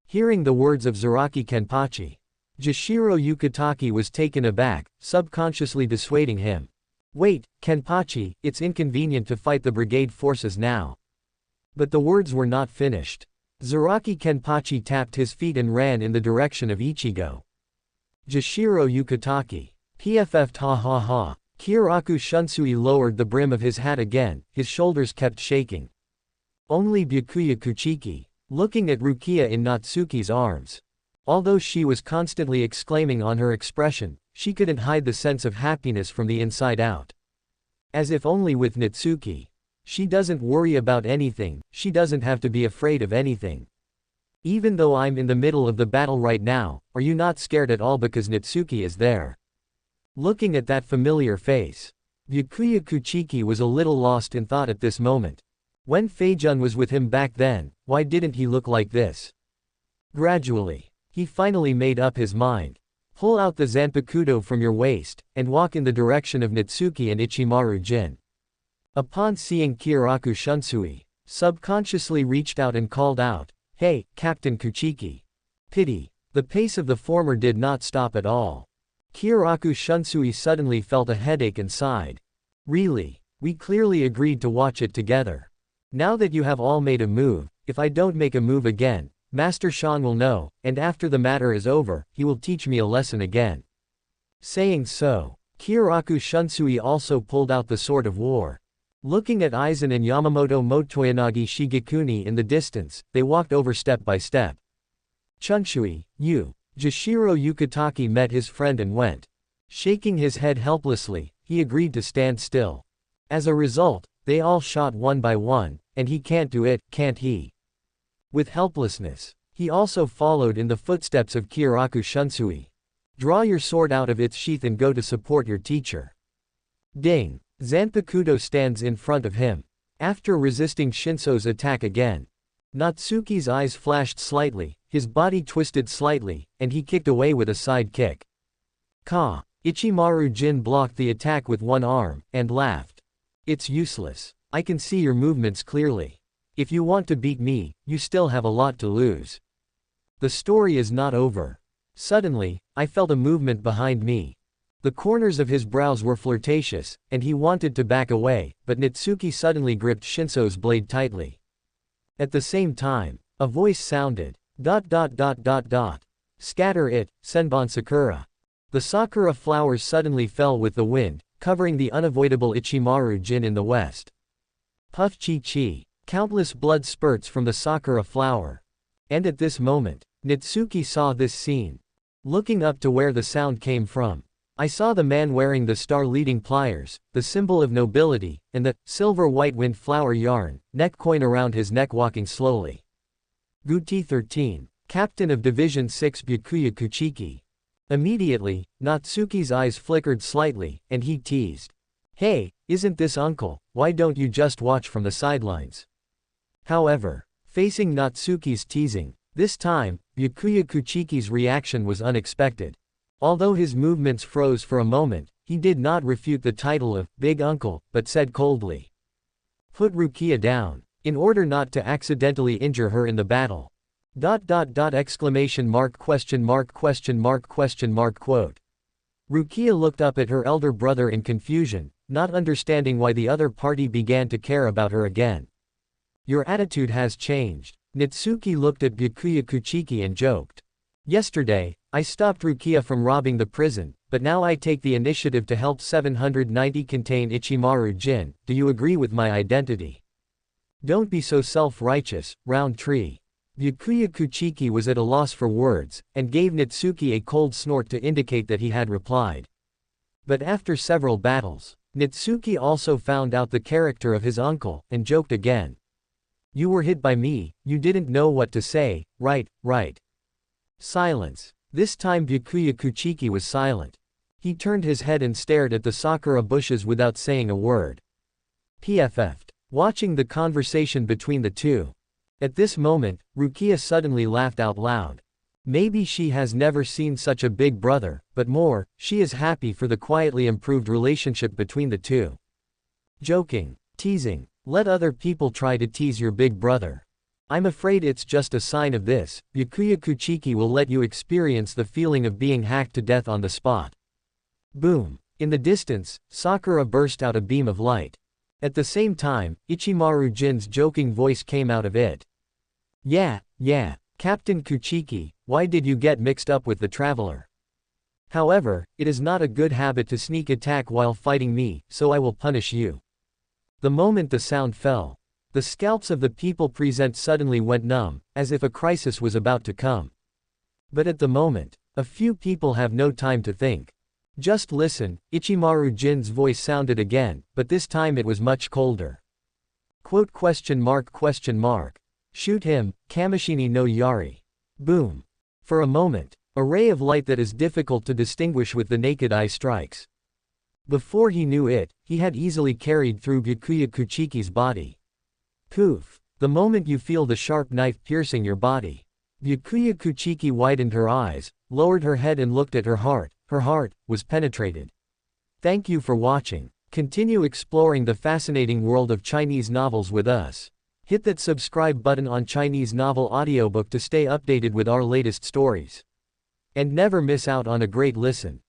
Hearing the words of Zaraki Kenpachi, Jishiro Yukitaki was taken aback, subconsciously dissuading him. Wait, Kenpachi, it's inconvenient to fight the brigade forces now. But the words were not finished. Zaraki Kenpachi tapped his feet and ran in the direction of Ichigo. Jishiro Yukitaki. PFF'd ha ha ha. Kyoraku Shunsui lowered the brim of his hat again, his shoulders kept shaking. Only Byakuya Kuchiki, looking at Rukia in Natsuki's arms. Although she was constantly exclaiming on her expression, she couldn't hide the sense of happiness from the inside out. As if only with Natsuki. She doesn't worry about anything, she doesn't have to be afraid of anything. Even though I'm in the middle of the battle right now, are you not scared at all because Natsuki is there? Looking at that familiar face, Byakuya Kuchiki was a little lost in thought at this moment. When Feijun was with him back then, why didn't he look like this? Gradually, he finally made up his mind. Pull out the Zanpakuto from your waist, and walk in the direction of Natsuki and Ichimaru Jin. Upon seeing Kyoraku Shunsui, subconsciously reached out and called out, Hey, Captain Kuchiki. Pity. The pace of the former did not stop at all. Kyoraku Shunsui suddenly felt a headache and sighed. Really? We clearly agreed to watch it together. Now that you have all made a move, if I don't make a move again, Master Shan will know, and after the matter is over, he will teach me a lesson again. Saying so, Kyoraku Shunsui also pulled out the sword of war. Looking at Aizen and Yamamoto Motoyanagi Shigekuni in the distance, they walked over step by step. Chunshui, you. Jashiro Yukitaki met his friend and went. Shaking his head helplessly, he agreed to stand still. As a result, they all shot one by one, and he can't do it, can't he? With helplessness, he also followed in the footsteps of Kyoraku Shunsui. Draw your sword out of its sheath and go to support your teacher. Ding! Zanpakuto stands in front of him. After resisting Shinso's attack again, Natsuki's eyes flashed slightly, his body twisted slightly, and he kicked away with a side kick. Ka! Ichimaru Jin blocked the attack with one arm, and laughed. It's useless. I can see your movements clearly. If you want to beat me, you still have a lot to lose. The story is not over. Suddenly, I felt a movement behind me. The corners of his brows were flirtatious, and he wanted to back away, but Natsuki suddenly gripped Shinso's blade tightly. At the same time, a voice sounded. ... Scatter it, Senbon Sakura. The sakura flowers suddenly fell with the wind, covering the unavoidable Ichimaru Jin in the west. Puff chi. Countless blood spurts from the sakura flower. And at this moment, Natsuki saw this scene. Looking up to where the sound came from, I saw the man wearing the star-leading pliers, the symbol of nobility, and the silver-white wind flower yarn, neck coin around his neck walking slowly. Guti 13, Captain of Division 6 Byakuya Kuchiki. Immediately, Natsuki's eyes flickered slightly, and he teased. Hey, isn't this uncle, why don't you just watch from the sidelines? However, facing Natsuki's teasing, this time, Byakuya Kuchiki's reaction was unexpected. Although his movements froze for a moment, he did not refute the title of Big Uncle, but said coldly. Put Rukia down, in order not to accidentally injure her in the battle. ... Exclamation mark question mark question mark question mark quote. Rukia looked up at her elder brother in confusion, not understanding why the other party began to care about her again. Your attitude has changed. Natsuki looked at Byakuya Kuchiki and joked. Yesterday, I stopped Rukia from robbing the prison, but now I take the initiative to help 790 contain Ichimaru Jin. Do you agree with my identity? Don't be so self-righteous, round tree. Byakuya Kuchiki was at a loss for words, and gave Natsuki a cold snort to indicate that he had replied. But after several battles, Natsuki also found out the character of his uncle, and joked again. You were hit by me, you didn't know what to say, right? Silence. This time Byakuya Kuchiki was silent. He turned his head and stared at the sakura bushes without saying a word. PFF'd. Watching the conversation between the two. At this moment, Rukia suddenly laughed out loud. Maybe she has never seen such a big brother, but more, she is happy for the quietly improved relationship between the two. Joking. Teasing. Let other people try to tease your big brother. I'm afraid it's just a sign of this. Byakuya Kuchiki will let you experience the feeling of being hacked to death on the spot. Boom. In the distance, Sakura burst out a beam of light. At the same time, Ichimaru Jin's joking voice came out of it. Yeah, Captain Kuchiki, why did you get mixed up with the traveler? However, it is not a good habit to sneak attack while fighting me, so I will punish you. The moment the sound fell, the scalps of the people present suddenly went numb, as if a crisis was about to come. But at the moment, a few people have no time to think. Just listen, Ichimaru Jin's voice sounded again, but this time it was much colder. Quote ? Shoot him, Kamishini no Yari. Boom. For a moment, a ray of light that is difficult to distinguish with the naked eye strikes. Before he knew it, he had easily carried through Byakuya Kuchiki's body. Poof. The moment you feel the sharp knife piercing your body. Byakuya Kuchiki widened her eyes, lowered her head and looked at her heart. Her heart was penetrated. Thank you for watching. Continue exploring the fascinating world of Chinese novels with us. Hit that subscribe button on Chinese novel audiobook to stay updated with our latest stories. And never miss out on a great listen.